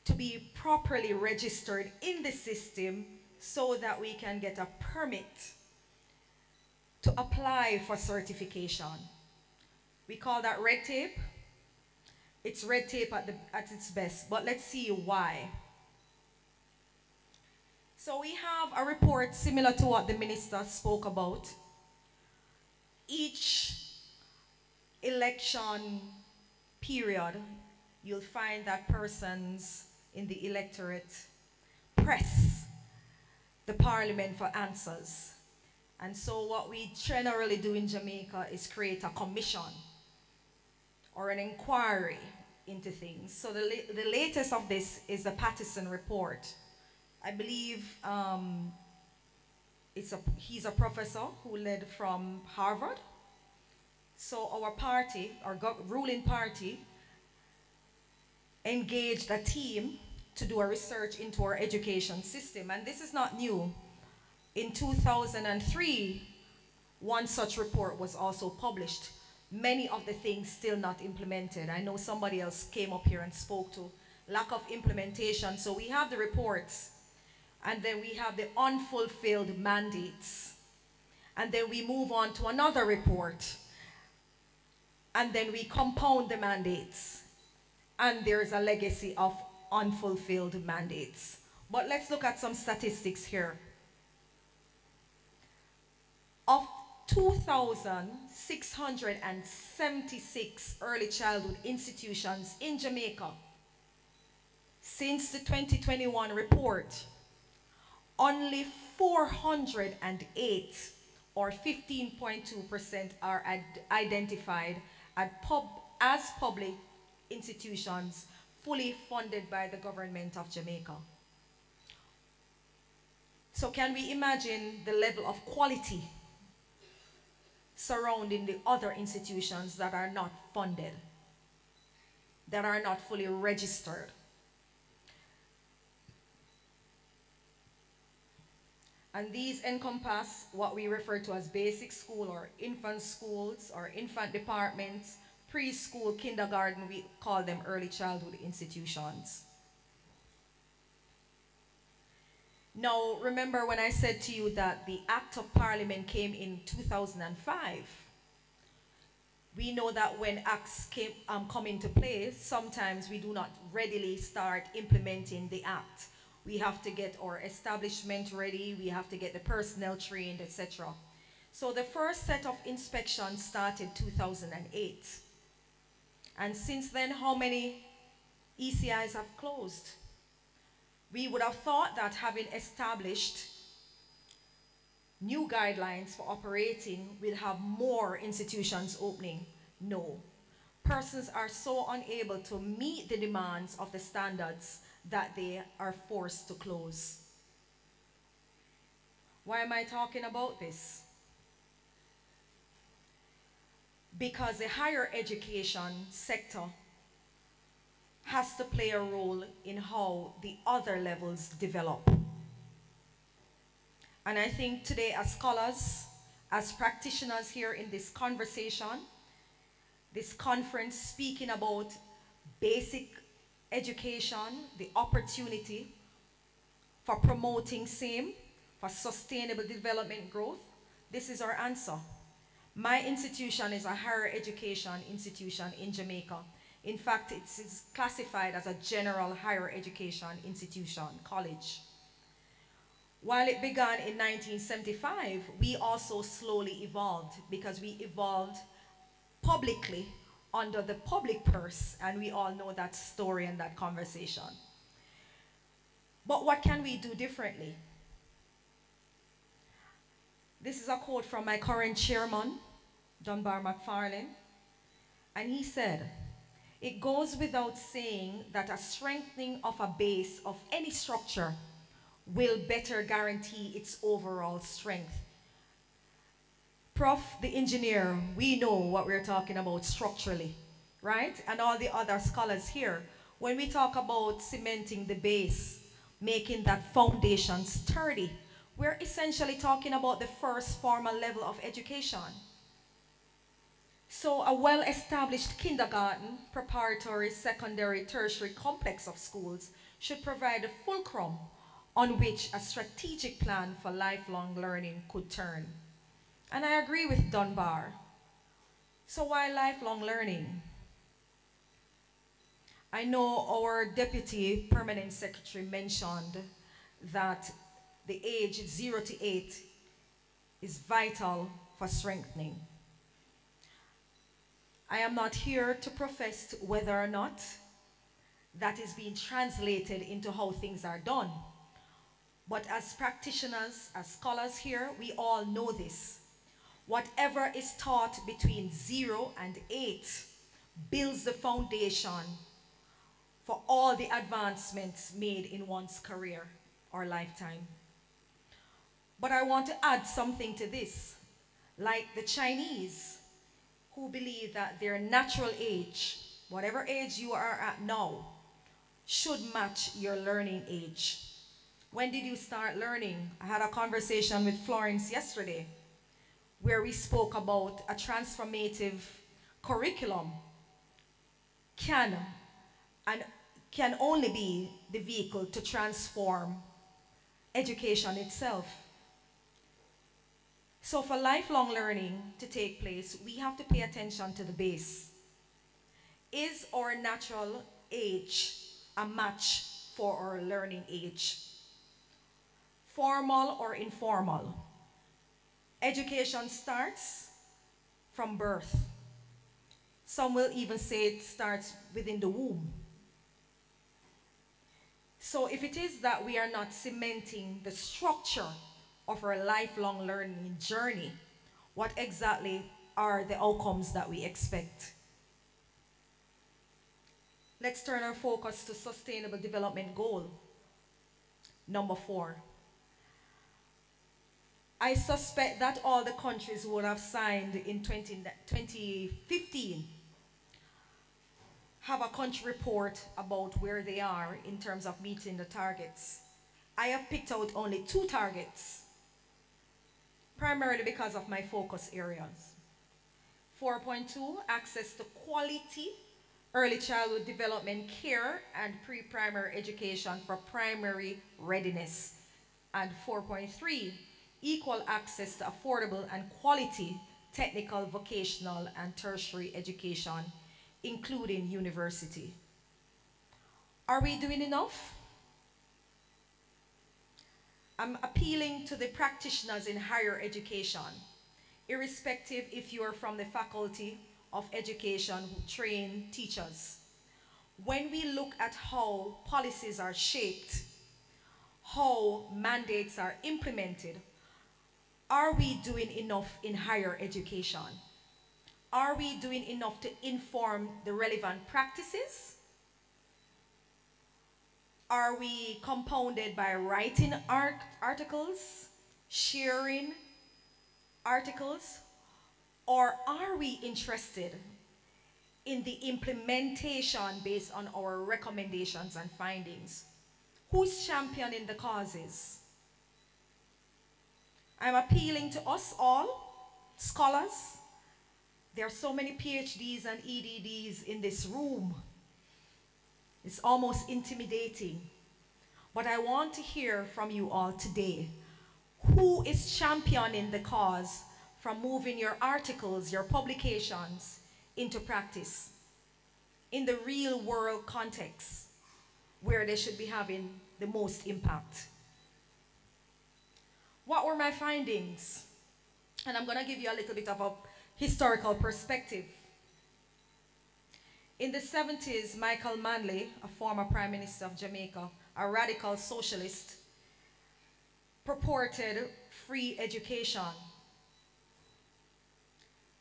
to be properly registered in the system so that we can get a permit to apply for certification. We call that red tape. It's red tape at its best, but let's see why. So we have a report similar to what the minister spoke about. Each election period, you'll find that persons in the electorate press the parliament for answers. And so what we generally do in Jamaica is create a commission or an inquiry into things. So the latest of this is the Pattison report. I believe he's a professor who led from Harvard. So our party, our ruling party, engaged a team to do a research into our education system. And this is not new. In 2003, one such report was also published. Many of the things still not implemented. I know somebody else came up here and spoke to lack of implementation. So we have the reports, and then we have the unfulfilled mandates. And then we move on to another report. And then we compound the mandates. And there is a legacy of unfulfilled mandates. But let's look at some statistics here. Of 2,676 early childhood institutions in Jamaica. Since the 2021 report, only 408 or 15.2% are identified as public institutions fully funded by the government of Jamaica. So can we imagine the level of quality surrounding the other institutions that are not funded, that are not fully registered? And these encompass what we refer to as basic school or infant schools or infant departments, preschool, kindergarten, we call them early childhood institutions. Now, remember when I said to you that the Act of Parliament came in 2005. We know that when acts come into place, sometimes we do not readily start implementing the act. We have to get our establishment ready, we have to get the personnel trained, etc. So the first set of inspections started 2008. And since then, how many ECIs have closed? We would have thought that having established new guidelines for operating, we'll have more institutions opening. No. Persons are so unable to meet the demands of the standards that they are forced to close. Why am I talking about this? Because the higher education sector has to play a role in how the other levels develop. And I think today as scholars, as practitioners here in this conversation, this conference speaking about basic education, the opportunity for promoting same, for sustainable development growth, this is our answer. My institution is a higher education institution in Jamaica. In fact, it's classified as a general higher education institution, college. While it began in 1975, we also slowly evolved because we evolved publicly under the public purse, and we all know that story and that conversation. But what can we do differently? This is a quote from my current chairman, Dunbar McFarlane, and he said, "It goes without saying that a strengthening of a base of any structure will better guarantee its overall strength." Prof, the engineer, we know what we're talking about structurally, right? And all the other scholars here, when we talk about cementing the base, making that foundation sturdy, we're essentially talking about the first formal level of education. So a well-established kindergarten, preparatory, secondary, tertiary complex of schools should provide a fulcrum on which a strategic plan for lifelong learning could turn. And I agree with Dunbar. So why lifelong learning? I know our Deputy Permanent Secretary mentioned that the age 0 to 8 is vital for strengthening. I am not here to profess whether or not that is being translated into how things are done. But as practitioners, as scholars here, we all know this. Whatever is taught between 0 and 8 builds the foundation for all the advancements made in one's career or lifetime. But I want to add something to this. Like the Chinese, who believe that their natural age, whatever age you are at now, should match your learning age. When did you start learning? I had a conversation with Florence yesterday where we spoke about a transformative curriculum can only be the vehicle to transform education itself. So for lifelong learning to take place, we have to pay attention to the base. Is our natural age a match for our learning age? Formal or informal? education starts from birth. Some will even say it starts within the womb. So if it is that we are not cementing the structure of our lifelong learning journey, what exactly are the outcomes that we expect? Let's turn our focus to Sustainable Development Goal number 4. I suspect that all the countries would have signed in 2015 have a country report about where they are in terms of meeting the targets. I have picked out only 2 targets, primarily because of my focus areas. 4.2, access to quality early childhood development care and pre-primary education for primary readiness. And 4.3, equal access to affordable and quality technical, vocational, and tertiary education, including university. Are we doing enough? I'm appealing to the practitioners in higher education, irrespective if you are from the faculty of education who train teachers. When we look at how policies are shaped, how mandates are implemented, are we doing enough in higher education? Are we doing enough to inform the relevant practices? Are we compounded by writing articles, sharing articles, or are we interested in the implementation based on our recommendations and findings? Who's championing the causes? I'm appealing to us all, scholars. There are so many PhDs and EDDs in this room. It's almost intimidating. But I want to hear from you all today. Who is championing the cause from moving your articles, your publications into practice in the real world context where they should be having the most impact? What were my findings? And I'm going to give you a little bit of a historical perspective. In the 70s, Michael Manley, a former Prime Minister of Jamaica, a radical socialist, purported free education.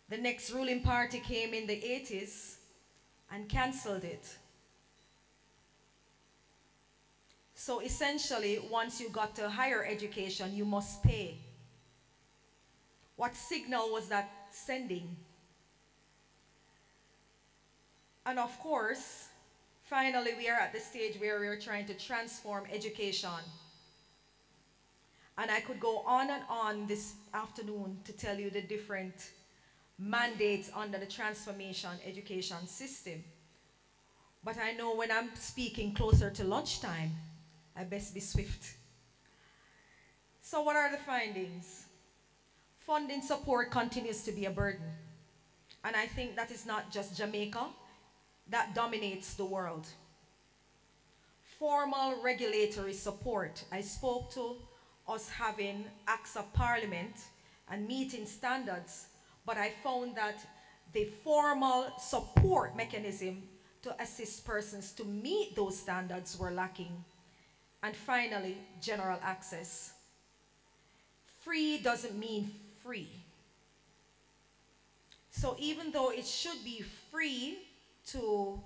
The next ruling party came in the 80s and canceled it. So essentially, once you got to higher education, you must pay. What signal was that sending? And of course, finally, we are at the stage where we are trying to transform education. And I could go on and on this afternoon to tell you the different mandates under the transformation education system. But I know when I'm speaking closer to lunchtime, I best be swift. So what are the findings? Funding support continues to be a burden. And I think that is not just Jamaica, that dominates the world. Formal regulatory support. I spoke to us having acts of parliament and meeting standards, but I found that the formal support mechanism to assist persons to meet those standards were lacking. And finally, general access. Free doesn't mean free. So even though it should be free to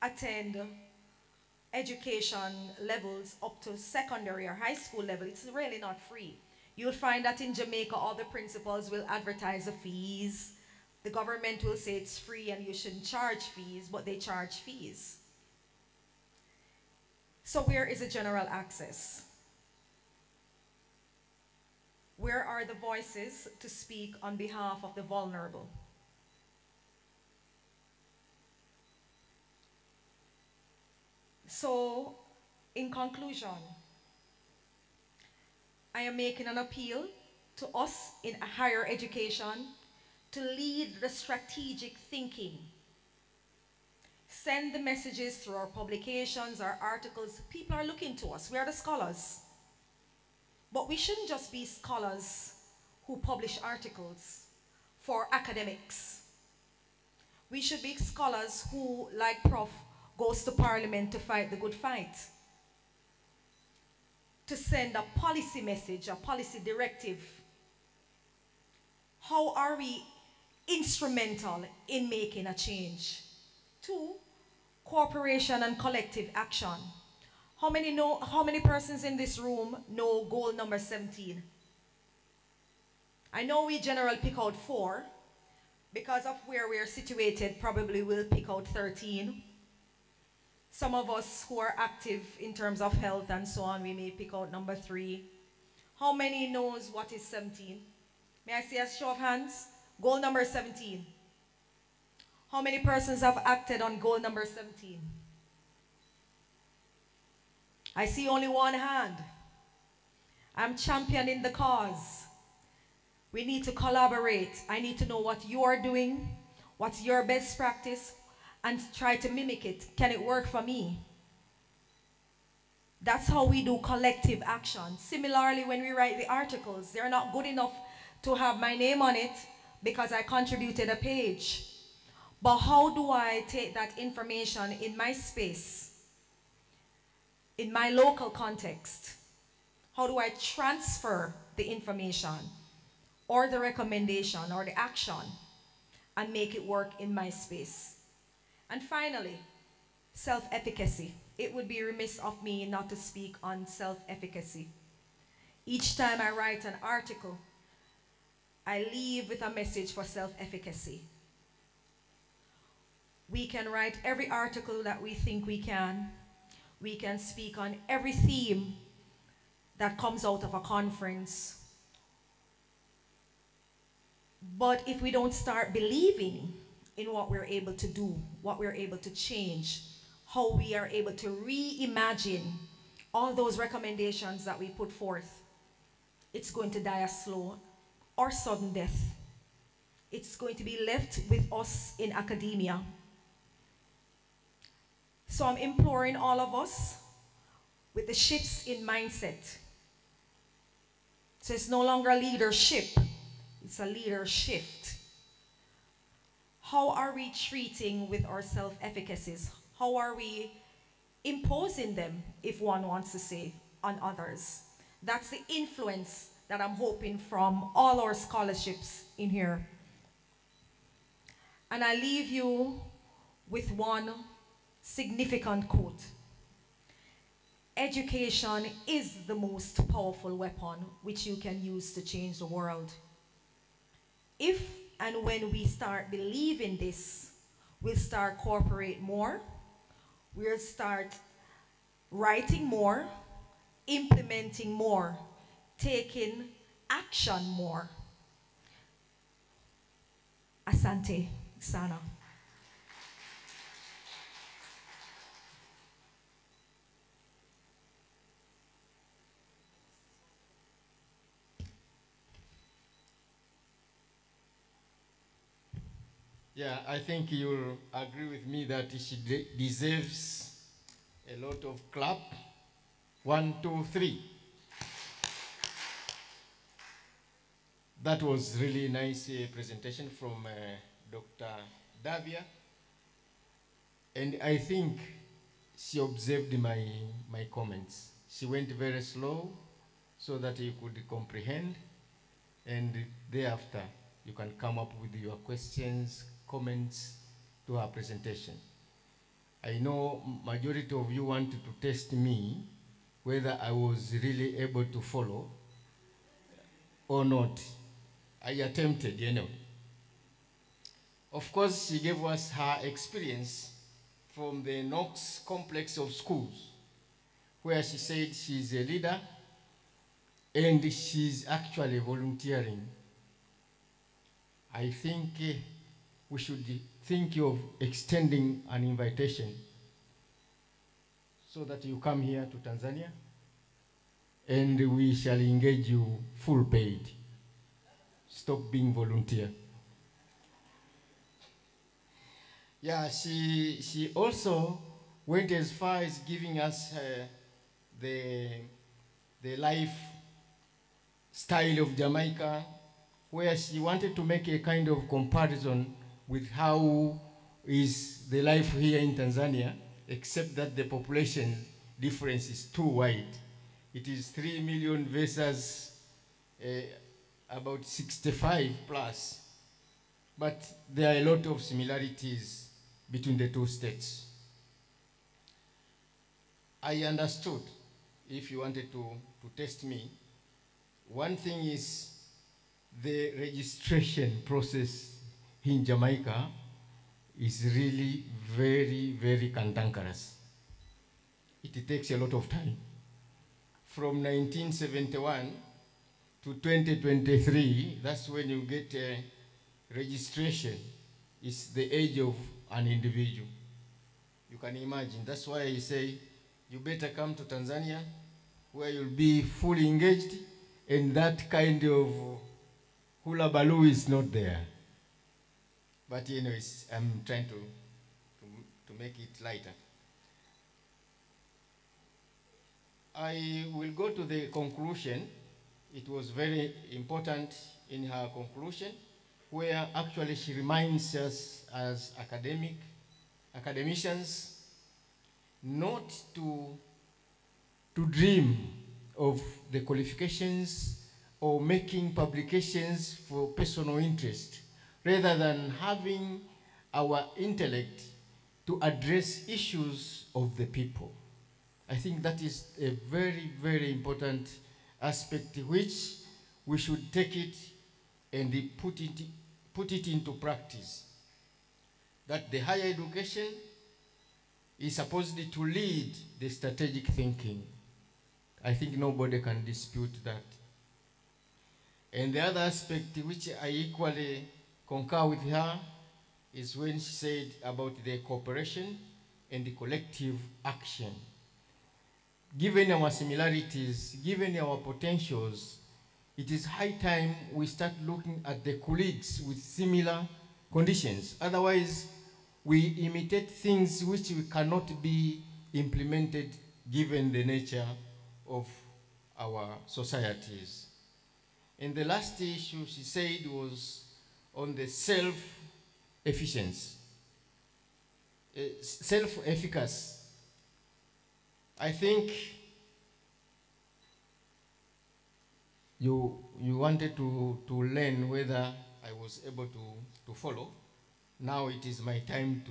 attend education levels up to secondary or high school level, it's really not free. You'll find that in Jamaica, all the principals will advertise the fees. The government will say it's free and you shouldn't charge fees, but they charge fees. So where is the general access? Where are the voices to speak on behalf of the vulnerable? So, in conclusion, I am making an appeal to us in higher education to lead the strategic thinking. Send the messages through our publications, our articles. People are looking to us. We are the scholars. But we shouldn't just be scholars who publish articles for academics. We should be scholars who, like Prof, goes to Parliament to fight the good fight, to send a policy message, a policy directive. How are we instrumental in making a change? 2, cooperation and collective action. How many persons in this room know goal number 17? I know we generally pick out 4. Because of where we are situated, probably we'll pick out 13. Some of us who are active in terms of health and so on, we may pick out number 3. How many knows what is 17? May I see a show of hands? Goal number 17. How many persons have acted on goal number 17? I see only one hand. I'm championing the cause. We need to collaborate. I need to know what you are doing, what's your best practice, and try to mimic it. Can it work for me? That's how we do collective action. Similarly, when we write the articles, they're not good enough to have my name on it because I contributed a page. But how do I take that information in my space, in my local context? How do I transfer the information or the recommendation or the action and make it work in my space? And finally, self-efficacy. It would be remiss of me not to speak on self-efficacy. Each time I write an article, I leave with a message for self-efficacy. We can write every article that we think we can. We can speak on every theme that comes out of a conference. But if we don't start believing in what we're able to do, what we're able to change, how we are able to reimagine all those recommendations that we put forth, it's going to die a slow or sudden death. It's going to be left with us in academia. So I'm imploring all of us with the shifts in mindset. So it's no longer leadership, it's a leader shift. How are we treating with our self-efficacies? How are we imposing them, if one wants to say, on others? That's the influence that I'm hoping from all our scholarships in here. And I leave you with one significant quote. Education is the most powerful weapon which you can use to change the world. If and when we start believing this, we'll start cooperate more, we'll start writing more, implementing more, taking action more. Asante sana. Yeah, I think you'll agree with me that she deserves a lot of clap. 1, 2, 3. That was really nice presentation from Dr. Davia. And I think she observed my comments. She went very slow so that you could comprehend. And thereafter, you can come up with your questions, comments to her presentation. I know majority of you wanted to test me whether I was really able to follow or not. I attempted anyway. Of course, she gave us her experience from the Knox complex of schools, where she said she's a leader and she's actually volunteering. I think we should think of extending an invitation so that you come here to Tanzania and we shall engage you full paid. Stop being volunteer. Yeah, she also went as far as giving us the life style of Jamaica, where she wanted to make a kind of comparison with how is the life here in Tanzania, except that the population difference is too wide. It is 3 million versus about 65 plus. But there are a lot of similarities between the two states. I understood, if you wanted to test me, one thing is the registration process in Jamaica is really very, very cantankerous. It takes a lot of time. From 1971 to 2023, that's when you get registration. It's the age of an individual. You can imagine. That's why I say you better come to Tanzania where you'll be fully engaged, and that kind of hula baloo is not there. But anyways, I'm trying to make it lighter. I will go to the conclusion. It was very important in her conclusion, where actually she reminds us as academicians not to dream of the qualifications or making publications for personal interest, rather than having our intellect to address issues of the people. I think that is a very, very important aspect which we should take it and put it into practice. That the higher education is supposed to lead the strategic thinking. I think nobody can dispute that. And the other aspect which I equally concur with her is when she said about the cooperation and the collective action. Given our similarities, given our potentials, it is high time we start looking at the colleagues with similar conditions. Otherwise, we imitate things which we cannot be implemented given the nature of our societies. And the last issue she said was on the self-efficiency, self-efficacy. I think you wanted to learn whether I was able to follow. Now it is my time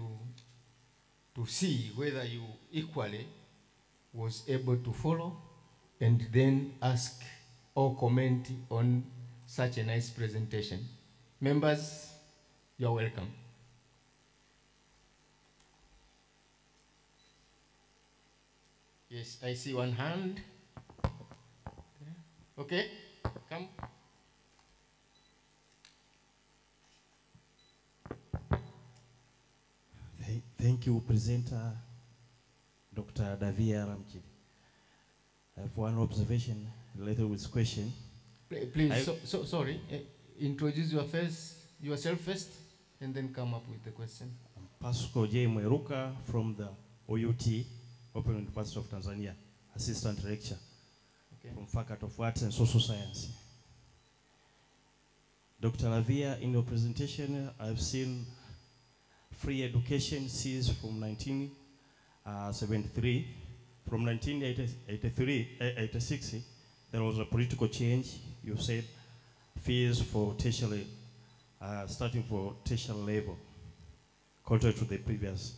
to see whether you equally was able to follow, and then ask or comment on such a nice presentation. Members, you're welcome. Yes, I see one hand. Okay, come. Thank you, presenter, Dr. Davia Ramchi. I have one observation related with this question. Please, sorry, introduce yourself first, and then come up with the question. I'm Pasco J. Mweruka from the OUT, Open University of Tanzania, assistant lecturer from Faculty of Arts and Social Science. Dr. Lavia, in your presentation, I've seen free education ceased from 1973. From 1986, there was a political change. You said fees for tertiary, starting for tertiary level, contrary to the previous.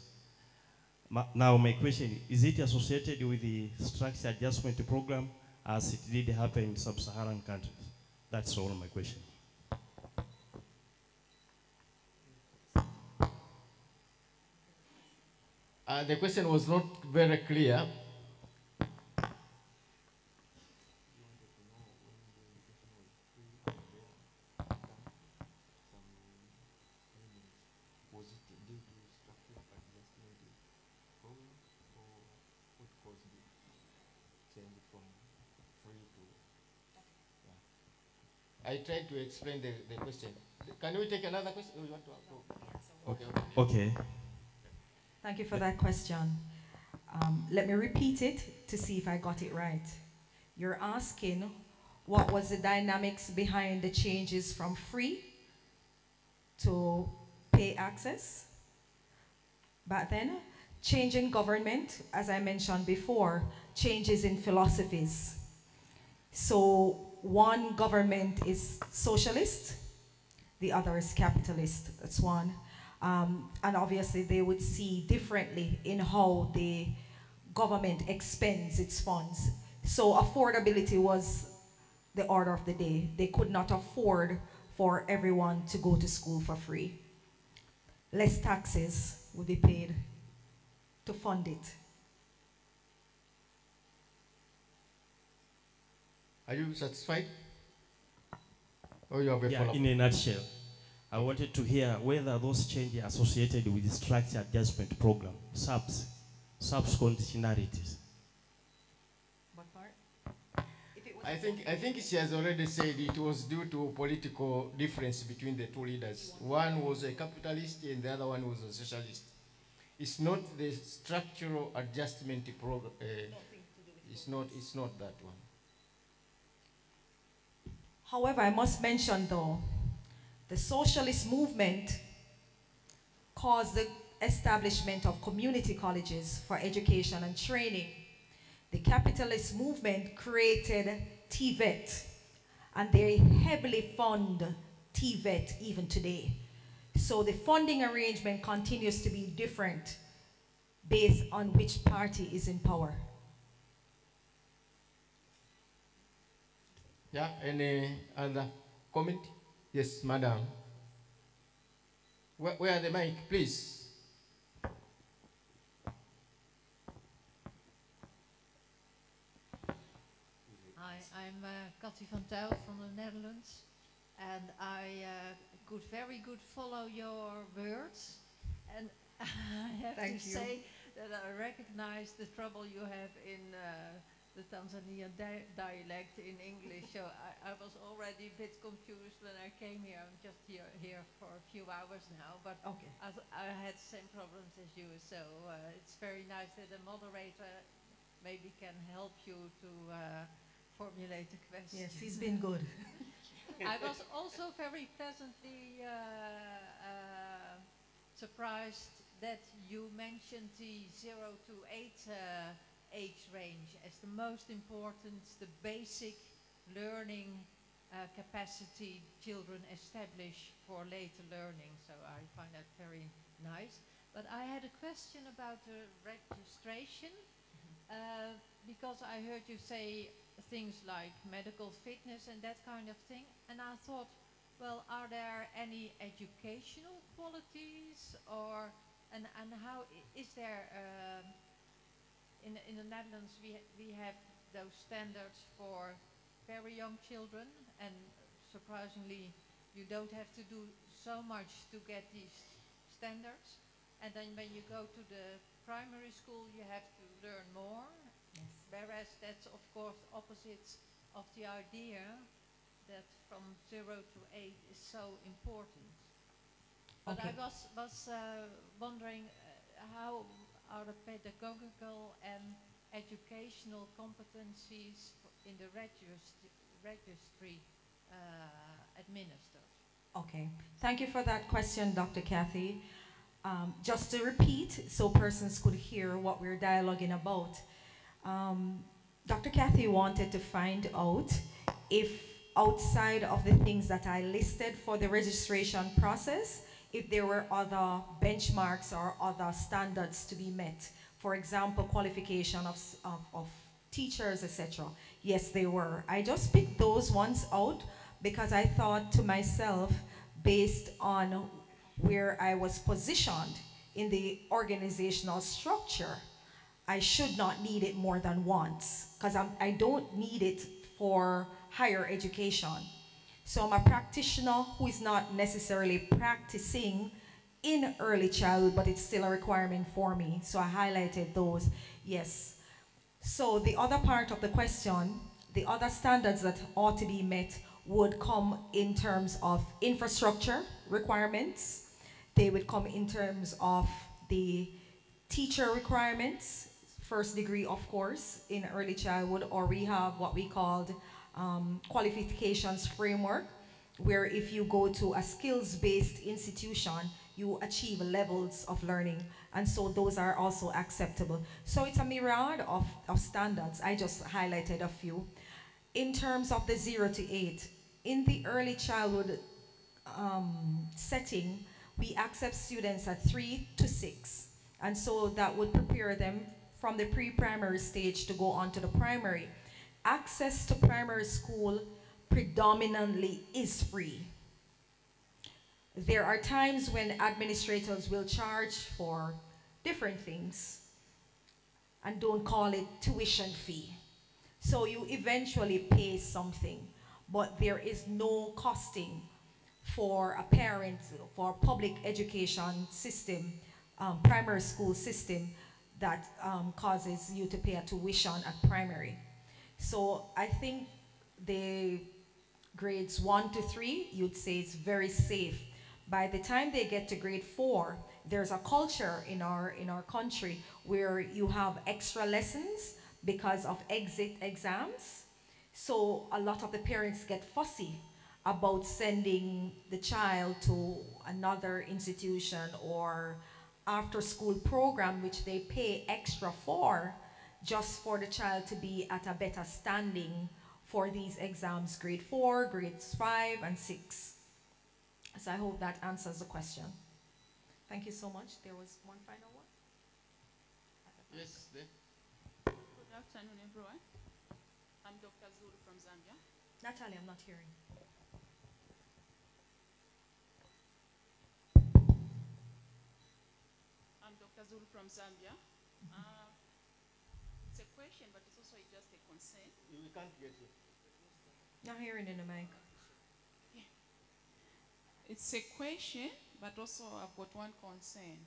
Now my question, is it associated with the structure adjustment program as it did happen in sub-Saharan countries? That's all my question. The question was not very clear. I tried to explain the question. Can we take another question? Oh, you want to? Okay. Okay. Thank you for that question. Let me repeat it to see if I got it right. You're asking what was the dynamics behind the changes from free to pay access back then. Change in government, as I mentioned before, changes in philosophies. So one government is socialist, the other is capitalist, that's one. And obviously they would see differently in how the government expends its funds. So affordability was the order of the day. They could not afford for everyone to go to school for free. Less taxes would be paid to fund it. Are you satisfied? Or you have a follow-up? In a nutshell, I wanted to hear whether those changes associated with the structure adjustment program, SAPS conditionalities. What part? I think she has already said it was due to political difference between the two leaders. One was a capitalist and the other one was a socialist. It's not the structural adjustment program. It's not that one. However, I must mention though, the socialist movement caused the establishment of community colleges for education and training. The capitalist movement created TVET, and they heavily fund TVET even today. So the funding arrangement continues to be different based on which party is in power. Yeah, any other comment? Yes, madam. Where are the mic, please? Hi, I'm Cathy van Tuyl from the Netherlands, and I could very good follow your words, and I have Thank to you. say that I recognize the trouble you have in the Tanzanian dialect in English, so I was already a bit confused when I came here. I'm just here for a few hours now, but okay. I had the same problems as you, so it's very nice that a moderator maybe can help you to formulate a question. Yes, he's been good. I was also very pleasantly surprised that you mentioned the 0 to 8 age range as the most important, the basic learning capacity children establish for later learning. So I find that very nice. But I had a question about the registration, because I heard you say things like medical fitness and that kind of thing, and I thought, well, are there any educational qualities, or and how is there in the Netherlands we have those standards for very young children, and surprisingly you don't have to do so much to get these standards, and then when you go to the primary school you have to learn more. Yes. Whereas that's of course opposite of the idea that from 0 to 8 is so important. But Okay. I was wondering how are the pedagogical and educational competencies in the registry administered? Okay, thank you for that question, Dr. Kathy. Just to repeat, so persons could hear what we're dialoguing about. Dr. Kathy wanted to find out if outside of the things that I listed for the registration process, if there were other benchmarks or other standards to be met. For example, qualification of teachers, etc. Yes, they were. I just picked those ones out because I thought to myself, based on where I was positioned in the organizational structure, I should not need it more than once, because I don't need it for higher education. So I'm a practitioner who is not necessarily practicing in early childhood, but it's still a requirement for me. So I highlighted those, yes. So the other part of the question, the other standards that ought to be met would come in terms of infrastructure requirements. They would come in terms of the teacher requirements, first degree, of course, in early childhood, or we have what we called qualifications framework, where if you go to a skills-based institution, you achieve levels of learning. And so those are also acceptable. So it's a myriad of standards. I just highlighted a few. In terms of the 0 to 8, in the early childhood setting, we accept students at 3 to 6. And so that would prepare them from the pre-primary stage to go on to the primary. Access to primary school predominantly is free. There are times when administrators will charge for different things and don't call it tuition fee. So you eventually pay something, but there is no costing for a parent, for a public education system, primary school system that causes you to pay a tuition at primary. So I think the grades 1 to 3, you'd say it's very safe. By the time they get to grade 4, there's a culture in our country where you have extra lessons because of exit exams. So a lot of the parents get fussy about sending the child to another institution or after school program, which they pay extra for, just for the child to be at a better standing for these exams, grade 4, grades 5, and 6. So I hope that answers the question. Thank you so much. There was one final one. Yes, there. Good afternoon, everyone. I'm Dr. Zulu from Zambia. Natalie, I'm not hearing. I'm Dr. Zulu from Zambia. It's a question, but it's also just a concern. We can't get you. Not hearing in the mic. It's a question, but also I've got one concern.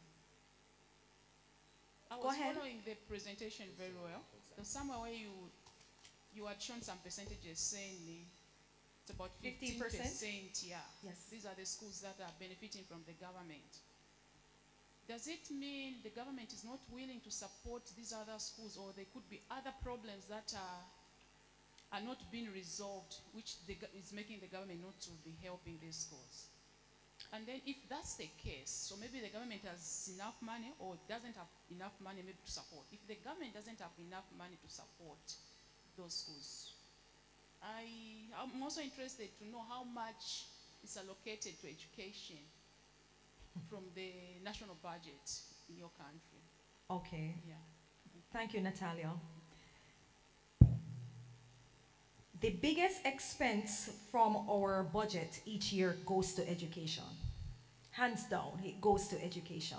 I was following the presentation very well. There's somewhere where you had shown some percentages saying it's about 15%. Yeah. Yes. These are the schools that are benefiting from the government. Does it mean the government is not willing to support these other schools, or there could be other problems that are not being resolved, which is making the government not to be helping these schools? And then if that's the case, so maybe the government has enough money or doesn't have enough money maybe to support. If the government doesn't have enough money to support those schools, I'm also interested to know how much is allocated to education from the national budget in your country. Okay. Yeah. Thank you, Natalia. The biggest expense from our budget each year goes to education. Hands down, it goes to education.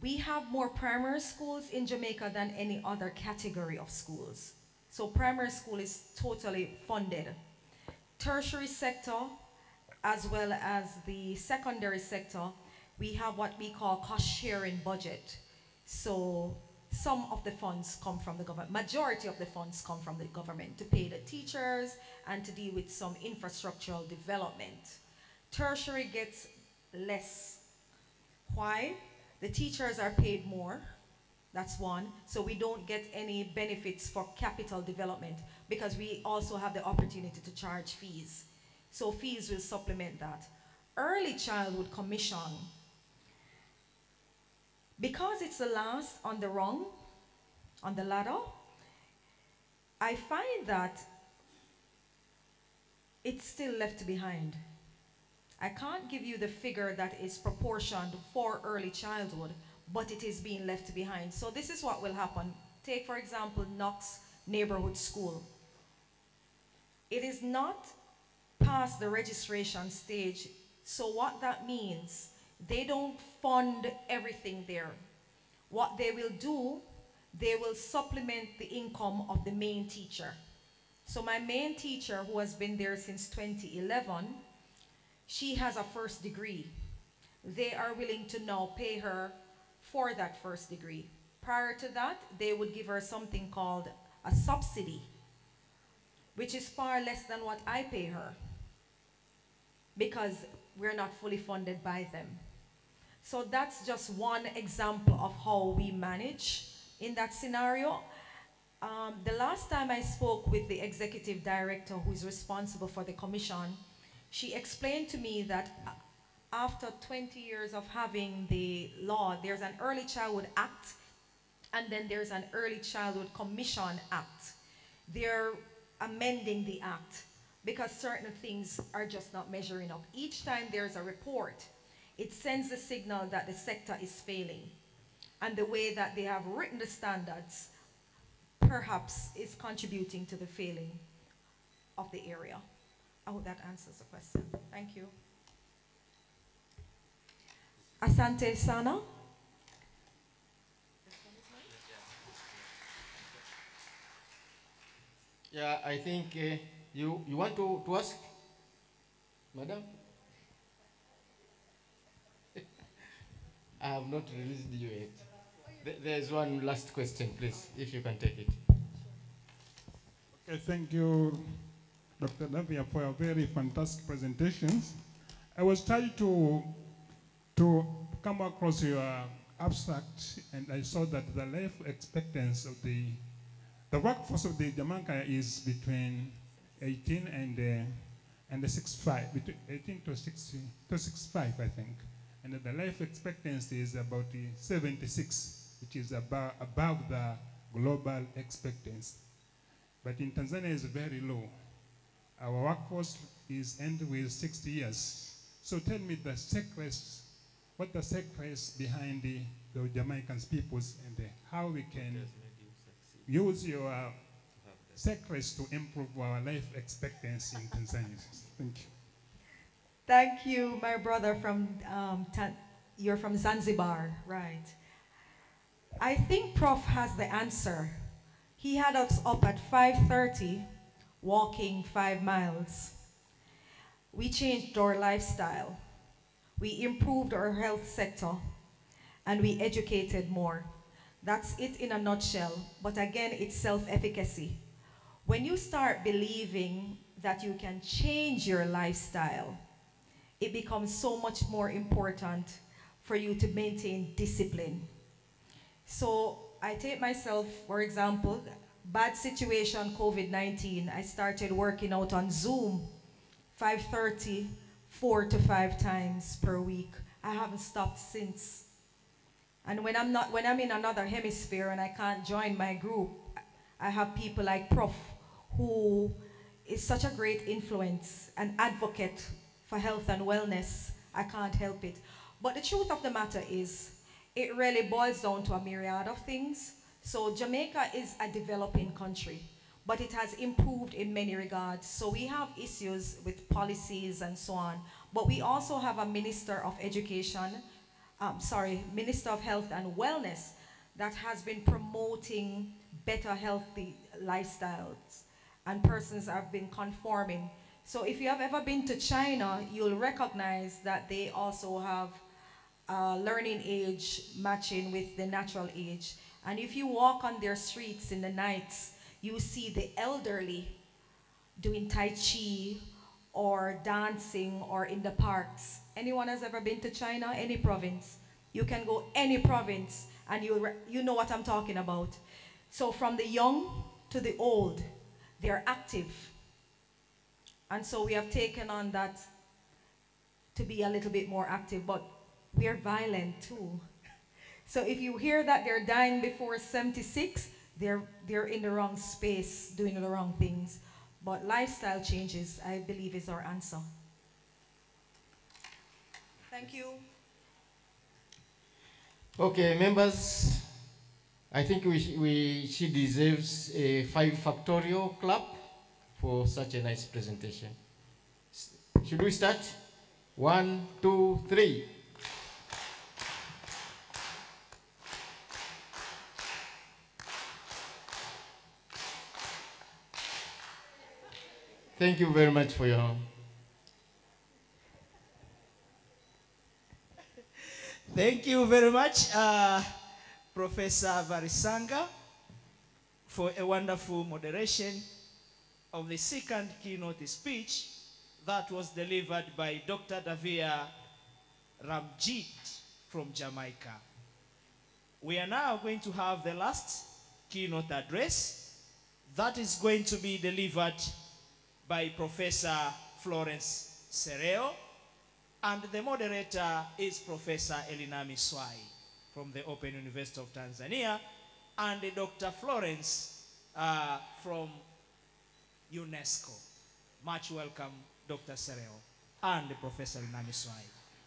We have more primary schools in Jamaica than any other category of schools. So primary school is totally funded. Tertiary sector, as well as the secondary sector, we have what we call cost-sharing budget. So some of the funds come from the government. Majority of the funds come from the government to pay the teachers and to deal with some infrastructural development. Tertiary gets less. Why? The teachers are paid more. That's one. So we don't get any benefits for capital development because we also have the opportunity to charge fees. So fees will supplement that. Early childhood commission, because it's the last on the rung, on the ladder, I find that it's still left behind. I can't give you the figure that is proportioned for early childhood, but it is being left behind. So this is what will happen. Take, for example, Knox Neighborhood School. It is not past the registration stage. So what that means, they don't fund everything there. What they will do, they will supplement the income of the main teacher. So my main teacher, who has been there since 2011, she has a first degree. They are willing to now pay her for that first degree. Prior to that, they would give her something called a subsidy, which is far less than what I pay her, because we're not fully funded by them. So that's just one example of how we manage in that scenario. The last time I spoke with the executive director who is responsible for the commission, she explained to me that after 20 years of having the law, there's an Early Childhood Act, and then there's an Early Childhood Commission Act. They're amending the act because certain things are just not measuring up. Each time there's a report, it sends a signal that the sector is failing. And the way that they have written the standards perhaps is contributing to the failing of the area. I hope that answers the question. Thank you. Asante Sana. Yeah, I think you want to ask, madam? I have not released you yet. There's one last question, please, if you can take it. Okay, thank you, Dr. Davia, for your very fantastic presentations. I was trying to come across your abstract, and I saw that the life expectancy of the workforce of the Jamaica is between 18 and 65, between 18 to 60 to 65, I think. And the life expectancy is about 76, which is above the global expectancy. But in Tanzania it's very low. Our workforce is ending with 60 years. So tell me the secrets, what the secrets behind the Jamaican peoples, and how we can use your secrets to improve our life expectancy in Tanzania. Thank you. Thank you, my brother from, you're from Zanzibar, right? I think Prof has the answer. He had us up at 5:30, walking 5 miles. We changed our lifestyle. We improved our health sector, and we educated more. That's it in a nutshell, but again, it's self-efficacy. When you start believing that you can change your lifestyle, it becomes so much more important for you to maintain discipline. So I take myself, for example, bad situation, COVID-19, I started working out on Zoom, 5:30, 4 to 5 times per week. I haven't stopped since. And when I'm in another hemisphere and I can't join my group, I have people like Prof, who is such a great influence, an advocate for health and wellness. I can't help it. But the truth of the matter is, it really boils down to a myriad of things. So Jamaica is a developing country, but it has improved in many regards. So we have issues with policies and so on, but we also have a Minister of Education, Minister of Health and Wellness that has been promoting better healthy lifestyles, and persons have been conforming. So if you have ever been to China, you'll recognize that they also have learning age matching with the natural age. And if you walk on their streets in the nights, you see the elderly doing Tai Chi or dancing or in the parks. Anyone has ever been to China? Any province? You can go any province and you know what I'm talking about. So from the young to the old, they're active. And so we have taken on that to be a little bit more active, but we're violent too. So if you hear that they're dying before 76, they're in the wrong space, doing the wrong things. But lifestyle changes, I believe, is our answer. Thank you. Okay, members, I think she deserves a 5-factorial clap for such a nice presentation. Should we start? 1, 2, 3. Thank you very much for your... Thank you very much, Professor Varisanga, for a wonderful moderation of the second keynote speech that was delivered by Dr. Davia Ramjit from Jamaica. We are now going to have the last keynote address that is going to be delivered by Professor Florence Sereo, and the moderator is Professor Elinami Swai from the Open University of Tanzania, and Dr. Florence from UNESCO. Much welcome, Dr. Sereo and Professor Elinami Swai.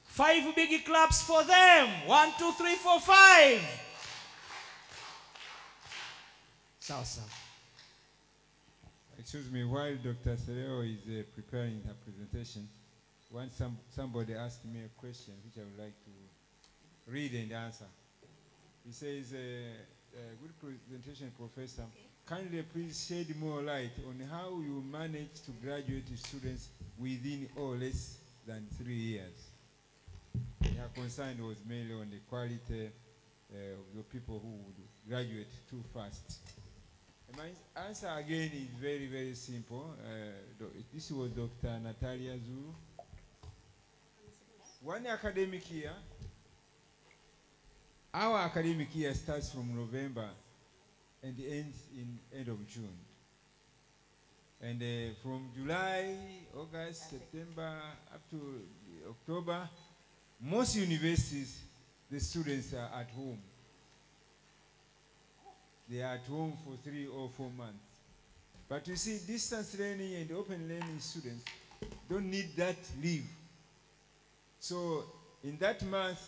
5 big claps for them. 1, 2, 3, 4, 5. Salsa. Excuse me, while Dr. Sereo is preparing her presentation, somebody asked me a question which I would like to read and answer. He says, good presentation, Professor. Kindly please shed more light on how you manage to graduate students within or less than 3 years. Her concern was mainly on the quality of the people who would graduate too fast. And my answer again is very, very simple. This was Dr. Natalia Zulu. 1 academic year, our academic year starts from November and ends in end of June. And from July, August, September, up to October, most universities, the students are at home. They are at home for 3 or 4 months. But you see, distance learning and open learning students don't need that leave. So in that month,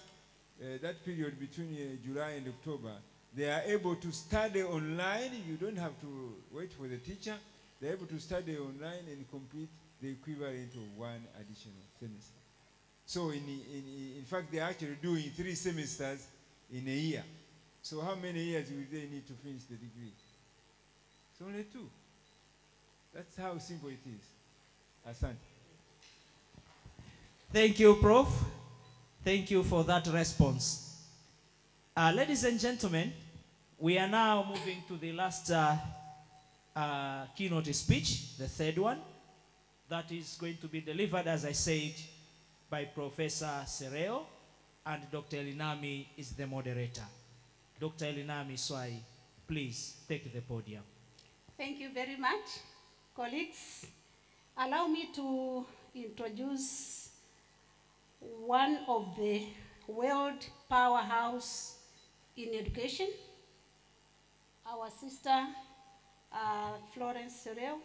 that period between July and October, they are able to study online. You don't have to wait for the teacher. They're able to study online and complete the equivalent of 1 additional semester. So in fact, they're actually doing 3 semesters in a year. So how many years will they need to finish the degree? It's only 2. That's how simple it is. Asante. Thank you, Prof. Thank you for that response. Ladies and gentlemen, we are now moving to the last keynote speech, the 3rd one, that is going to be delivered, as I said, by Professor Sereo, and Dr. Elinami is the moderator. Dr. Elinami Swai, please take the podium. Thank you very much, colleagues. Allow me to introduce one of the world powerhouse in education, our sister Florence Sereo.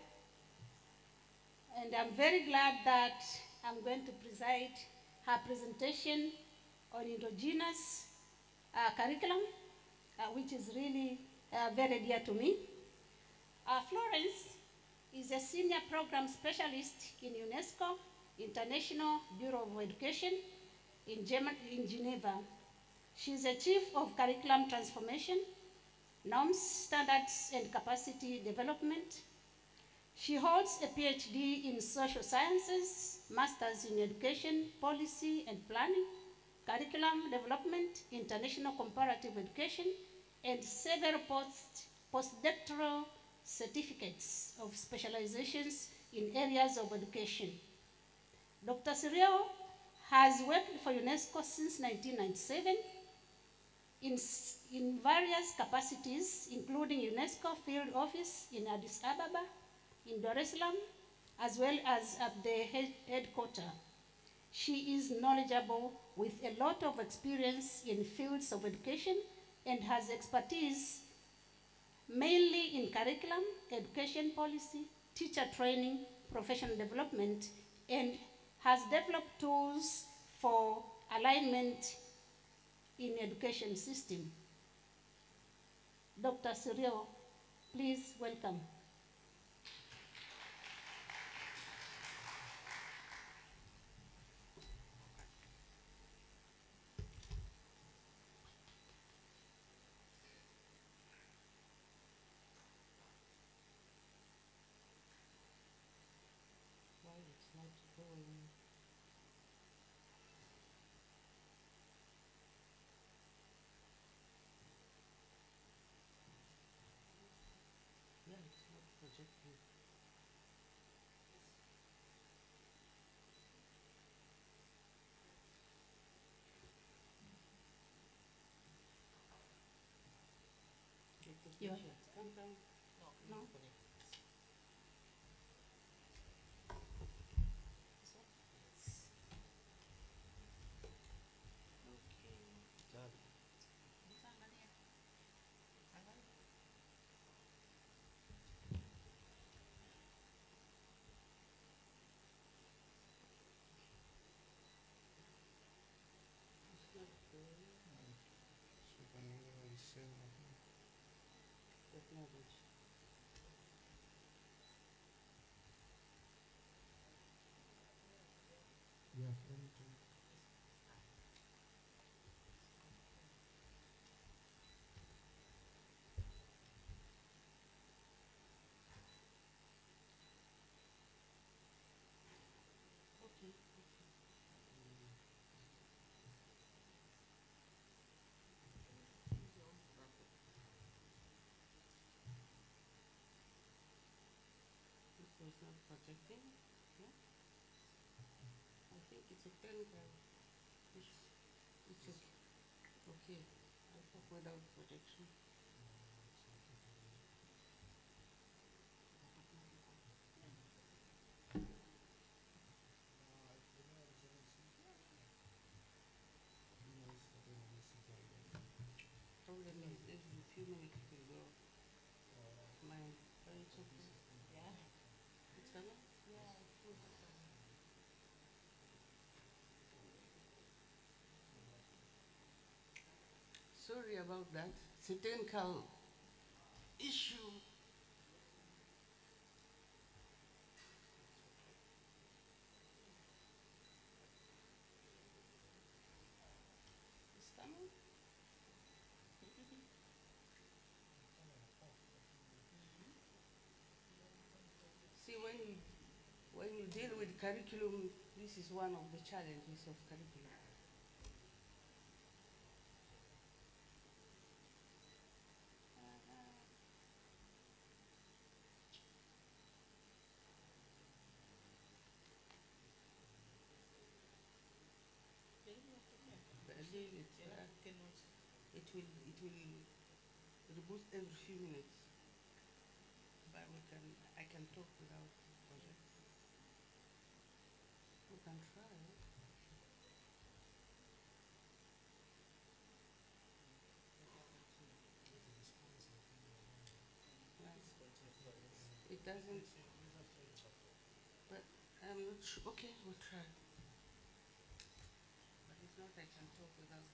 And I'm very glad that I'm going to preside her presentation on endogenous curriculum, which is really very dear to me. Florence is a senior program specialist in UNESCO International Bureau of Education in Geneva. She's a chief of curriculum transformation, norms, standards, and capacity development. She holds a PhD in social sciences, master's in education, policy and planning, curriculum development, international comparative education, and several postdoctoral certificates of specializations in areas of education. Dr. Sereo has worked for UNESCO since 1997 in various capacities, including UNESCO Field Office in Addis Ababa, in Dar es Salaam, as well as at the headquarters. She is knowledgeable with a lot of experience in fields of education and has expertise mainly in curriculum, education policy, teacher training, professional development, and has developed tools for alignment in education system. Dr. Sereo, please welcome. it's not projecting. Yeah. I think it's a technical issue. It's okay. Okay. I'll talk without projection. Problem is every few minutes it will go. Mine, but it's okay. Yeah. It's coming? Yeah, it's good. Sorry about that. It's a technical issue. It's coming? See, when you deal with curriculum, this is one of the challenges of curriculum. It will reboot every few minutes. But I can talk without project. We can try. It doesn't. But I'm not sure. Okay, we'll try. But if not, I can talk without.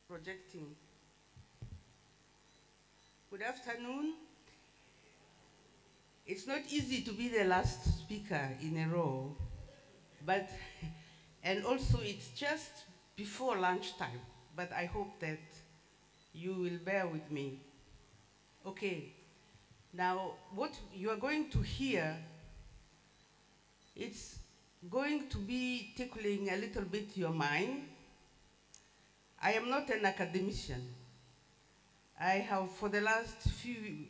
Projecting. Good afternoon. It's not easy to be the last speaker in a row, but, and also it's just before lunchtime, but I hope that you will bear with me. Okay, now what you are going to hear, it's going to be tickling a little bit your mind. I am not an academician. I have, for the last few,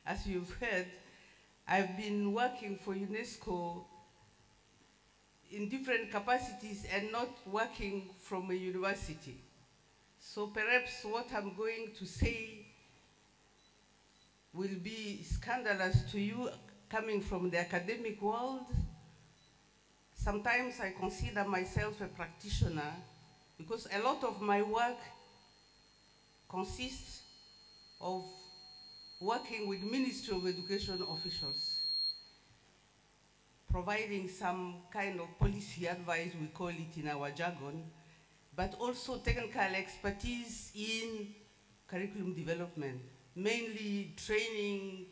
as you've heard, I've been working for UNESCO in different capacities and not working from a university. So perhaps what I'm going to say will be scandalous to you coming from the academic world. Sometimes I consider myself a practitioner because a lot of my work consists of working with Ministry of Education officials, providing some kind of policy advice, we call it in our jargon, but also technical expertise in curriculum development, mainly training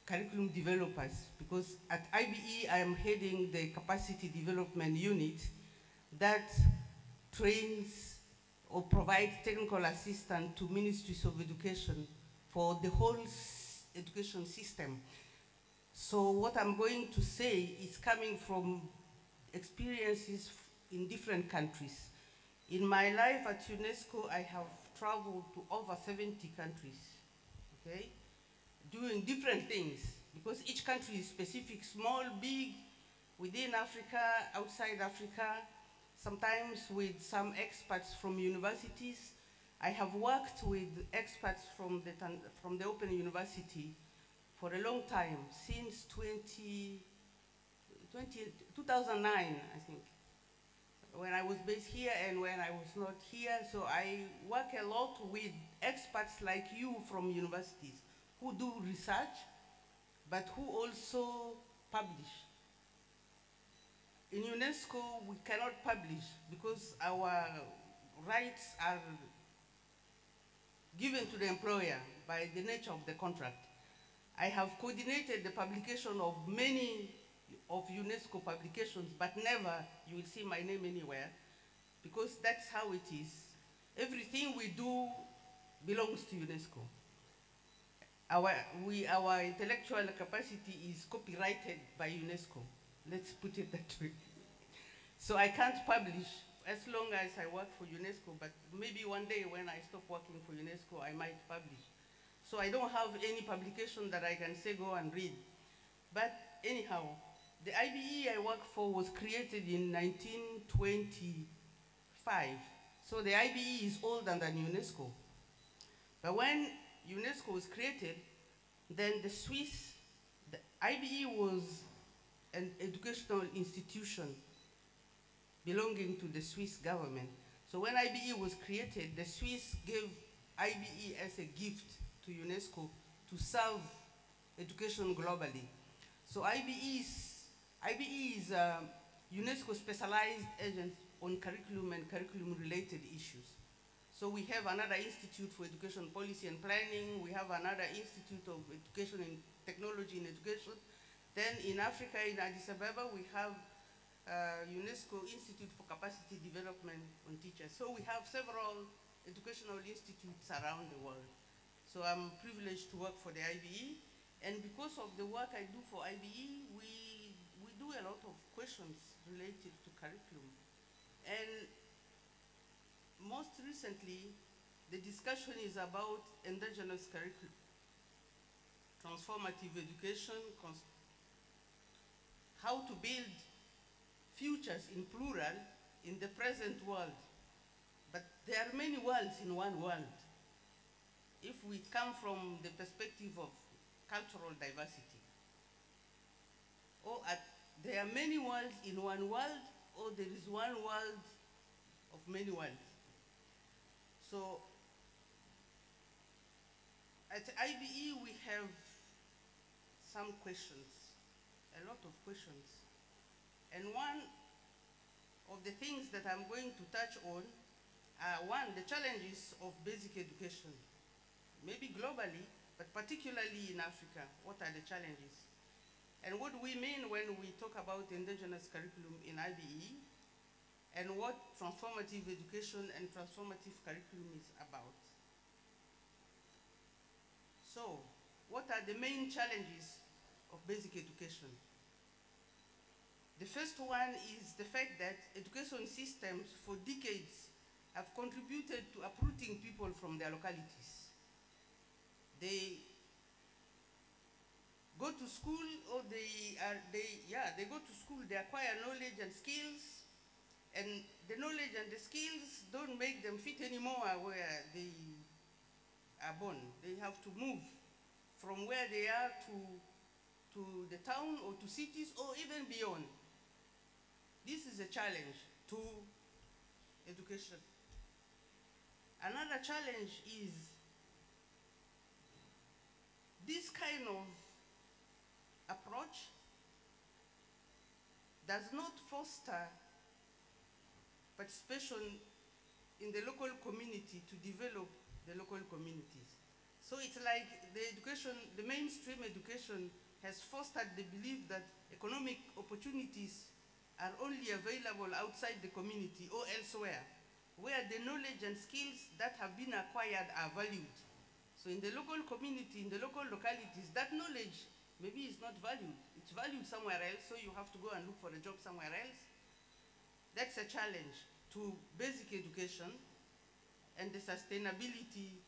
curriculum developers, because at IBE I am heading the capacity development unit that trains or provides technical assistance to ministries of education for the whole education system. So what I'm going to say is coming from experiences in different countries. In my life at UNESCO, I have traveled to over 70 countries, okay? Doing different things, because each country is specific, small, big, within Africa, outside Africa. sometimes with some experts from universities. I have worked with experts from the Open University for a long time, since 2009, I think, when I was based here and when I was not here. So I work a lot with experts like you from universities who do research, but who also publish. In UNESCO, we cannot publish because our rights are given to the employer by the nature of the contract. I have coordinated the publication of many of UNESCO publications, but never you will see my name anywhere, because that's how it is. Everything we do belongs to UNESCO. Our intellectual capacity is copyrighted by UNESCO. Let's put it that way. So I can't publish as long as I work for UNESCO, but maybe one day when I stop working for UNESCO, I might publish. So I don't have any publication that I can say go and read. But anyhow, the IBE I work for was created in 1925. So the IBE is older than UNESCO. But when UNESCO was created, then the IBE was an educational institution belonging to the Swiss government. So when IBE was created, the Swiss gave IBE as a gift to UNESCO to serve education globally. So IBE is a UNESCO specialized agent on curriculum and curriculum-related issues. So we have another Institute for Education Policy and Planning. We have another Institute of Education and Technology in Education. Then in Africa, in Addis Ababa, we have UNESCO Institute for Capacity Development on Teachers. So we have several educational institutes around the world. So I'm privileged to work for the IBE. And because of the work I do for IBE, we do a lot of questions related to curriculum. And most recently, the discussion is about endogenous curriculum, transformative education, how to build futures in plural in the present world. But there are many worlds in one world. If we come from the perspective of cultural diversity, there are many worlds in one world, or there is one world of many worlds. So at IBE we have some questions, a lot of questions. And one of the things that I'm going to touch on are, one, the challenges of basic education, maybe globally, but particularly in Africa. What are the challenges? And what do we mean when we talk about indigenous curriculum in IBE, and what transformative education and transformative curriculum is about. So, what are the main challenges of basic education? The first one is the fact that education systems for decades have contributed to uprooting people from their localities. They go to school, or they go to school, they acquire knowledge and skills, and the knowledge and the skills don't make them fit anymore where they are born. They have to move from where they are to the town or to cities or even beyond. This is a challenge to education. Another challenge is this kind of approach does not foster participation in the local community to develop the local communities. So it's like the mainstream education has fostered the belief that economic opportunities are only available outside the community or elsewhere, where the knowledge and skills that have been acquired are valued. So in the local community, in the local localities, that knowledge maybe is not valued. It's valued somewhere else, so you have to go and look for a job somewhere else. That's a challenge to basic education and the sustainability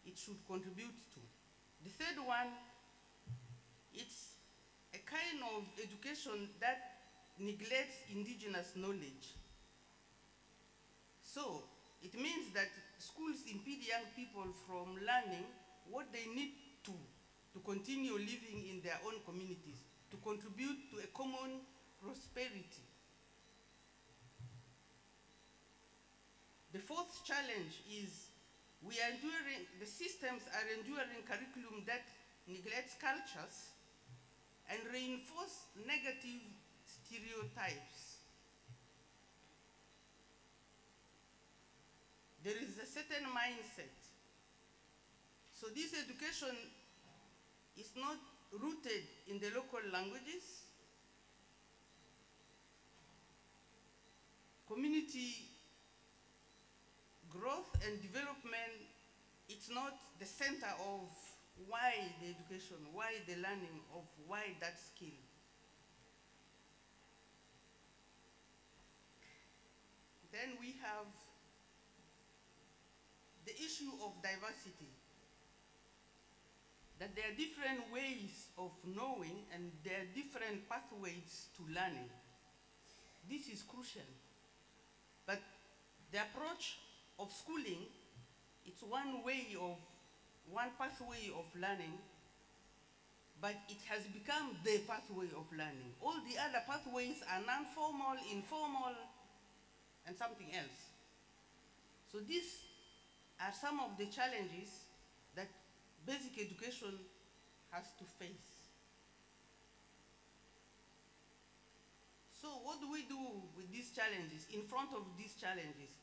it should contribute to. The third one, it's a kind of education that neglects indigenous knowledge. young people from learning what they need to continue living in their own communities, to contribute to a common prosperity. The fourth challenge is the systems are enduring curriculum that neglects cultures and reinforce negative stereotypes. There is a certain mindset. So this education is not rooted in the local languages. Community growth and development, it's not the center of why the education, why the learning of why that skill. Then we have the issue of diversity. That there are different ways of knowing and there are different pathways to learning. This is crucial. But the approach of schooling, it's one pathway of learning, but it has become the pathway of learning. All the other pathways are non-formal, informal, and something else. So these are some of the challenges that basic education has to face. So what do we do with these challenges, in front of these challenges?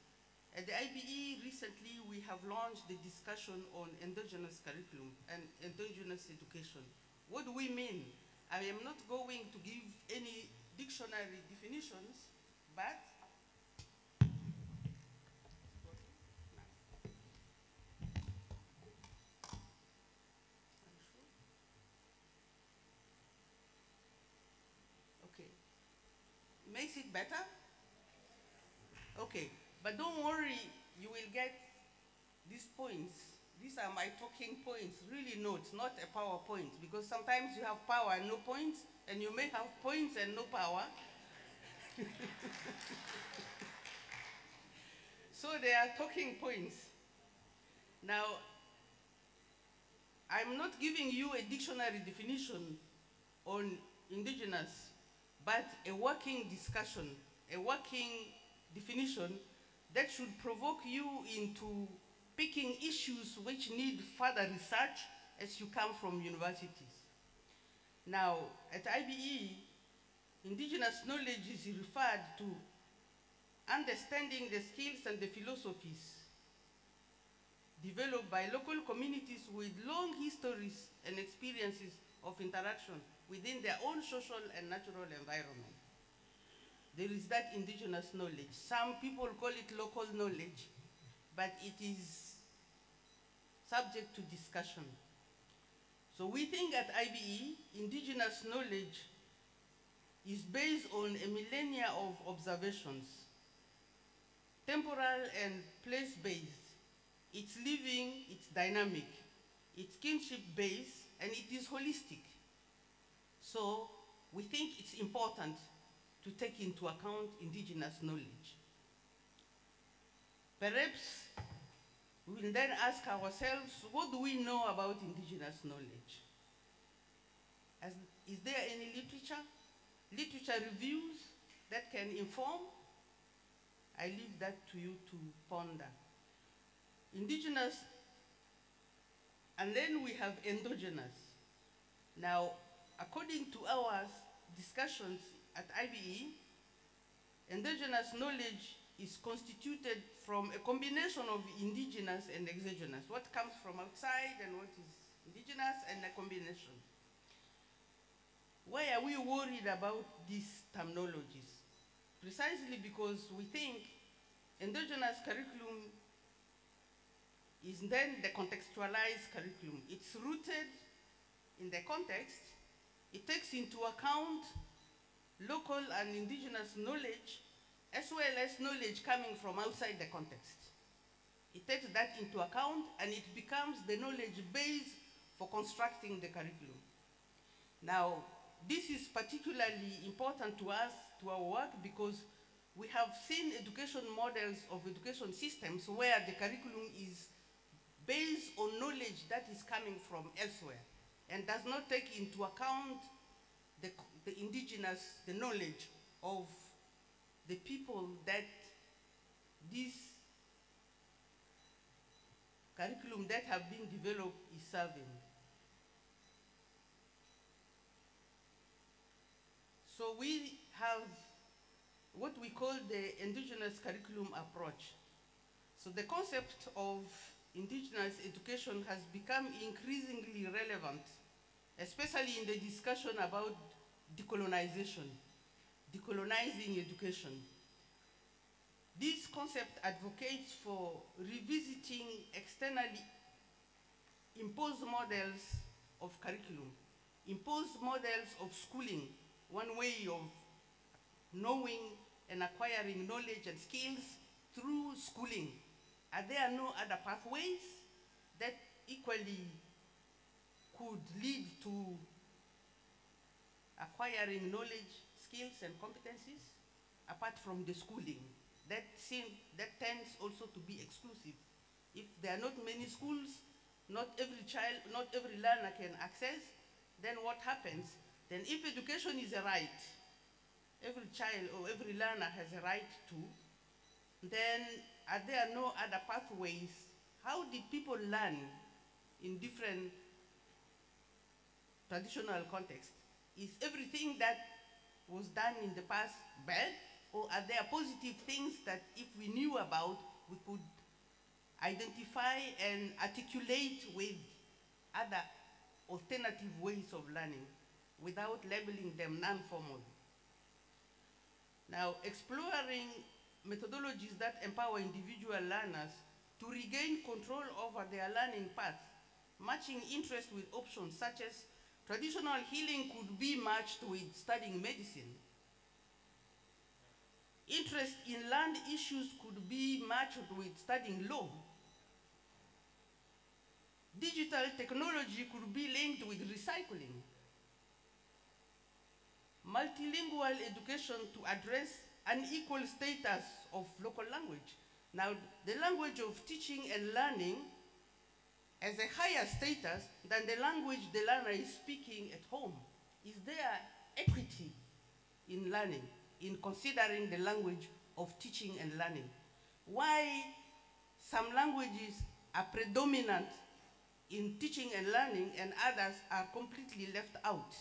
At the IBE recently we have launched the discussion on endogenous curriculum and endogenous education. What do we mean? I am not going to give any dictionary definitions, but makes it better? Okay, but don't worry, you will get these points. These are my talking points, really notes, not a PowerPoint, because sometimes you have power and no points, and you may have points and no power. So they are talking points. Now, I'm not giving you a dictionary definition on indigenous, but a working discussion, a working definition that should provoke you into picking issues which need further research as you come from universities. Now, at IBE, indigenous knowledge is referred to understanding the skills and the philosophies developed by local communities with long histories and experiences of interaction within their own social and natural environment. There is that indigenous knowledge. Some people call it local knowledge, but it is subject to discussion. So we think at IBE, indigenous knowledge is based on a millennia of observations, temporal and place-based. It's living, it's dynamic, it's kinship-based, and it is holistic. So we think it's important to take into account indigenous knowledge. Perhaps we will then ask ourselves, what do we know about indigenous knowledge? Is there any literature reviews that can inform? I leave that to you to ponder. Indigenous, and then we have endogenous. Now, according to our discussions at IBE, endogenous knowledge is constituted from a combination of indigenous and exogenous. What comes from outside and what is indigenous, and a combination. Why are we worried about these terminologies? Precisely because we think endogenous curriculum is then the contextualized curriculum. It's rooted in the context. It takes into account local and indigenous knowledge, as well as knowledge coming from outside the context. It takes that into account, and it becomes the knowledge base for constructing the curriculum. Now, this is particularly important to us, to our work, because we have seen education models of education systems where the curriculum is based on knowledge that is coming from elsewhere and does not take into account the indigenous, the knowledge of the people that this curriculum that have been developed is serving. So we have what we call the indigenous curriculum approach. So the concept of indigenous education has become increasingly relevant, especially in the discussion about decolonization, decolonizing education. This concept advocates for revisiting externally imposed models of curriculum, imposed models of schooling, one way of knowing and acquiring knowledge and skills through schooling. Are there no other pathways that equally could lead to acquiring knowledge, skills, and competencies apart from the schooling? That tends also to be exclusive. If there are not many schools, not every child, not every learner can access, then what happens? Then if education is a right, every child or every learner has a right to, then are there no other pathways? How did people learn in different traditional contexts? Is everything that was done in the past bad? Or are there positive things that if we knew about, we could identify and articulate with other alternative ways of learning without labeling them non-formal? Now, exploring methodologies that empower individual learners to regain control over their learning path, matching interest with options such as traditional healing could be matched with studying medicine. Interest in land issues could be matched with studying law. Digital technology could be linked with recycling. Multilingual education to address unequal status of local language. Now, the language of teaching and learning has a higher status than the language the learner is speaking at home. Is there equity in learning, in considering the language of teaching and learning? Why some languages are predominant in teaching and learning and others are completely left out?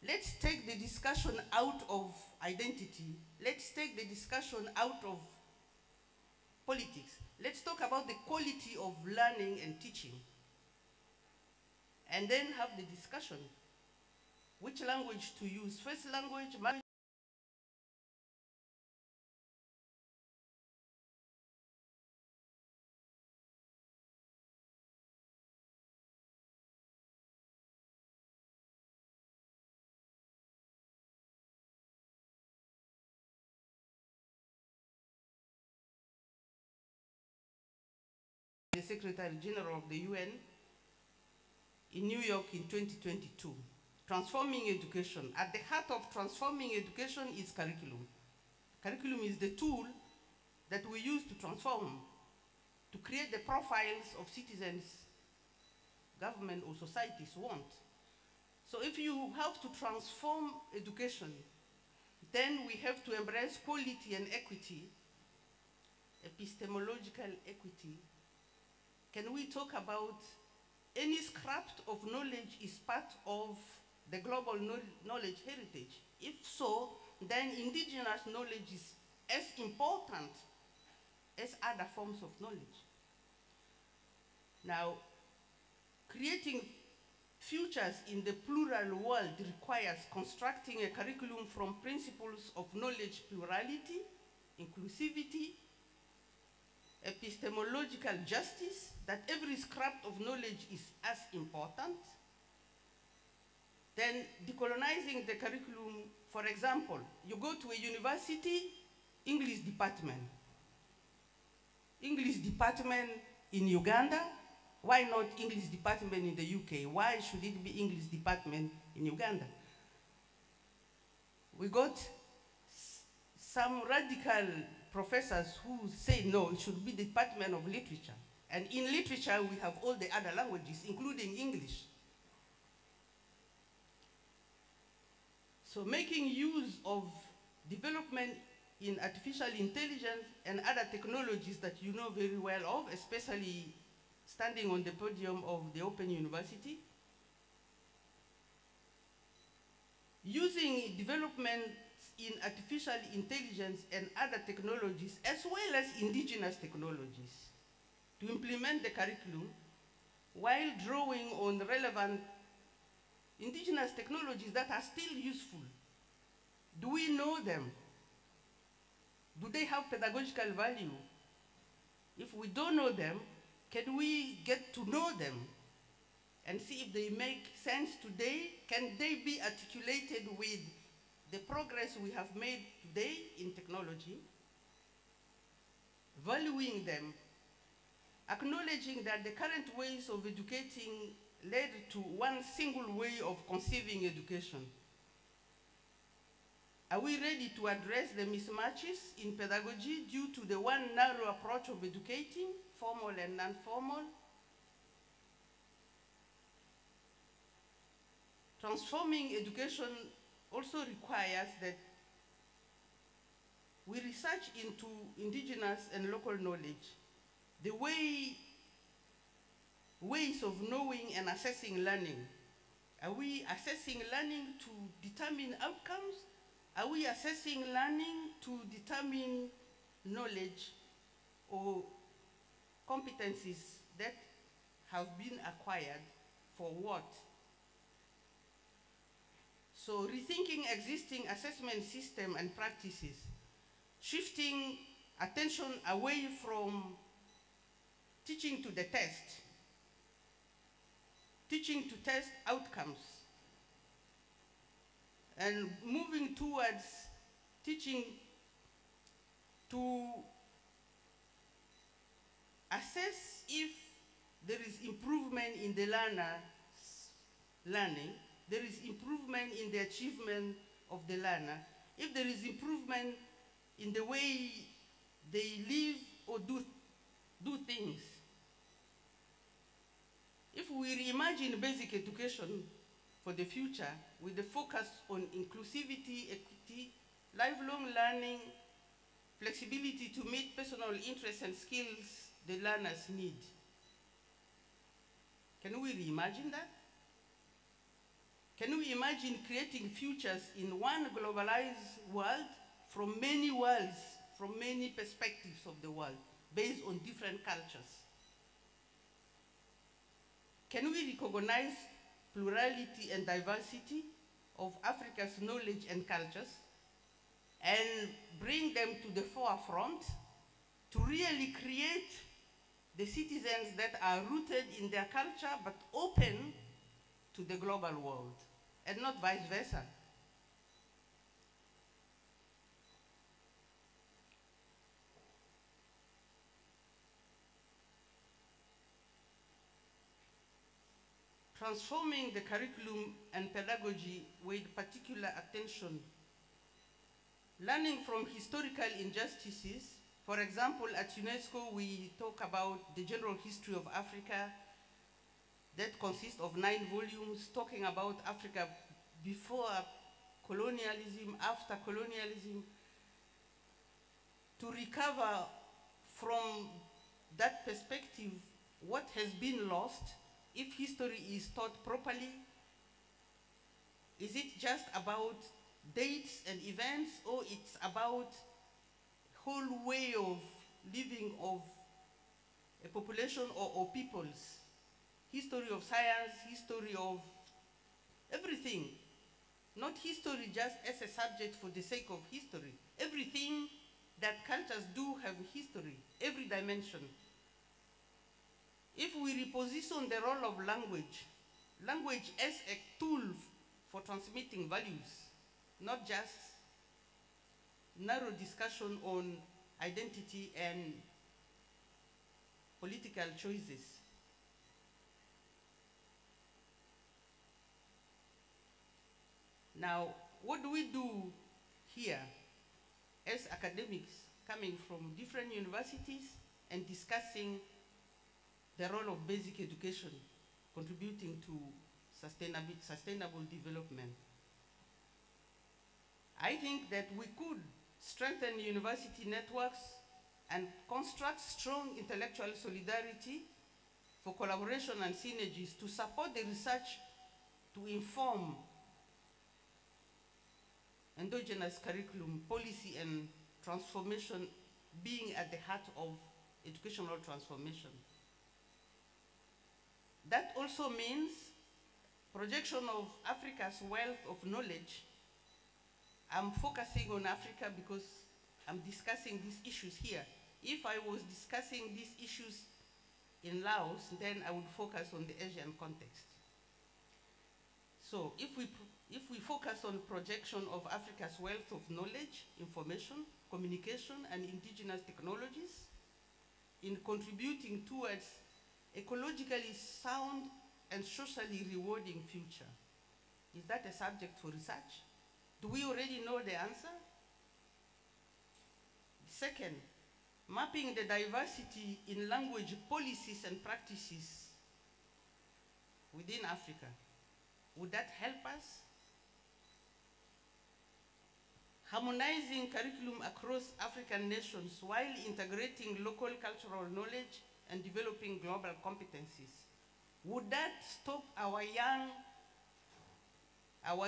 Let's take the discussion out of identity. Let's take the discussion out of politics. Let's talk about the quality of learning and teaching. And then have the discussion. Which language to use? First language, the Secretary General of the UN in New York in 2022. Transforming education. At the heart of transforming education is curriculum. Curriculum is the tool that we use to transform, to create the profiles of citizens, government or societies want. So if you have to transform education, then we have to embrace quality and equity, epistemological equity. Can we talk about any scrap of knowledge is part of the global knowledge heritage? If so, then indigenous knowledge is as important as other forms of knowledge. Now, creating futures in the plural world requires constructing a curriculum from principles of knowledge plurality, inclusivity, epistemological justice, that every scrap of knowledge is as important. Then decolonizing the curriculum, for example, you go to a university, English department. English department in Uganda, why not English department in the UK? Why should it be English department in Uganda? We got some radical professors who say no, it should be the Department of Literature. And in literature, we have all the other languages, including English. So making use of development in artificial intelligence and other technologies that you know very well of, especially standing on the podium of the Open University, using development in artificial intelligence and other technologies, as well as indigenous technologies, to implement the curriculum while drawing on relevant indigenous technologies that are still useful. Do we know them? Do they have pedagogical value? If we don't know them, can we get to know them and see if they make sense today? Can they be articulated with the progress we have made today in technology? Valuing them, acknowledging that the current ways of educating led to one single way of conceiving education. Are we ready to address the mismatches in pedagogy due to the one narrow approach of educating, formal and non-formal? Transforming education also requires that we research into indigenous and local knowledge, the ways of knowing and assessing learning. Are we assessing learning to determine outcomes? Are we assessing learning to determine knowledge or competencies that have been acquired for what? So rethinking existing assessment system and practices, shifting attention away from teaching to the test, teaching to test outcomes, and moving towards teaching to assess if there is improvement in the learner's learning, there is improvement in the achievement of the learner, if there is improvement in the way they live or do things. If we reimagine basic education for the future with the focus on inclusivity, equity, lifelong learning, flexibility to meet personal interests and skills the learners need. Can we reimagine that? Can we imagine creating futures in one globalized world from many worlds, from many perspectives of the world, based on different cultures? Can we recognize plurality and diversity of Africa's knowledge and cultures and bring them to the forefront to really create the citizens that are rooted in their culture but open to the global world, and not vice versa? Transforming the curriculum and pedagogy with particular attention. Learning from historical injustices. For example, at UNESCO, we talk about the general history of Africa that consists of 9 volumes talking about Africa before colonialism, after colonialism, to recover from that perspective what has been lost. If history is taught properly, is it just about dates and events, or it's about whole way of living of a population or peoples? History of science, history of everything. Not history just as a subject for the sake of history. Everything that cultures do have history, every dimension. If we reposition the role of language, language as a tool for transmitting values, not just narrow discussion on identity and political choices. Now, what do we do here as academics coming from different universities and discussing the role of basic education contributing to sustainable development. I think that we could strengthen university networks and construct strong intellectual solidarity for collaboration and synergies to support the research to inform endogenous curriculum policy and transformation being at the heart of educational transformation. That also means projection of Africa's wealth of knowledge. I'm focusing on Africa because I'm discussing these issues here. If I was discussing these issues in Laos, then I would focus on the Asian context. So if we focus on projection of Africa's wealth of knowledge, information, communication, and indigenous technologies in contributing towards ecologically sound and socially rewarding future, is that a subject for research? Do we already know the answer? Second, mapping the diversity in language policies and practices within Africa. Would that help us? Harmonizing curriculum across African nations while integrating local cultural knowledge and developing global competencies. Would that stop our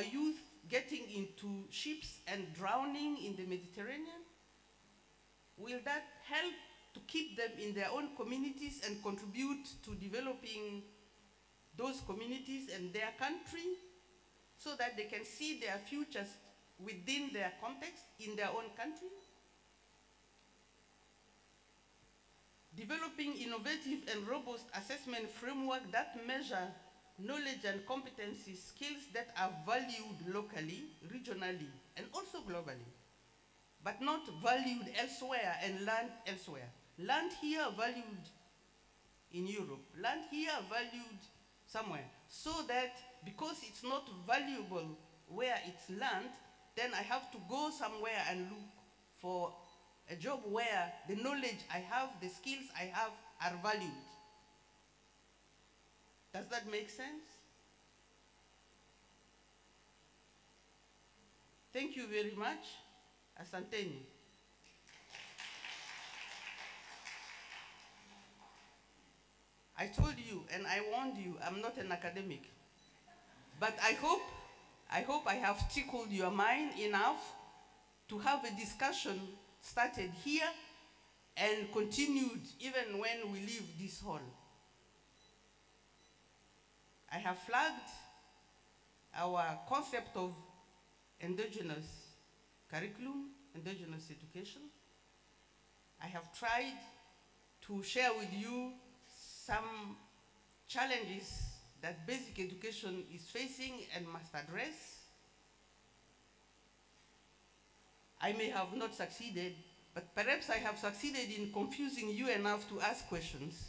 youth getting into ships and drowning in the Mediterranean? Will that help to keep them in their own communities and contribute to developing those communities and their country so that they can see their futures within their context, in their own country? Developing innovative and robust assessment framework that measure knowledge and competency skills that are valued locally, regionally, and also globally, but not valued elsewhere and learned elsewhere. Learned here, valued in Europe. Learned here, valued somewhere. So that because it's not valuable where it's learned, then I have to go somewhere and look for a job where the knowledge I have, the skills I have are valued. Does that make sense? Thank you very much. Asanteni. I told you and I warned you, I'm not an academic. But I hope I have tickled your mind enough to have a discussion started here and continued even when we leave this hall. I have flagged our concept of endogenous curriculum, endogenous education. I have tried to share with you some challenges that basic education is facing and must address. I may have not succeeded, but perhaps I have succeeded in confusing you enough to ask questions.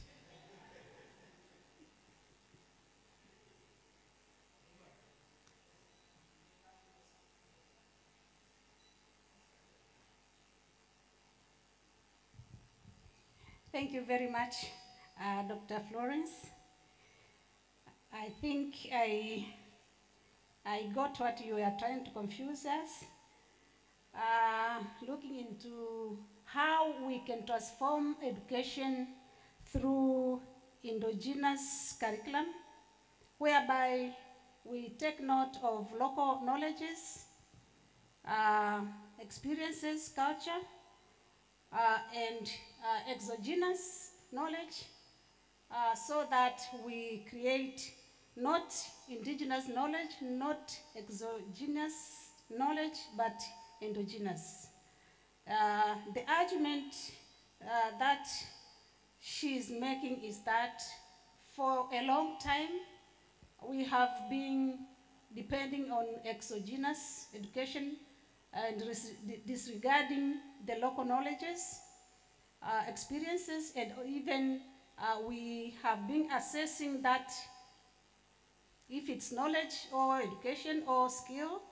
Thank you very much, Dr. Florence. I think I got what you were trying to confuse us. Looking into how we can transform education through endogenous curriculum, whereby we take note of local knowledges, experiences, culture, and exogenous knowledge, so that we create not indigenous knowledge, not exogenous knowledge, but endogenous. The argument that she's making is that for a long time we have been depending on exogenous education and disregarding the local knowledges, experiences, and even we have been assessing that if it's knowledge or education or skill,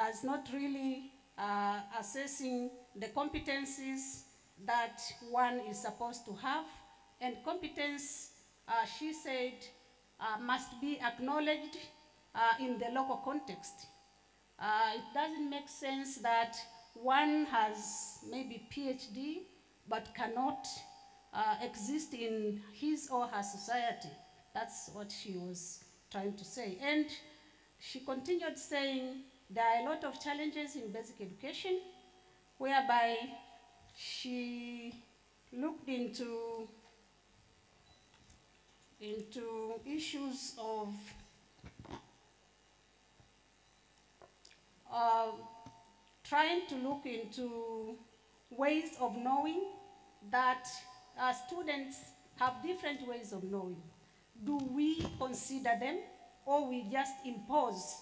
it's not really assessing the competencies that one is supposed to have. And competence she said must be acknowledged in the local context. It doesn't make sense that one has maybe PhD but cannot exist in his or her society. That's what she was trying to say. And she continued saying there are a lot of challenges in basic education, whereby she looked into issues of trying to look into ways of knowing that students have different ways of knowing. Do we consider them, or we just impose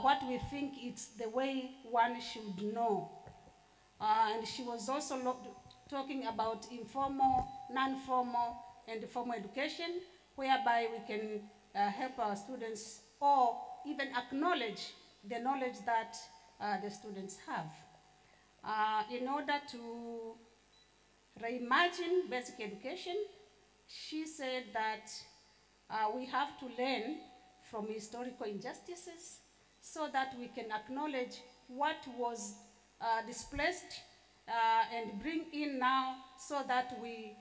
what we think it's the way one should know? And she was also talking about informal, non-formal, and formal education, whereby we can help our students or even acknowledge the knowledge that the students have. In order to reimagine basic education, she said that we have to learn from historical injustices so that we can acknowledge what was displaced and bring in now, so that we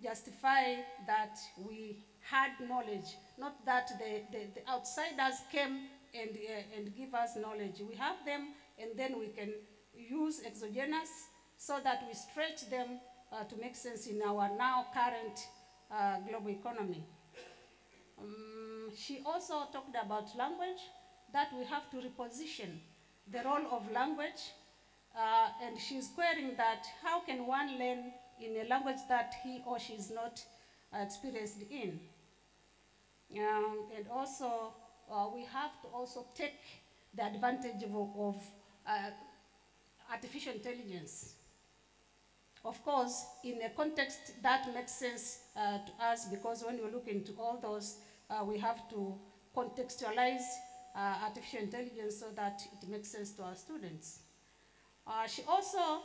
justify that we had knowledge, not that the outsiders came and give us knowledge. We have them, and then we can use exogenous so that we stretch them to make sense in our now current global economy. She also talked about language, that we have to reposition the role of language, and she's querying that how can one learn in a language that he or she is not experienced in. And also, we have to also take the advantage of artificial intelligence. Of course, in a context that makes sense to us, because when we look into all those, we have to contextualize artificial intelligence so that it makes sense to our students. She also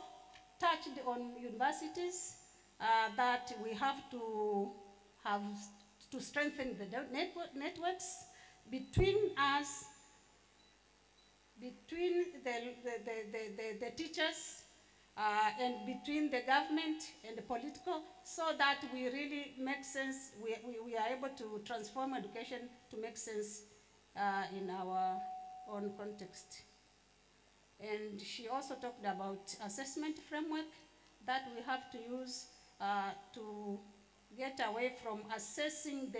touched on universities, that we have to strengthen the networks between us, between the teachers, and between the government and the political, so that we really make sense, we are able to transform education to make sense in our own context. And she also talked about assessment framework that we have to use to get away from assessing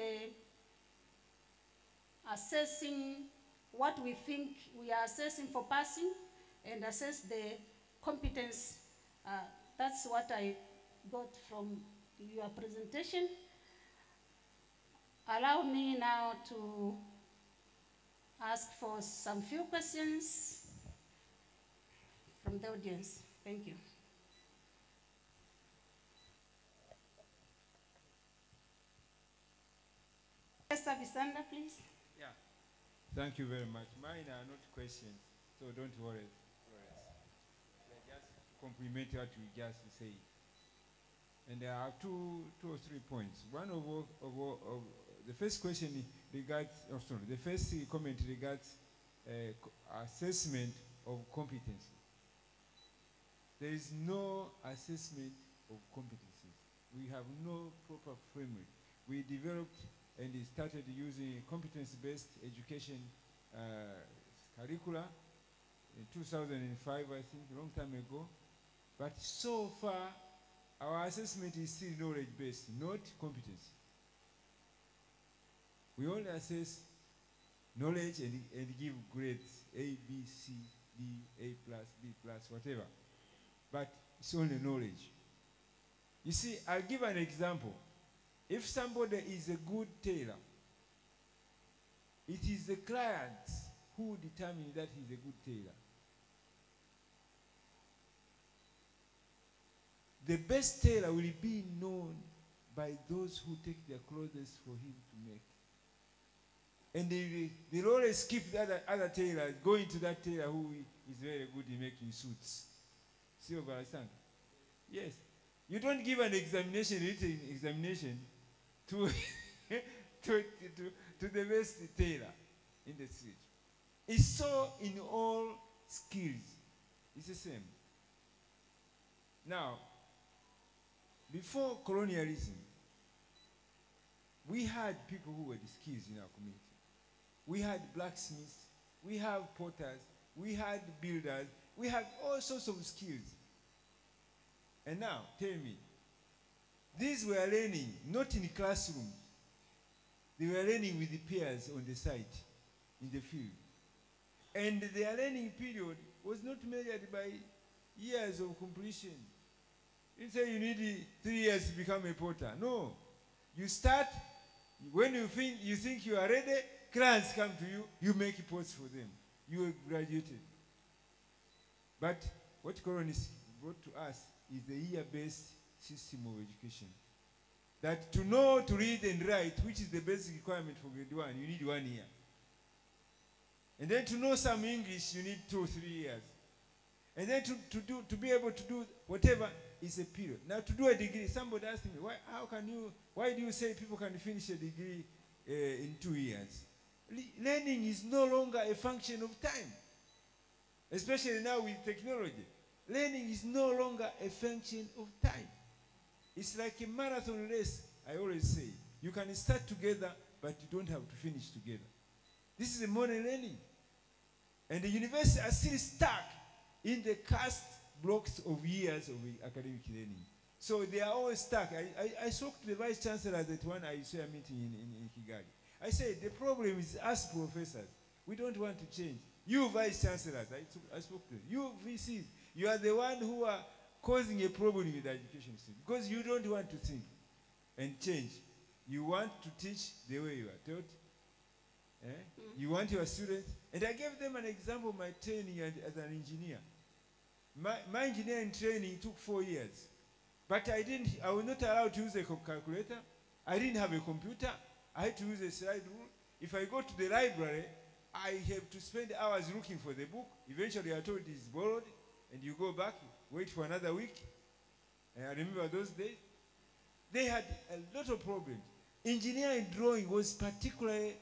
what we think we are assessing for passing, and assess the competence. That's what I got from your presentation. Allow me now to ask for some few questions from the audience. Thank you. Professor Visanda, please. Yeah. Thank you very much. Mine are not questions, so don't worry. They're just compliment what you just said. And there are two or three points. One of the first question regards, the first comment regards assessment of competency. There is no assessment of competencies. We have no proper framework. We developed and started using competence-based education curricula in 2005, I think, a long time ago. But so far, our assessment is still knowledge-based, not competence. We only assess knowledge and give grades, A, B, C, D, A+, B+, whatever. But it's only knowledge. You see, I'll give an example. If somebody is a good tailor, it is the client who determines that he's a good tailor. The best tailor will be known by those who take their clothes for him to make. And they'll always keep the other tailor, going to that tailor who is very good in making suits. See what I understand? Yes. You don't give an examination, written examination, to, to the best tailor in the street. It's so in all skills. It's the same. Now, before colonialism, we had people who were the skills in our community. We had blacksmiths, we have potters, we had builders, we had all sorts of skills. And now, tell me, these were learning not in classrooms. They were learning with the peers on the site, in the field. And their learning period was not measured by years of completion. You say you need 3 years to become a potter. No. You start, when you think you are ready, clients come to you, you make pots for them. You are graduated. But what colonists brought to us is the year-based system of education. That to know to read and write, which is the basic requirement for grade 1, you need 1 year. And then to know some English, you need 2 or 3 years. And then to be able to do whatever is a period. Now to do a degree, somebody asked me, why do you say people can finish a degree in 2 years? Learning is no longer a function of time. Especially now with technology. Learning is no longer a function of time. It's like a marathon race, I always say. You can start together, but you don't have to finish together. This is a modern learning. And the universities are still stuck in the cast blocks of years of academic learning. So they are always stuck. I spoke to the vice chancellor at one ISOA meeting in Kigali. I said, the problem is us professors. We don't want to change. You vice chancellors, I spoke to you. You VCs, you are the one who are causing a problem with the education system because you don't want to think and change. You want to teach the way you are taught. You want your students. And I gave them an example of my training as an engineer. My engineering training took 4 years. But I was not allowed to use a calculator. I didn't have a computer. I had to use a slide rule. If I go to the library, I have to spend hours looking for the book. Eventually, I told it's borrowed, and you go back, wait for another week. And I remember those days. They had a lot of problems. Engineering drawing was particularly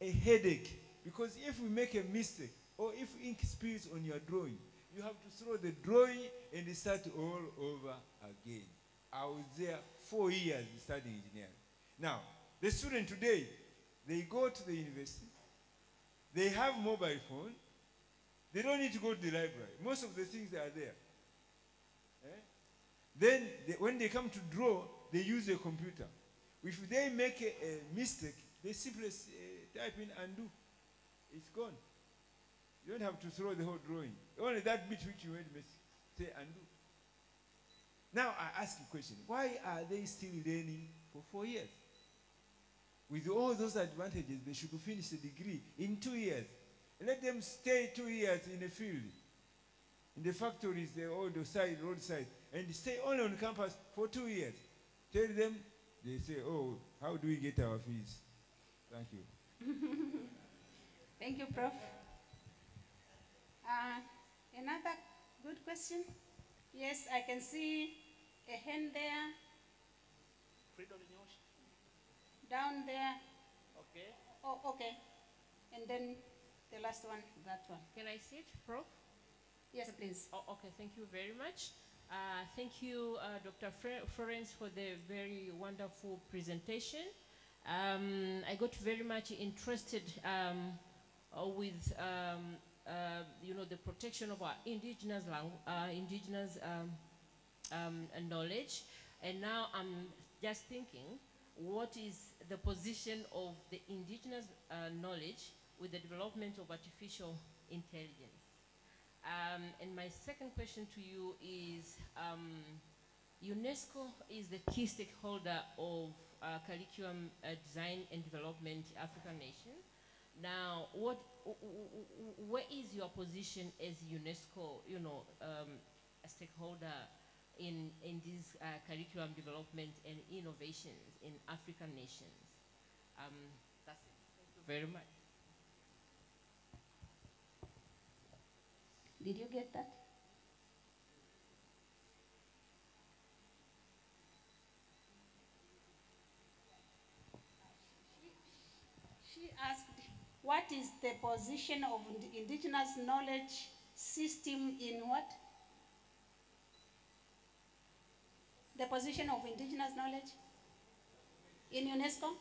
a headache because if we make a mistake or if ink spills on your drawing, you have to throw the drawing and start all over again. I was there 4 years studying engineering. Now, the student today, they go to the university, they have mobile phone, they don't need to go to the library. Most of the things are there. Then, when they come to draw, they use a computer. If they make a mistake, they simply type in undo. It's gone. You don't have to throw the whole drawing. Only that bit which you made mistake, say undo. Now I ask you a question. Why are they still learning for 4 years? With all those advantages, they should finish the degree in 2 years. Let them stay 2 years in a field, in the factories, the roadside, and stay only on campus for 2 years. Tell them, they say, oh, how do we get our fees? Thank you. Thank you, Prof. Another good question? Yes, I can see a hand there. Down there. Okay. Oh, okay. And then the last one, that one. Can I sit, Prof? Yes, please. Oh, okay, thank you very much. Thank you, Dr. Florence, for the very wonderful presentation. I got very much interested with the protection of our indigenous knowledge, and now I'm just thinking, what is the position of the indigenous knowledge with the development of artificial intelligence? And my second question to you is, UNESCO is the key stakeholder of curriculum design and development in African nations. Now, where is your position as UNESCO, a stakeholder in this curriculum development and innovations in African nations? That's it. Thank you very much. Did you get that? asked, what is the position of indigenous knowledge system in what? The position of indigenous knowledge in UNESCO?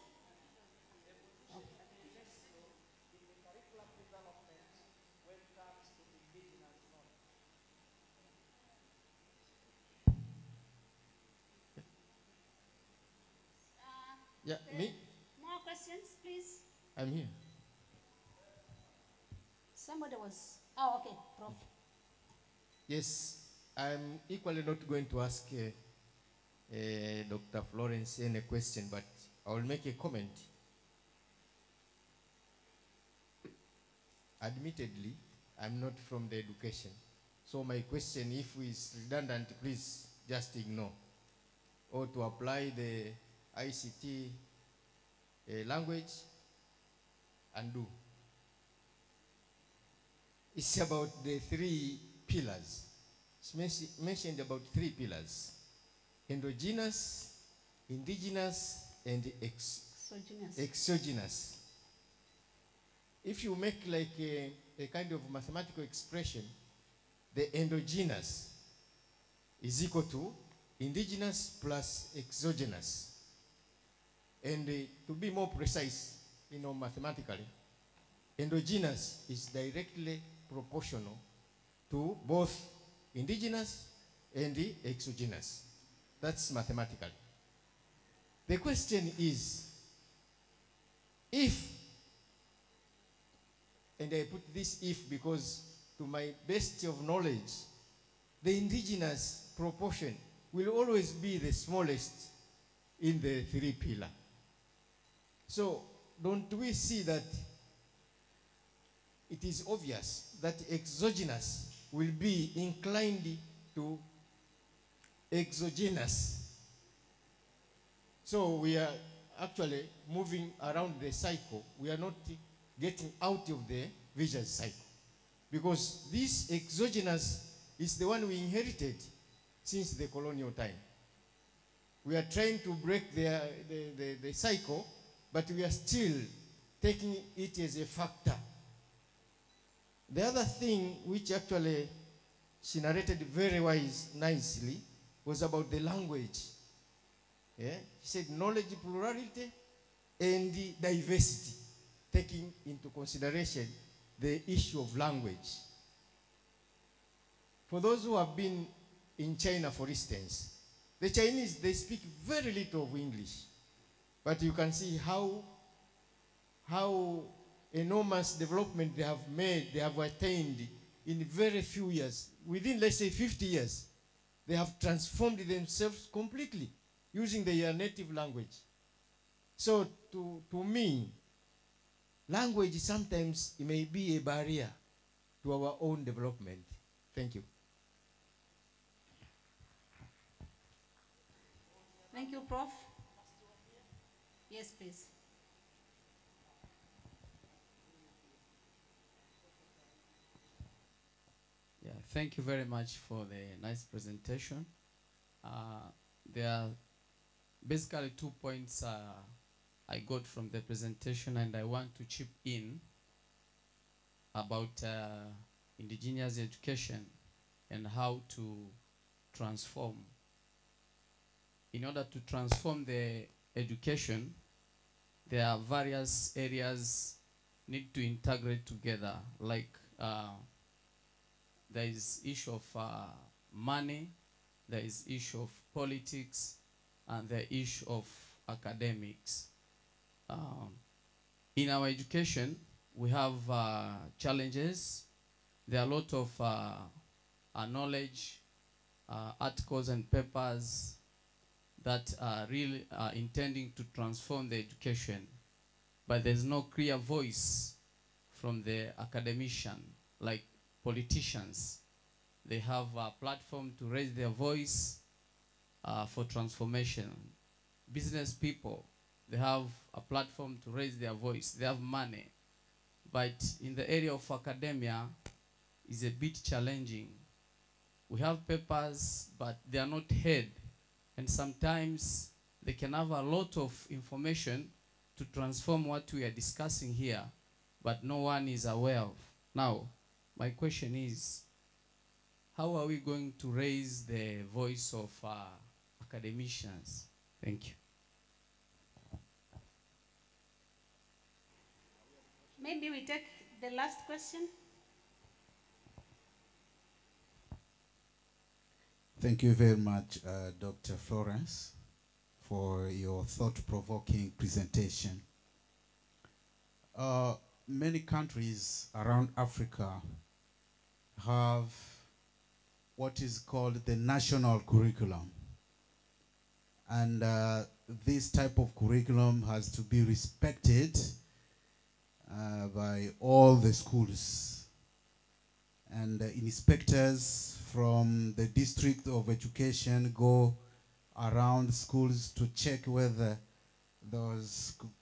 Yeah, me? More questions, please? I'm here. Somebody was, oh, okay, Prof. Yes, I'm equally not going to ask Dr. Florence any question, but I will make a comment. Admittedly, I'm not from the education. So my question, if it's redundant, please just ignore. Or to apply the ICT language and do. It's about the 3 pillars. It's mentioned about 3 pillars: endogenous, indigenous, and exogenous. If you make like a kind of mathematical expression, the endogenous is equal to indigenous plus exogenous. And to be more precise, mathematically, endogenous is directly proportional to both indigenous and the exogenous. That's mathematical. The question is, if, and I put this if because to my best of knowledge, the indigenous proportion will always be the smallest in the 3 pillars. So don't we see that it is obvious that exogenous will be inclined to exogenous? So we are actually moving around the cycle. We are not getting out of the vicious cycle, because this exogenous is the one we inherited since the colonial time. We are trying to break the cycle, but we are still taking it as a factor. The other thing which actually she narrated very nicely was about the language. Yeah? She said knowledge plurality and diversity, taking into consideration the issue of language. For those who have been in China, for instance, the Chinese, they speak very little of English. But you can see how enormous development they have made, they have attained in very few years. Within, let's say, 50 years, they have transformed themselves completely using their native language. So to me, language sometimes it may be a barrier to our own development. Thank you. Thank you, Prof. Yes, please. Yeah, thank you very much for the nice presentation. There are basically 2 points I got from the presentation, and I want to chip in about indigenous education and how to transform. In order to transform the education, there are various areas need to integrate together, like there is issue of money, there is issue of politics, and the issue of academics. In our education, we have challenges. There are a lot of knowledge, articles and papers that are really intending to transform the education, but there's no clear voice from the academician, like politicians. They have a platform to raise their voice for transformation. Business people, they have a platform to raise their voice. They have money. But in the area of academia, it's a bit challenging. We have papers, but they are not heard. And sometimes they can have a lot of information to transform what we are discussing here, but no one is aware of. Now, my question is, how are we going to raise the voice of academicians? Thank you. Maybe we take the last question. Thank you very much, Dr. Florence, for your thought-provoking presentation. Many countries around Africa have what is called the national curriculum. And this type of curriculum has to be respected by all the schools. And inspectors from the District of Education go around schools to check whether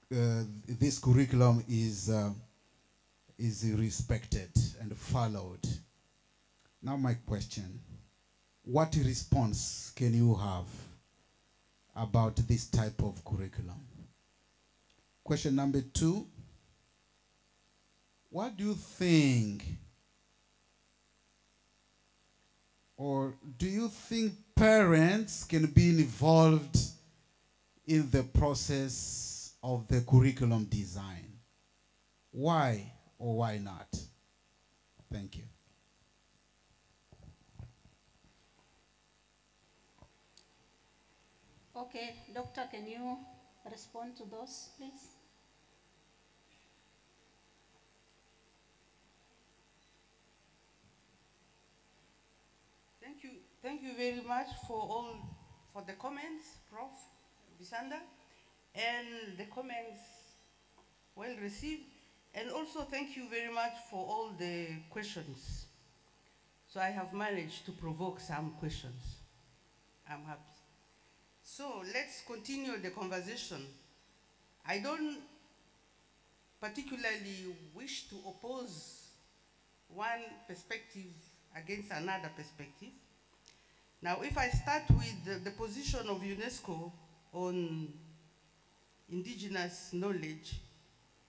this curriculum is respected and followed. Now my question, what response can you have about this type of curriculum? Question number 2, what do you think, or do you think parents can be involved in the process of the curriculum design? Why or why not? Thank you. Okay, Doctor, can you respond to those, please? Thank you very much for the comments, Prof. Bisanda, and the comments well received. And also thank you very much for all the questions. So I have managed to provoke some questions. I'm happy. So let's continue the conversation. I don't particularly wish to oppose one perspective against another perspective. Now, if I start with the position of UNESCO on indigenous knowledge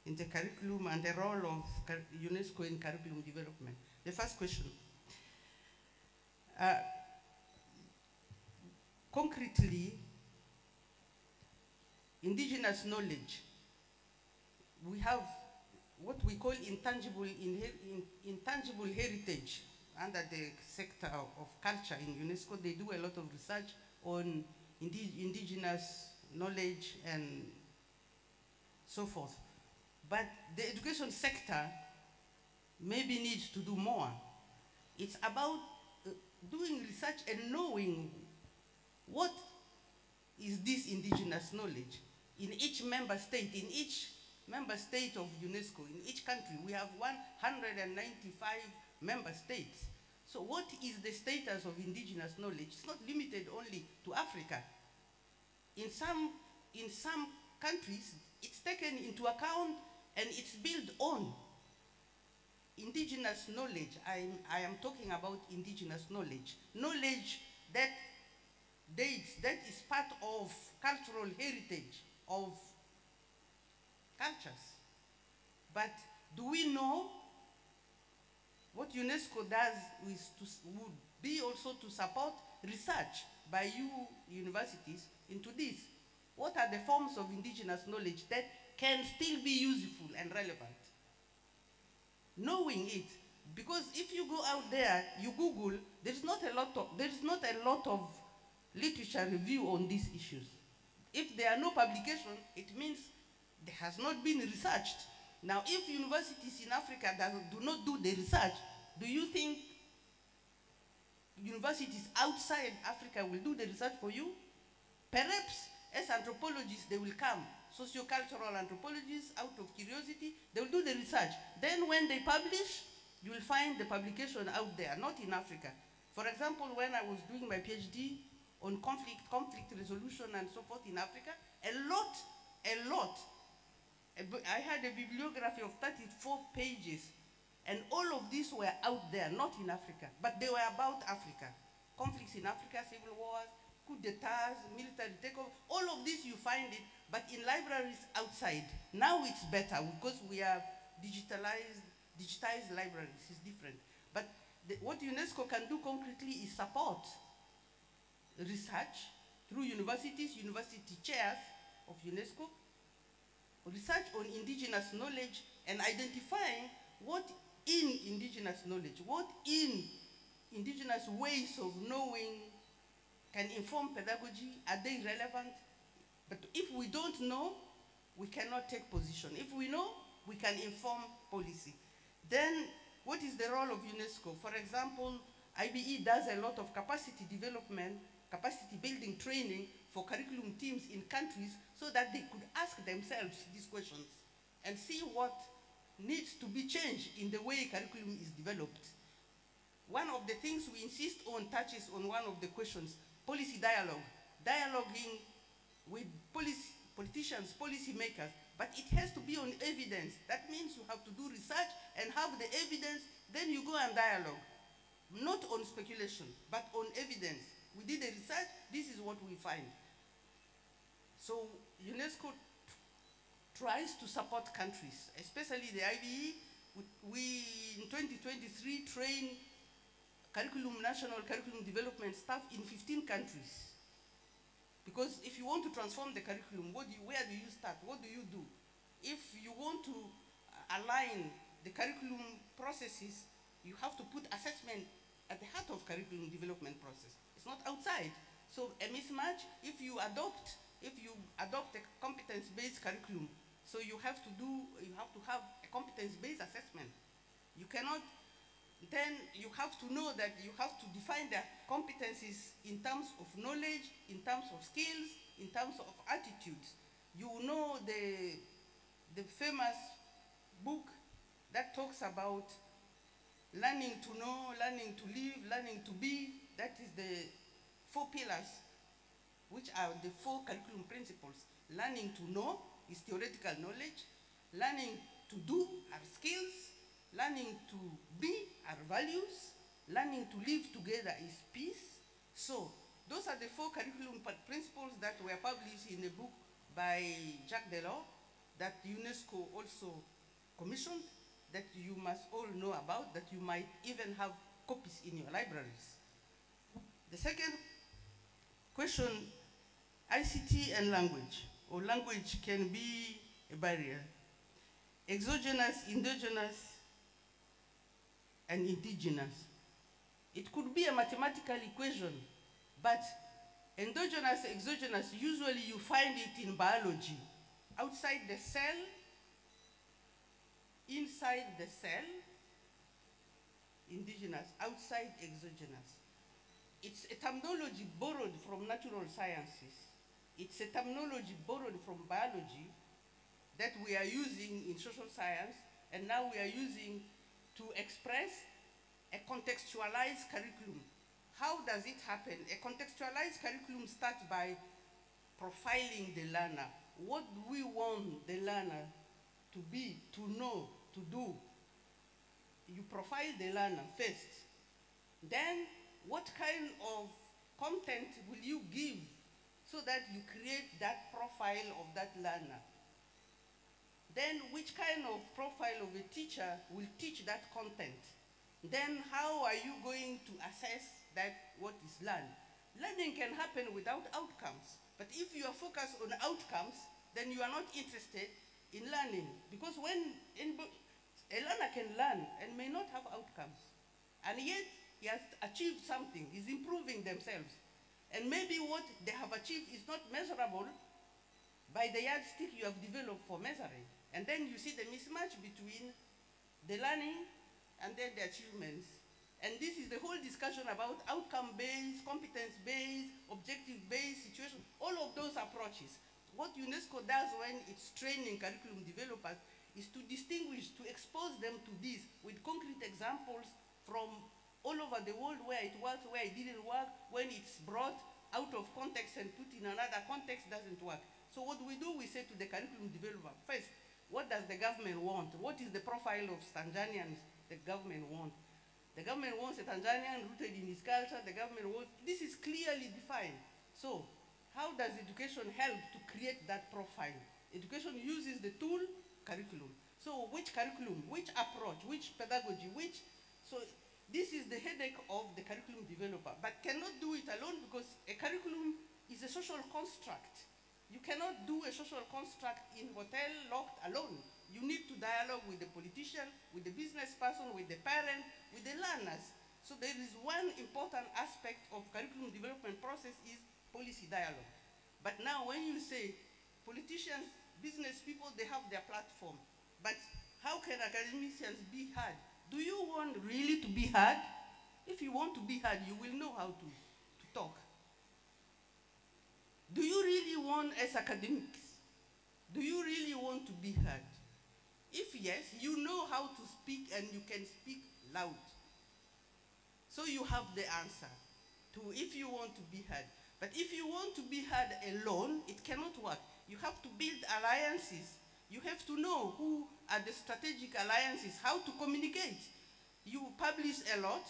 in the curriculum and the role of UNESCO in curriculum development. The first question. Concretely, indigenous knowledge, we have what we call intangible heritage under the sector of culture in UNESCO. They do a lot of research on indigenous knowledge and so forth. But the education sector maybe needs to do more. It's about doing research and knowing what is this indigenous knowledge in each member state, of UNESCO, in each country. We have 195 member states. So what is the status of indigenous knowledge? It's not limited only to Africa. In some countries, it's taken into account and it's built on indigenous knowledge. I am talking about indigenous knowledge. Knowledge that dates, that is part of cultural heritage of cultures. But do we know what UNESCO does would be also to support research by you universities into this? What are the forms of indigenous knowledge that can still be useful and relevant? Knowing it, because if you go out there, you Google, there is not a lot of literature review on these issues. If there are no publications, it means there has not been researched. Now, if universities in Africa do not do the research, do you think universities outside Africa will do the research for you? Perhaps as anthropologists, they will come, sociocultural anthropologists, out of curiosity, they will do the research. Then when they publish, you will find the publication out there, not in Africa. For example, when I was doing my PhD on conflict resolution and so forth in Africa, a lot. I had a bibliography of 34 pages, and all of these were out there, not in Africa, but they were about Africa. Conflicts in Africa, civil wars, coup d'etats, military takeover, all of this you find it, but in libraries outside. Now it's better because we have digitized libraries, it's different. But what UNESCO can do concretely is support research through universities, university chairs of UNESCO, research on indigenous knowledge and identifying what in indigenous knowledge, what in indigenous ways of knowing can inform pedagogy, are they relevant? But if we don't know, we cannot take position. If we know, we can inform policy. Then what is the role of UNESCO? For example, IBE does a lot of capacity development, capacity building training for curriculum teams in countries so that they could ask themselves these questions and see what needs to be changed in the way curriculum is developed. One of the things we insist on touches on one of the questions, policy dialogue, dialoguing with politicians, policy makers, but it has to be on evidence. That means you have to do research and have the evidence, then you go and dialogue. Not on speculation, but on evidence. We did a research, this is what we find. So UNESCO tries to support countries, especially the IBE. We in 2023 train national curriculum development staff in 15 countries. Because if you want to transform the curriculum, where do you start? What do you do? If you want to align the curriculum processes, you have to put assessment at the heart of curriculum development process. It's not outside. So a mismatch, if you adopt a competence-based curriculum, so you have to have a competence-based assessment. You cannot, then you have to know that you have to define the competencies in terms of knowledge, in terms of skills, in terms of attitudes. You know the famous book that talks about learning to know, learning to live, learning to be. That is the 4 pillars, which are the 4 curriculum principles. Learning to know is theoretical knowledge. Learning to do are skills. Learning to be are values. Learning to live together is peace. So those are the 4 curriculum principles that were published in a book by Jacques Delors that UNESCO also commissioned, that you must all know about, that you might even have copies in your libraries. The second question, ICT and language, or language can be a barrier. Exogenous, endogenous, and indigenous. It could be a mathematical equation, but endogenous, exogenous, usually you find it in biology. Outside the cell, inside the cell, indigenous, outside exogenous. It's a terminology borrowed from natural sciences. It's a terminology borrowed from biology that we are using in social science, and now we are using to express a contextualized curriculum. How does it happen? A contextualized curriculum starts by profiling the learner. What do we want the learner to be, to know, to do? You profile the learner first. Then, what kind of content will you give so that you create that profile of that learner? Then, which kind of profile of a teacher will teach that content? Then, how are you going to assess that what is learned? Learning can happen without outcomes. But if you are focused on outcomes, then you are not interested in learning. Because when a learner can learn and may not have outcomes, and yet he has achieved something, he's improving themselves. And maybe what they have achieved is not measurable by the yardstick you have developed for measuring. And then you see the mismatch between the learning and then the achievements. And this is the whole discussion about outcome-based, competence-based, objective-based situation, all of those approaches. What UNESCO does when it's training curriculum developers is to distinguish, to expose them to this with concrete examples from all over the world where it works, where it didn't work, when it's brought out of context and put in another context doesn't work. So what we do, we say to the curriculum developer, first, what does the government want? What is the profile of Tanzanians the government wants? The government wants a Tanzanian rooted in his culture. The government wants, this is clearly defined. So how does education help to create that profile? Education uses the tool curriculum. So which curriculum, which approach, which pedagogy, so this is the headache of the curriculum developer, but cannot do it alone because a curriculum is a social construct. You cannot do a social construct in hotel locked alone. You need to dialogue with the politician, with the business person, with the parent, with the learners. So there is one important aspect of curriculum development process is policy dialogue. But now when you say politicians, business people, they have their platform. But how can academicians be heard? Do you want really to be heard? If you want to be heard, you will know how to talk. Do you really want, as academics, do you really want to be heard? If yes, you know how to speak and you can speak loud. So you have the answer to if you want to be heard. But if you want to be heard alone, it cannot work. You have to build alliances. You have to know who are the strategic alliances, how to communicate. You publish a lot,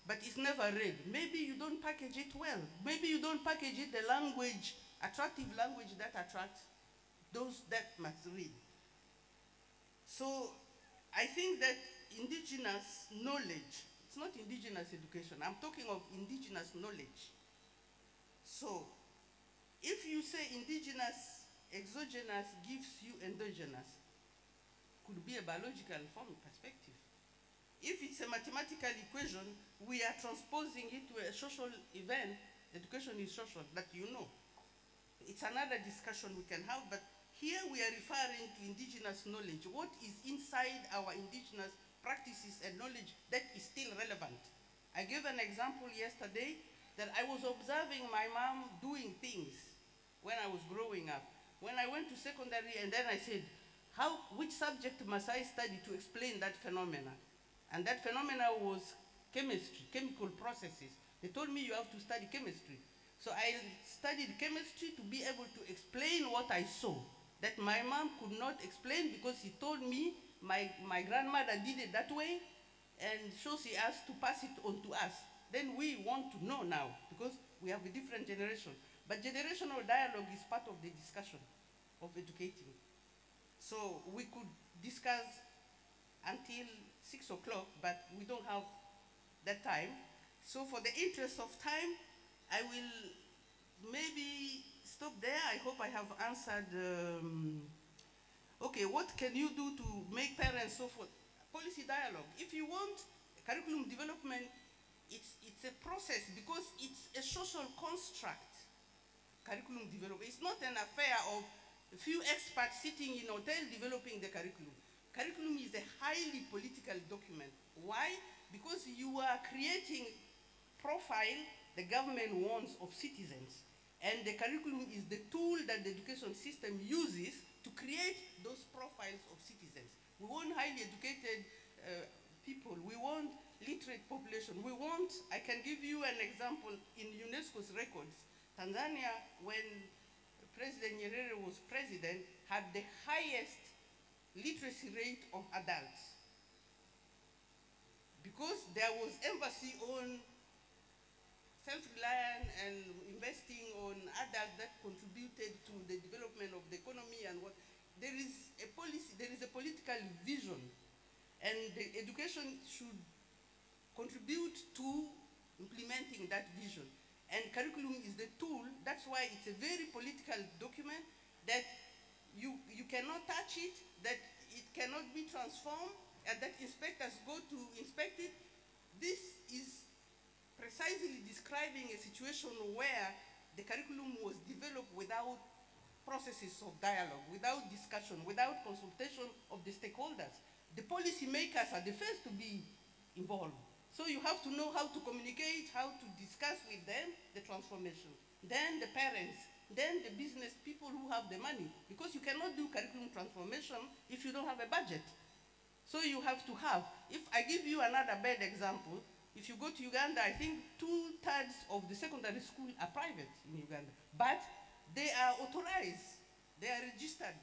but it's never read. Maybe you don't package it well. Maybe you don't package it the language, attractive language that attracts those that must read. So I think that indigenous knowledge, it's not indigenous education, I'm talking of indigenous knowledge. So if you say indigenous, exogenous gives you endogenous, could be a biological form perspective. If it's a mathematical equation, we are transposing it to a social event. Education is social, that you know. It's another discussion we can have, but here we are referring to indigenous knowledge. What is inside our indigenous practices and knowledge that is still relevant? I gave an example yesterday that I was observing my mom doing things when I was growing up. When I went to secondary, and then I said, which subject must I study to explain that phenomena? And that phenomena was chemistry, chemical processes. They told me you have to study chemistry. So I studied chemistry to be able to explain what I saw, that my mom could not explain because he told me my grandmother did it that way, and so she asked to pass it on to us. Then we want to know now because we have a different generation. But generational dialogue is part of the discussion of educating. So we could discuss until 6 o'clock, but we don't have that time. So for the interest of time, I will maybe stop there. I hope I have answered. Okay, what can you do to make parents so forth? Policy dialogue. If you want curriculum development, it's a process because it's a social construct. Curriculum development. It's not an affair of a few experts sitting in a hotel developing the curriculum. Curriculum is a highly political document. Why? Because you are creating profile the government wants of citizens. And the curriculum is the tool that the education system uses to create those profiles of citizens. We want highly educated people. We want literate population. We want, I can give you an example in UNESCO's records. Tanzania, when President Nyerere was president, had the highest literacy rate of adults. Because there was emphasis on self-reliance and investing on adults that contributed to the development of the economy and what. There is a policy, there is a political vision, and the education should contribute to implementing that vision. And curriculum is the tool. That's why it's a very political document that you cannot touch it, that it cannot be transformed, and that inspectors go to inspect it. This is precisely describing a situation where the curriculum was developed without processes of dialogue, without discussion, without consultation of the stakeholders. The policy makers are the first to be involved. So you have to know how to communicate, how to discuss with them the transformation. Then the parents, then the business people who have the money. Because you cannot do curriculum transformation if you don't have a budget. So you have to have. If I give you another bad example, if you go to Uganda, I think 2/3 of the secondary school are private in Uganda. But they are authorized. They are registered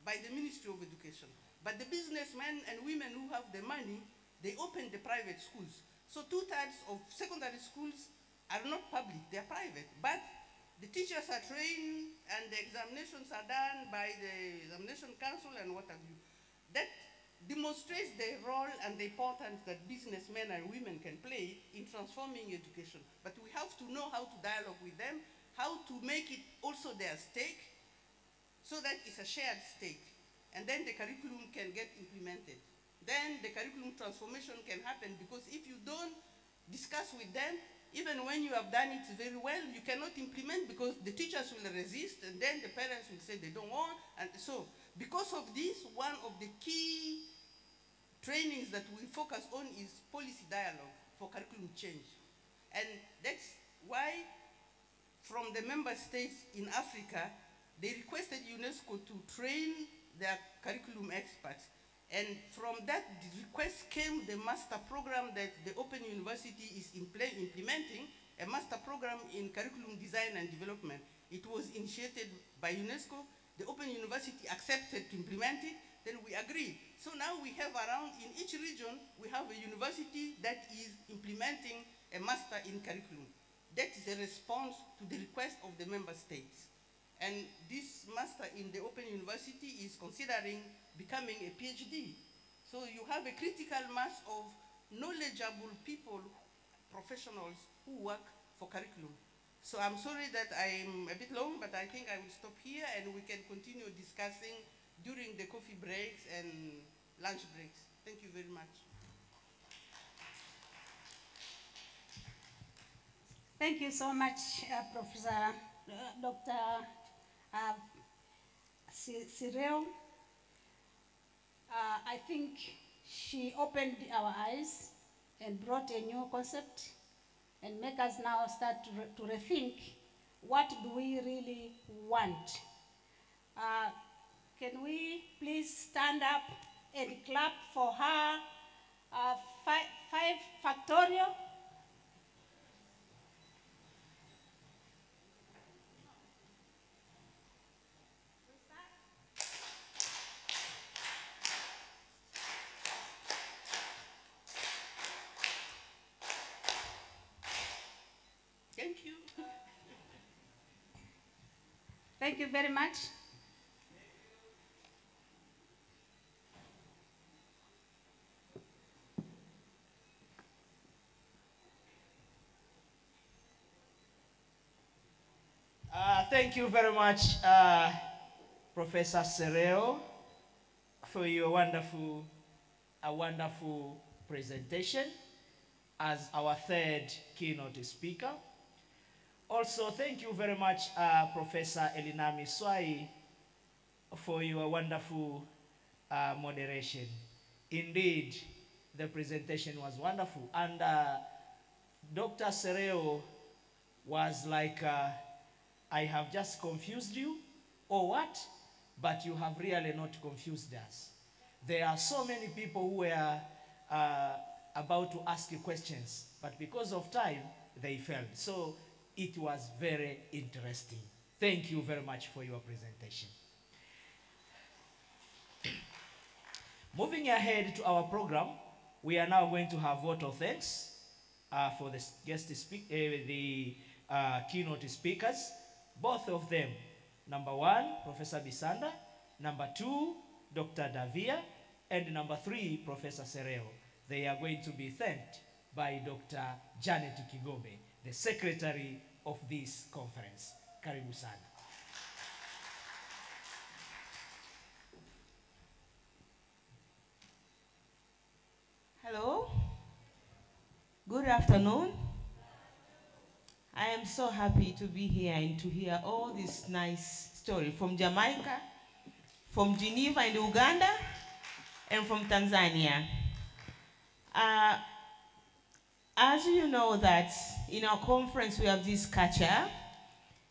by the Ministry of Education. But the businessmen and women who have the money, they open the private schools. So 2/3 of secondary schools are not public, they are private. But The teachers are trained and the examinations are done by the examination council and what have you. That demonstrates the role and the importance that businessmen and women can play in transforming education. But we have to know how to dialogue with them, how to make it also their stake, so that it's a shared stake. And then the curriculum can get implemented. Then the curriculum transformation can happen, because if you don't discuss with them, even when you have done it very well, you cannot implement because the teachers will resist, and then the parents will say they don't want. And so, because of this, one of the key trainings that we focus on is policy dialogue for curriculum change. And that's why from the member states in Africa, they requested UNESCO to train their curriculum experts. And from that request came the master program that the Open University is implementing, a master program in curriculum design and development. It was initiated by UNESCO. The Open University accepted to implement it, then we agreed. So now we have around, in each region, we have a university that is implementing a master in curriculum. That is a response to the request of the member states. And this master in the Open University is considering becoming a PhD. So you have a critical mass of knowledgeable people, professionals who work for curriculum. So I'm sorry that I'm a bit long, but I think I will stop here and we can continue discussing during the coffee breaks and lunch breaks. Thank you very much. Thank you so much, Professor Dr. Sereo. I think she opened our eyes and brought a new concept and make us now start to rethink what do we really want. Can we please stand up and clap for her? 5 factorial. Thank you. Thank you very much. Thank you very much, Professor Sereo, for your wonderful presentation as our third keynote speaker. Also, thank you very much, Professor Elinami Swai, for your wonderful moderation. Indeed, the presentation was wonderful. And Dr. Sereo was like, I have just confused you, or what? But you have really not confused us. There are so many people who were about to ask you questions, but because of time, they failed. So it was very interesting. Thank you very much for your presentation. Moving ahead to our program, we are now going to have vote of thanks for the keynote speakers. Both of them, number 1, Professor Bisanda, number 2, Dr. Davia, and number 3, Professor Sereo. They are going to be thanked by Dr. Janet Kigombe, the secretary of this conference. Karibu sana. Hello. Good afternoon. I am so happy to be here and to hear all this nice story from Jamaica, from Geneva and Uganda, and from Tanzania. As you know that in our conference we have this culture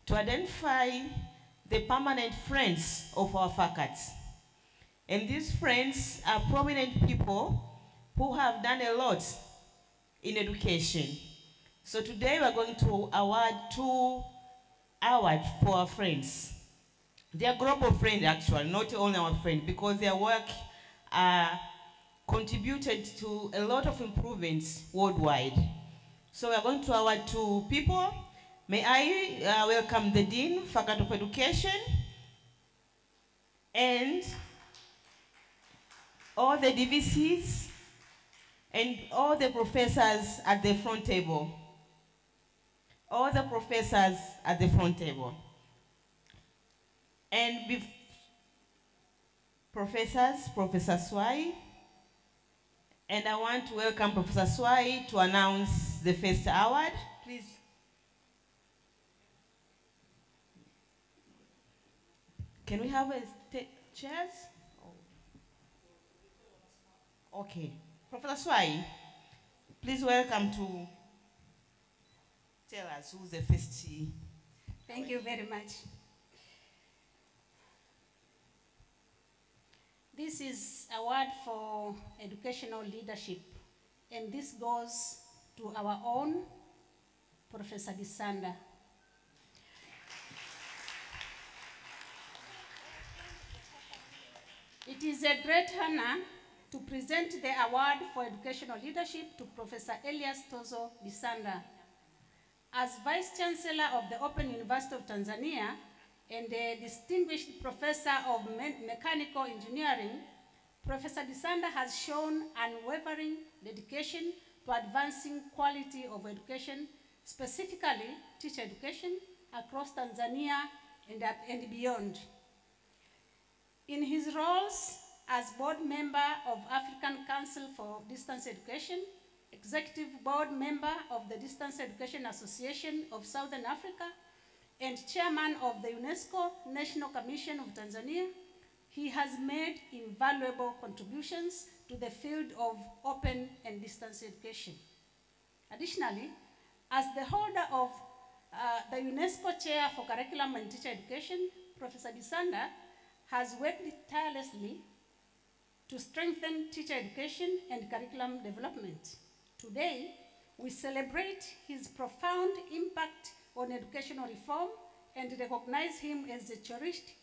to identify the permanent friends of our faculty. And these friends are prominent people who have done a lot in education. So today we are going to award 2 awards for our friends. They are global friends actually, not only our friends, because their work contributed to a lot of improvements worldwide. So we are going to award 2 people. May I welcome the Dean, Faculty of Education, and all the DVCs and all the professors at the front table. All the professors at the front table. And professors, Professor Swai, and I want to welcome Professor Swai to announce the first award. Please. Can we have chairs? Okay. Professor Swai, please welcome to tell us who's the first. Thank you very much. This is award for educational leadership, and this goes to our own Professor Disanda. It is a great honor to present the award for educational leadership to Professor Elias Tozo Disanda. As Vice Chancellor of the Open University of Tanzania and a distinguished professor of mechanical engineering, Professor Disanda has shown unwavering dedication to advancing quality of education, specifically teacher education, across Tanzania and beyond. In his roles as board member of African Council for Distance Education, executive board member of the Distance Education Association of Southern Africa, and chairman of the UNESCO National Commission of Tanzania, he has made invaluable contributions to the field of open and distance education. Additionally, as the holder of the UNESCO Chair for Curriculum and Teacher Education, Professor Disanda has worked tirelessly to strengthen teacher education and curriculum development. Today, we celebrate his profound impact on educational reform and recognize him as a cherished,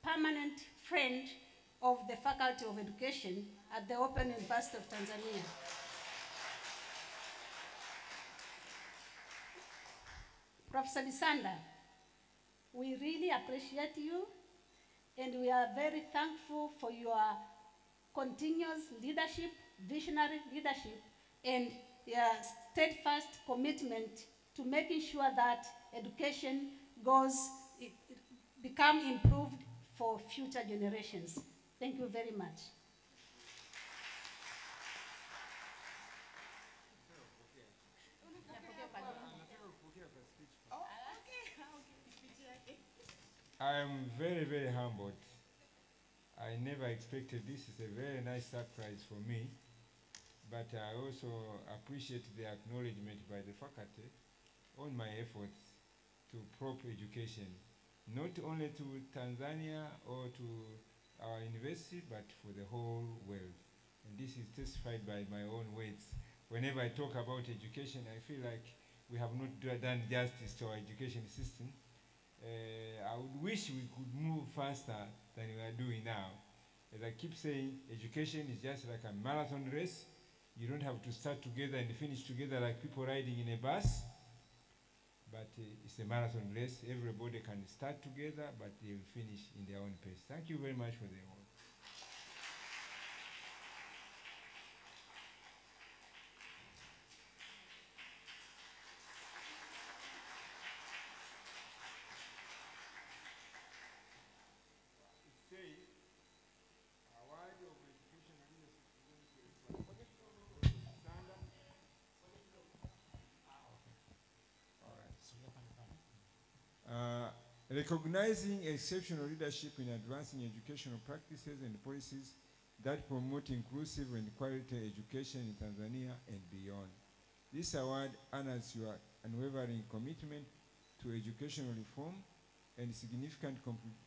permanent friend of the Faculty of Education at the Open University of Tanzania. Professor Disanda, we really appreciate you, and we are very thankful for your continuous leadership, visionary leadership, and your steadfast commitment to making sure that education become improved for future generations. Thank you very much. I am very, very humbled. I never expected this. Is a very nice surprise for me. But I also appreciate the acknowledgement by the faculty on my efforts to prop education, not only to Tanzania or to our university, but for the whole world. And this is testified by my own words. Whenever I talk about education, I feel like we have not done justice to our education system. I would wish we could move faster than we are doing now. As I keep saying, education is just like a marathon race. You don't have to start together and finish together like people riding in a bus. But it's a marathon race. Everybody can start together, but they will finish in their own pace. Thank you very much for the award. Recognizing exceptional leadership in advancing educational practices and policies that promote inclusive and quality education in Tanzania and beyond. This award honors your unwavering commitment to educational reform and significant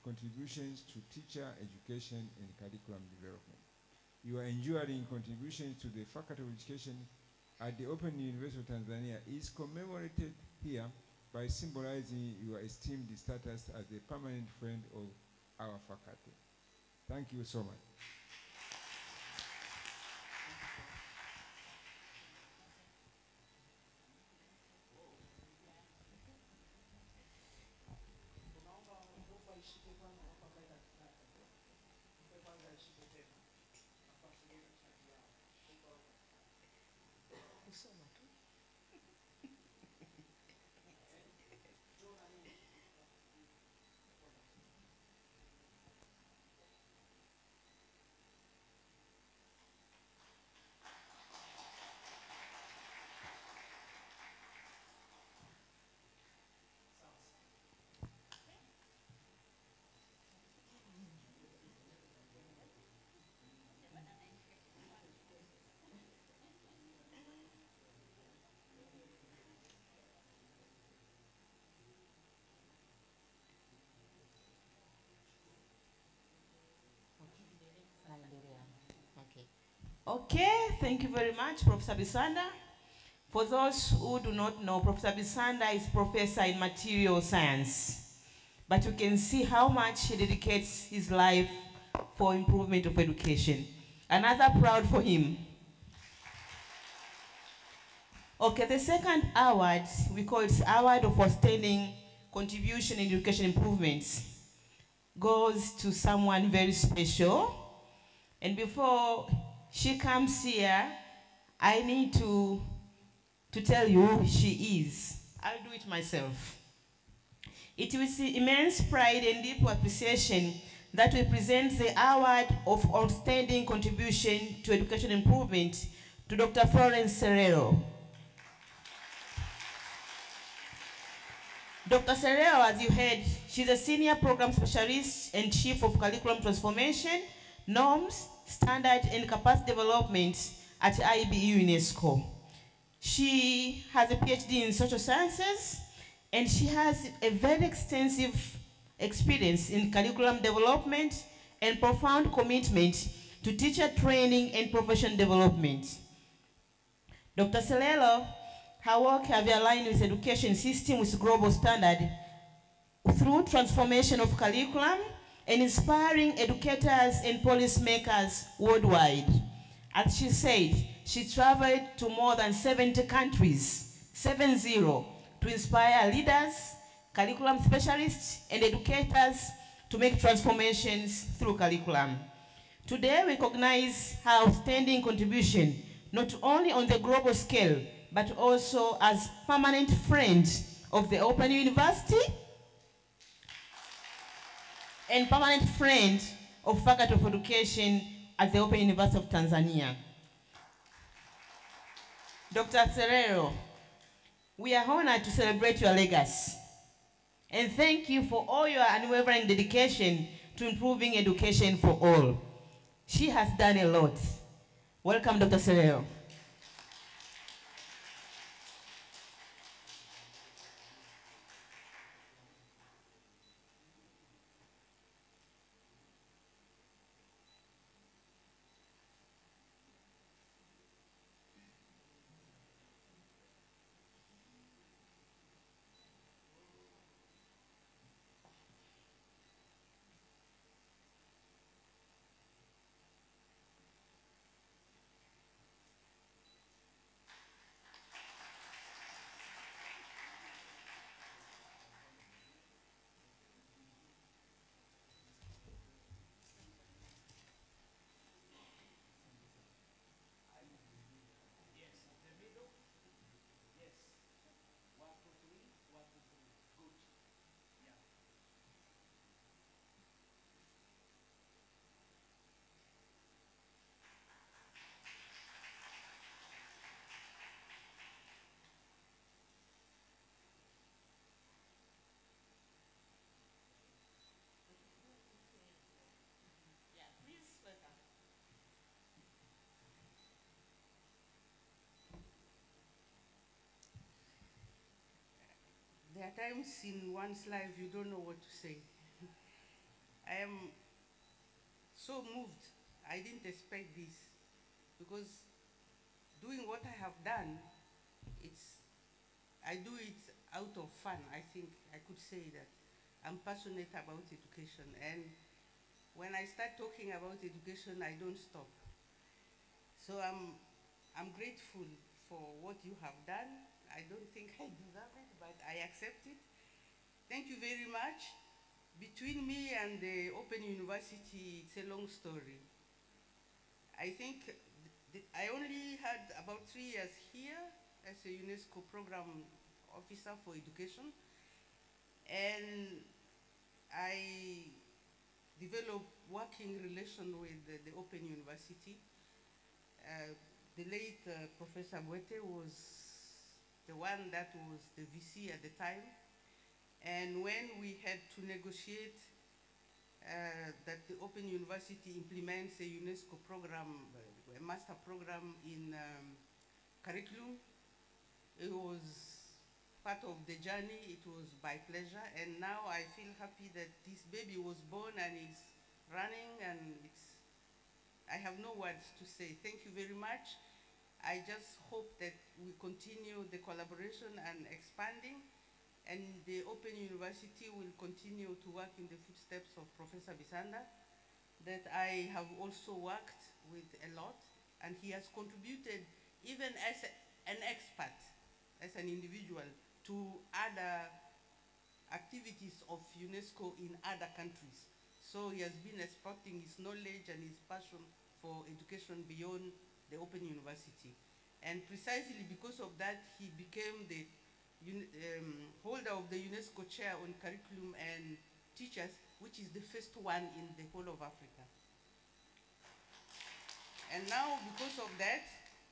contributions to teacher education and curriculum development. Your enduring contributions to the Faculty of Education at the Open University of Tanzania is commemorated here by symbolizing your esteemed status as a permanent friend of our faculty. Thank you so much. Okay, thank you very much, Professor Bisanda. For those who do not know, Professor Bisanda is professor in material science. But you can see how much he dedicates his life for improvement of education. Another proud for him. Okay, the second award, we call it Award of Outstanding Contribution in Education Improvements, goes to someone very special. And before she comes here, I need to tell you who she is. I'll do it myself. It is with immense pride and deep appreciation that we present the Award of Outstanding Contribution to Education Improvement to Dr. Florence Serero. Dr. Serero, as you heard, she's a senior program specialist and chief of curriculum transformation, norms, standard, and capacity development at IBE UNESCO. She has a PhD in social sciences, and she has a very extensive experience in curriculum development and profound commitment to teacher training and professional development. Dr. Serero, her work have aligned with education system with global standard through transformation of curriculum and inspiring educators and policymakers worldwide. As she said, she traveled to more than 70 countries, 70, to inspire leaders, curriculum specialists, and educators to make transformations through curriculum. Today, we recognize her outstanding contribution, not only on the global scale, but also as permanent friend of the Open University and permanent friend of Faculty of Education at the Open University of Tanzania. Dr. Serero, we are honored to celebrate your legacy. And thank you for all your unwavering dedication to improving education for all. She has done a lot. Welcome, Dr. Serero. There are times in one's life you don't know what to say. I am so moved. I didn't expect this because doing what I have done, I do it out of fun. I think I could say that I'm passionate about education, and when I start talking about education, I don't stop. So I'm grateful for what you have done. I don't think I deserve it, but I accept it. Thank you very much. Between me and the Open University, it's a long story. I think I only had about 3 years here as a UNESCO program officer for education, and I developed working relation with the Open University. The late Professor Mwete was the one that was the VC at the time, and when we had to negotiate that the Open University implements a UNESCO program, a master program in curriculum, it was part of the journey. It was by pleasure, and now I feel happy that this baby was born and is running, and I have no words to say. Thank you very much. I just hope that we continue the collaboration and expanding, and the Open University will continue to work in the footsteps of Professor Bisanda, that I have also worked with a lot, and he has contributed even as an expert, as an individual, to other activities of UNESCO in other countries. So he has been exporting his knowledge and his passion for education beyond the Open University. And precisely because of that, he became the holder of the UNESCO chair on curriculum and teachers, which is the first one in the whole of Africa. And now, because of that,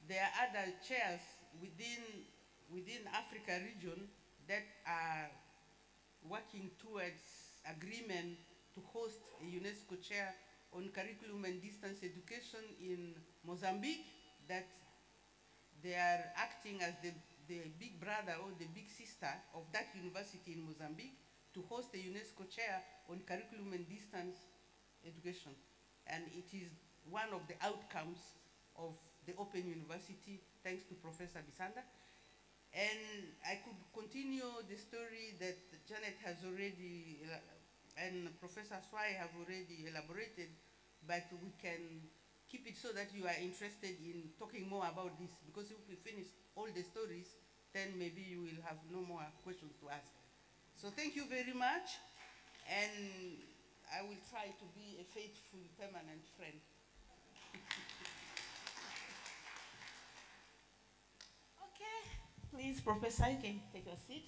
there are other chairs within Africa region that are working towards agreement to host a UNESCO chair on curriculum and distance education in Mozambique, that they are acting as the big brother or the big sister of that university in Mozambique to host a UNESCO chair on curriculum and distance education. And it is one of the outcomes of the Open University, thanks to Professor Bisanda. And I could continue the story that Janet has already, and Professor Swai have already elaborated, but we can keep it so that you are interested in talking more about this, because if we finish all the stories, then maybe you will have no more questions to ask. So thank you very much, and I will try to be a faithful, permanent friend. Okay, please, Professor, you can take your seat.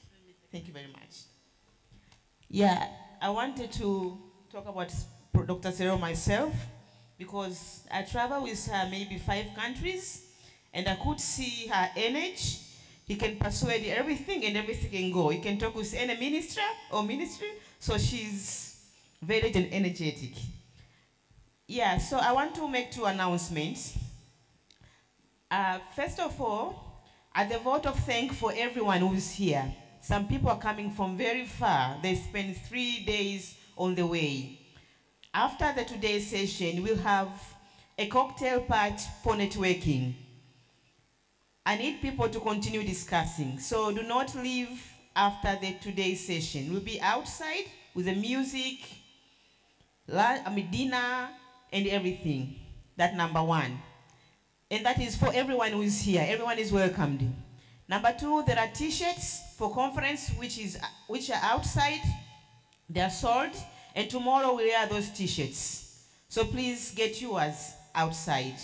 Thank you very much. Yeah, I wanted to talk about Dr. Sereo myself, because I travel with her maybe 5 countries, and I could see her energy. He can persuade everything, and everything can go. He can talk with any minister or ministry, so she's very energetic. Yeah, so I want to make 2 announcements. First of all, at the vote of thanks for everyone who's here. Some people are coming from very far. They spend 3 days on the way. After the today's session, we'll have a cocktail party for networking. I need people to continue discussing, so do not leave after the today's session. We'll be outside with the music, dinner, and everything. That's number 1. And that is for everyone who is here. Everyone is welcomed. Number 2, there are t-shirts for conference which are outside. They are sold, and tomorrow we'll wear those t-shirts. So please get yours outside.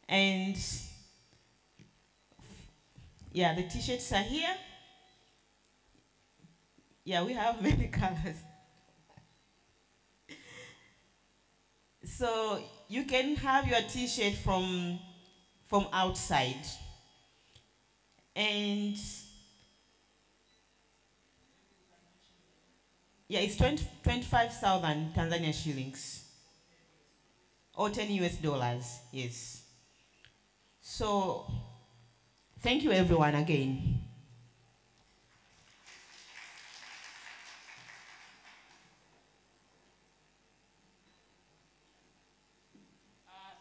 And yeah, the t-shirts are here. Yeah, we have many colors. So you can have your t-shirt from outside. And yeah, it's 25,000 Tanzania shillings. Or 10 US dollars, yes. So thank you everyone again.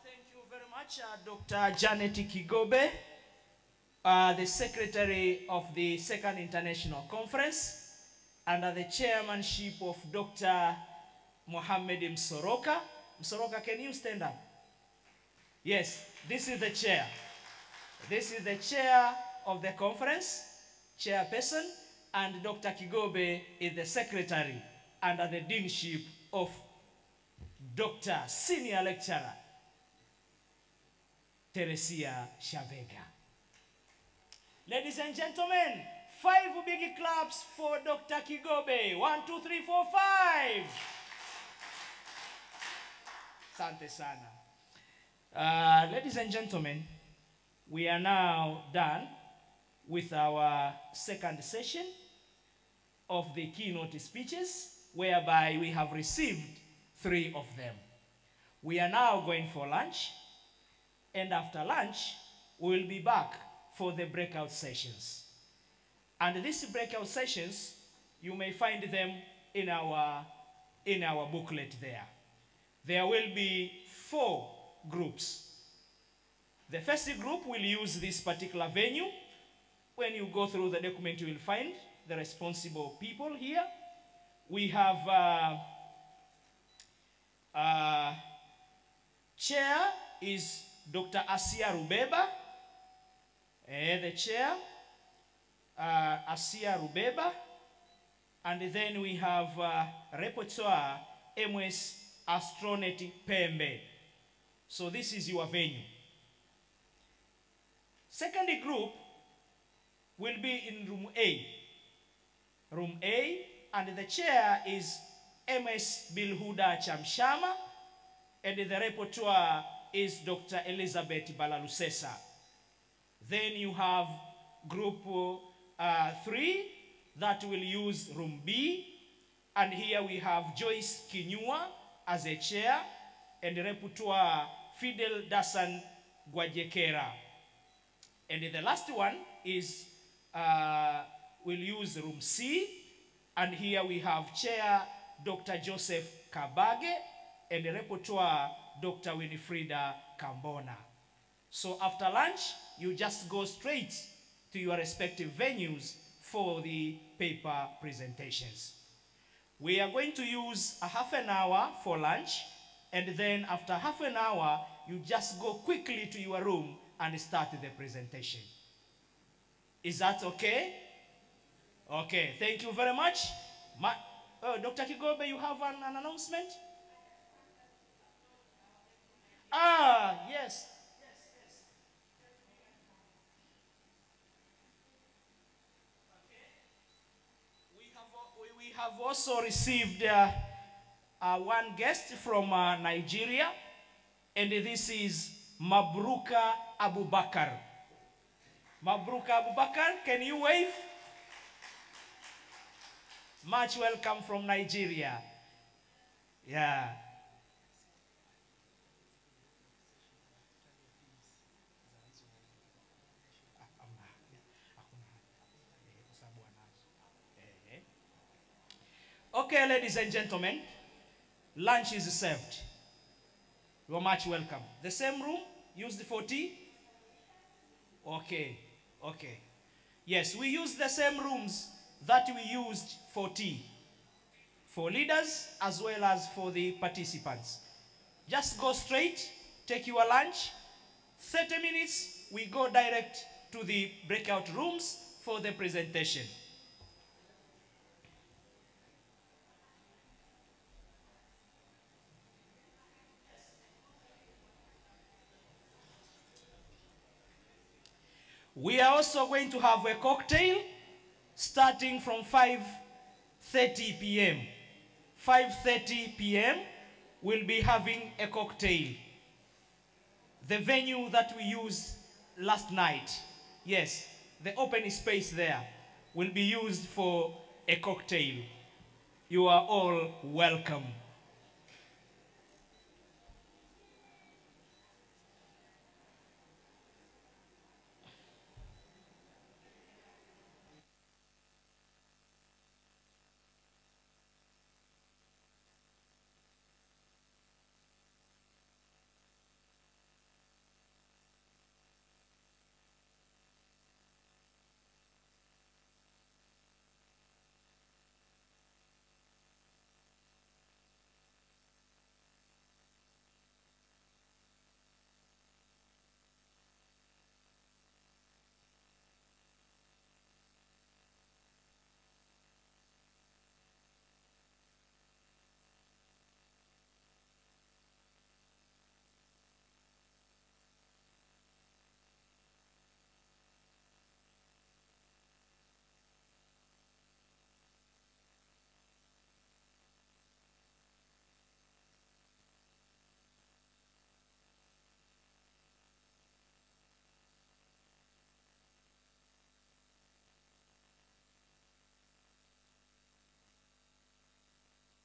Thank you very much, Dr. Janet Kigobe, the Secretary of the Second International Conference, under the chairmanship of Dr. Mohamed Msoroka. Msoroka, can you stand up? Yes, this is the chair. This is the chair of the conference, chairperson, and Dr. Kigobe is the secretary under the deanship of Dr. Senior Lecturer Teresia Shavega. Ladies and gentlemen, 5 big claps for Dr. Kigobe. 1, 2, 3, 4, 5. Asante sana. Ladies and gentlemen, we are now done with our second session of the keynote speeches, whereby we have received 3 of them. We are now going for lunch, and after lunch, we will be back for the breakout sessions. And these breakout sessions, you may find them in our booklet there. There will be 4 groups. The first group will use this particular venue. When you go through the document, you will find the responsible people here. We have chair is Dr. Asia Rubeba, the chair, Asia Rubeba, and then we have repertoire MS Astronet Pembe. So this is your venue. Second group will be in room A. Room A, and the chair is MS Bilhuda Chamshama, and the repertoire is Dr. Elizabeth Balalusesa. Then you have group 3 that will use room B, and here we have Joyce Kinyua as a chair, and the repertoire Fidel Dasan Guajekera. And the last one is we'll use room C, and here we have chair Dr. Joseph Kabage, and the repertoire Dr. Winifrida Kambona. So after lunch, you just go straight to your respective venues for the paper presentations. We are going to use a half an hour for lunch, and then after half an hour, you just go quickly to your room and start the presentation. Is that okay? Okay, thank you very much. Dr. Kigobe, you have an announcement? Yes. We have also received one guest from Nigeria, and this is Mabruka Abubakar. Mabruka Abubakar, can you wave? Much welcome from Nigeria. Yeah. Okay, ladies and gentlemen, lunch is served. You are much welcome. The same room used for tea? Okay, okay. Yes, we use the same rooms that we used for tea, for leaders as well as for the participants. Just go straight, take your lunch. 30 minutes, we go direct to the breakout rooms for the presentation. We are also going to have a cocktail starting from 5:30 p.m. 5:30 p.m. we'll be having a cocktail. The venue that we used last night, yes, the open space there will be used for a cocktail. You are all welcome.